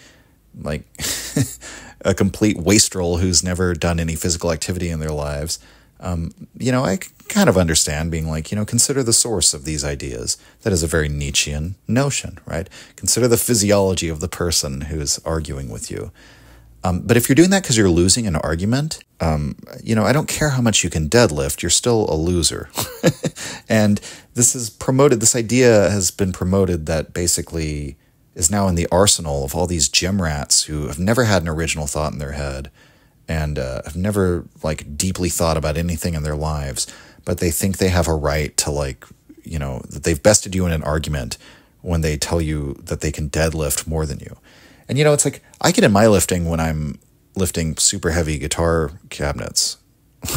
a complete wastrel who's never done any physical activity in their lives, I kind of understand being like, consider the source of these ideas. That is a very Nietzschean notion, right? Consider the physiology of the person who's arguing with you. But if you're doing that because you're losing an argument, I don't care how much you can deadlift, you're still a loser. And this idea has been promoted that basically is now in the arsenal of all these gym rats who have never had an original thought in their head and have never like deeply thought about anything in their lives, but they think they have a right to that they've bested you in an argument when they tell you that they can deadlift more than you. And it's like, I get in my lifting when I'm lifting super heavy guitar cabinets,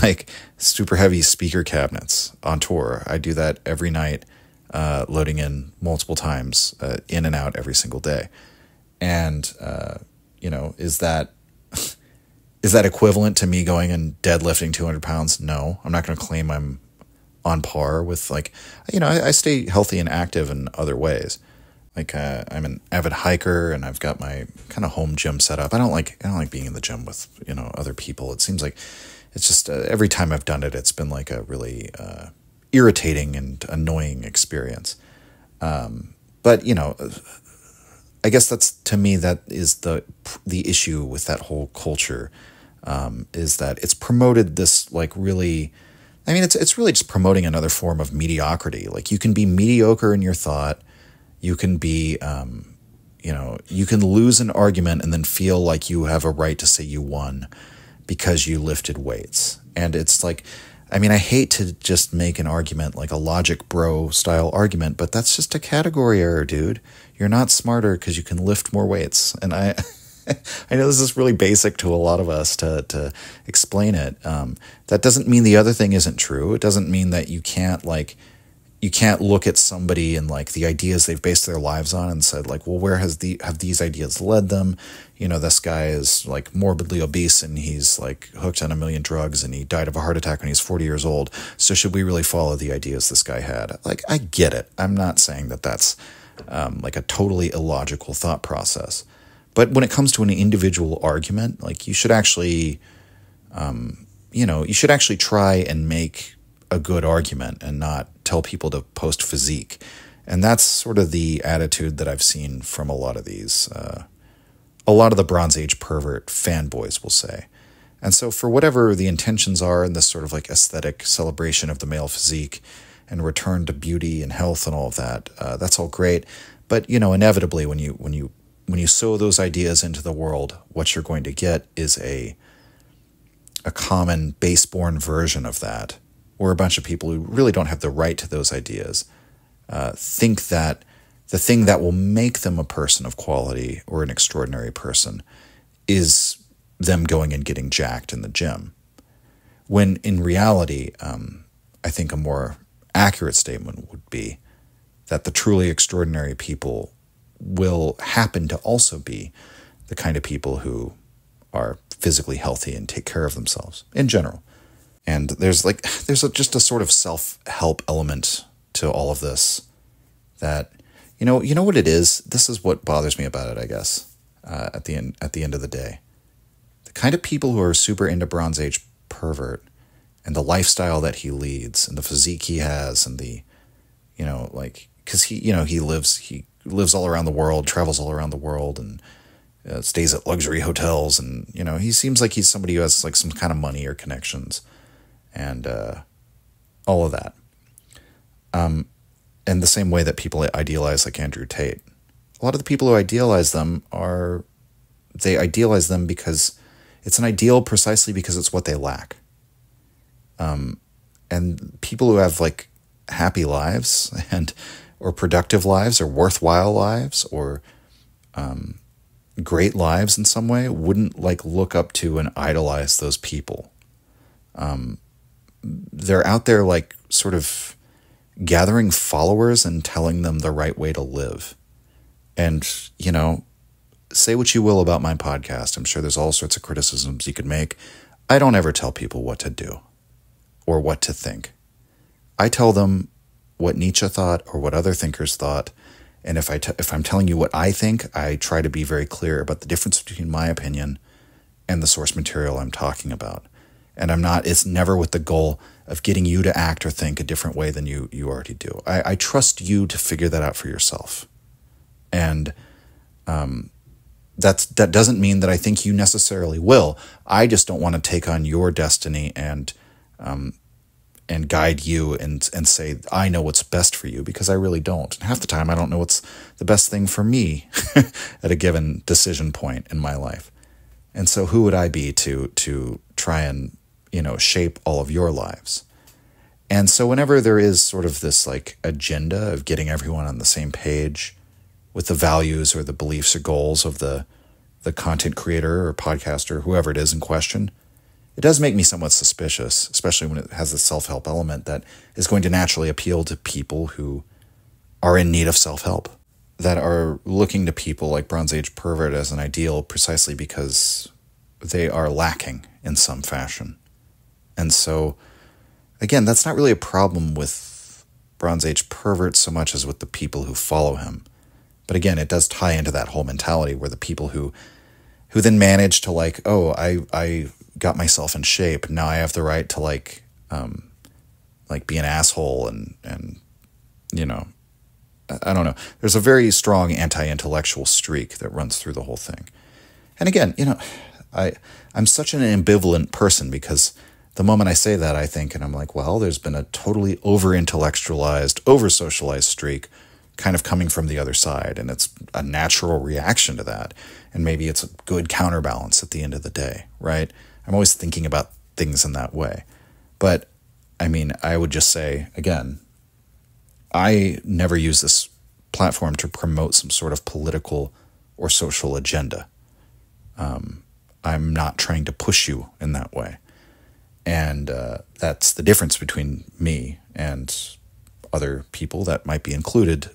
like super heavy speaker cabinets on tour. I do that every night, loading in multiple times, in and out every single day. And, is that equivalent to me going and deadlifting 200 pounds? No, I'm not going to claim I'm on par with I stay healthy and active in other ways. Like I'm an avid hiker and I've got my kind of home gym set up. I don't like being in the gym with, other people. It seems like it's just every time I've done it, it's been like a really irritating and annoying experience. But I guess to me, that is the issue with that whole culture, is that it's promoted this like really, it's really just promoting another form of mediocrity. Like you can be mediocre in your thought. You can be, you can lose an argument and then feel like you have a right to say you won because you lifted weights. And it's like, I hate to just make an argument like a logic bro style argument, but that's just a category error, dude. You're not smarter because you can lift more weights. And I know this is really basic to a lot of us to explain it. That doesn't mean the other thing isn't true. It doesn't mean that you can't look at somebody and like the ideas they've based their lives on and said like, well, where have these ideas led them? This guy is like morbidly obese and he's like hooked on 1 million drugs and he died of a heart attack when he's 40 years old. So should we really follow the ideas this guy had? Like, I get it. I'm not saying that that's like a totally illogical thought process. But when it comes to an individual argument, like you should actually try and make a good argument and not tell people to post physique. And that's sort of the attitude that I've seen from a lot of these, a lot of the Bronze Age pervert fanboys will say. And so for whatever the intentions are in this sort of like aesthetic celebration of the male physique and return to beauty and health and all of that, that's all great. But, inevitably when you sow those ideas into the world, what you're going to get is a common base-born version of that, where a bunch of people who really don't have the right to those ideas think that the thing that will make them a person of quality or an extraordinary person is them going and getting jacked in the gym. When in reality, I think a more accurate statement would be that the truly extraordinary people will happen to also be the kind of people who are physically healthy and take care of themselves in general. And there's just a sort of self-help element to all of this that, you know what it is? This is what bothers me about it, I guess, at the end of the day. The kind of people who are super into Bronze Age pervert and the lifestyle that he leads and the physique he has and the, because he lives all around the world, travels all around the world and stays at luxury hotels. And, he seems like he's somebody who has like some kind of money or connections. And all of that. And the same way that people idealize like Andrew Tate. A lot of the people who idealize them idealize them because it's an ideal precisely because it's what they lack. And people who have like happy lives or productive lives or worthwhile lives or great lives in some way wouldn't like look up to and idolize those people. They're out there like sort of gathering followers and telling them the right way to live. And, say what you will about my podcast. I'm sure there's all sorts of criticisms you could make. I don't ever tell people what to do or what to think. I tell them what Nietzsche thought or what other thinkers thought. And if I'm telling you what I think, I try to be very clear about the difference between my opinion and the source material I'm talking about. And it's never with the goal of getting you to act or think a different way than you already do. I trust you to figure that out for yourself. And that doesn't mean that I think you necessarily will. I just don't want to take on your destiny and guide you and say, I know what's best for you, because I really don't. And half the time, I don't know what's the best thing for me at a given decision point in my life. And so who would I be to try and, shape all of your lives? And so whenever there is sort of this like agenda of getting everyone on the same page with the values or the beliefs or goals of the content creator or podcaster, whoever it is in question, it does make me somewhat suspicious, especially when it has a self-help element that is going to naturally appeal to people who are in need of self-help, that are looking to people like Bronze Age pervert as an ideal precisely because they are lacking in some fashion. And so, again, that's not really a problem with Bronze Age pervert so much as with the people who follow him. But again, it does tie into that whole mentality where the people who then manage to like, oh, I got myself in shape. Now I have the right to like be an asshole and I don't know. There's a very strong anti-intellectual streak that runs through the whole thing. And again, I'm such an ambivalent person because the moment I say that, I think, and I'm like, well, there's been a totally over-intellectualized, over-socialized streak kind of coming from the other side, and it's a natural reaction to that, and maybe it's a good counterbalance at the end of the day, right? I'm always thinking about things in that way. But, I mean, I would just say, again, I never use this platform to promote some sort of political or social agenda. I'm not trying to push you in that way. And that's the difference between me and other people that might be included,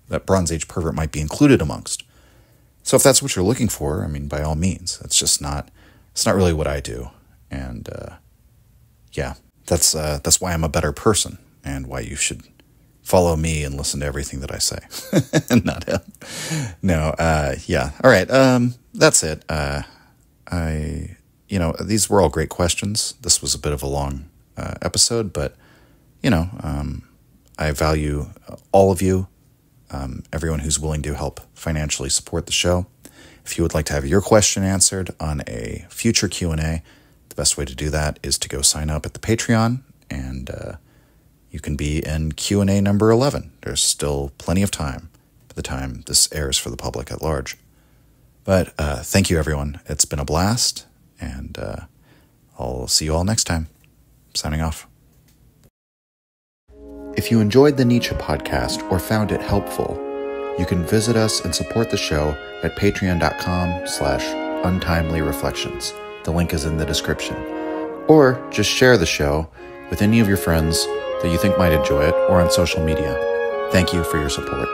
that Bronze Age pervert might be included amongst. So if that's what you're looking for, I mean, by all means, it's not really what I do. And that's why I'm a better person and why you should follow me and listen to everything that I say. Not him. No, all right. That's it. These were all great questions. This was a bit of a long episode, but, I value all of you, everyone who's willing to help financially support the show. If you would like to have your question answered on a future Q&A, the best way to do that is to go sign up at the Patreon, and you can be in Q&A number 11. There's still plenty of time by the time this airs for the public at large. But thank you, everyone. It's been a blast, and I'll see you all next time. Signing off. If you enjoyed the Nietzsche podcast or found it helpful, you can visit us and support the show at patreon.com/untimely-reflections. The link is in the description. Or just share the show with any of your friends that you think might enjoy it or on social media. Thank you for your support.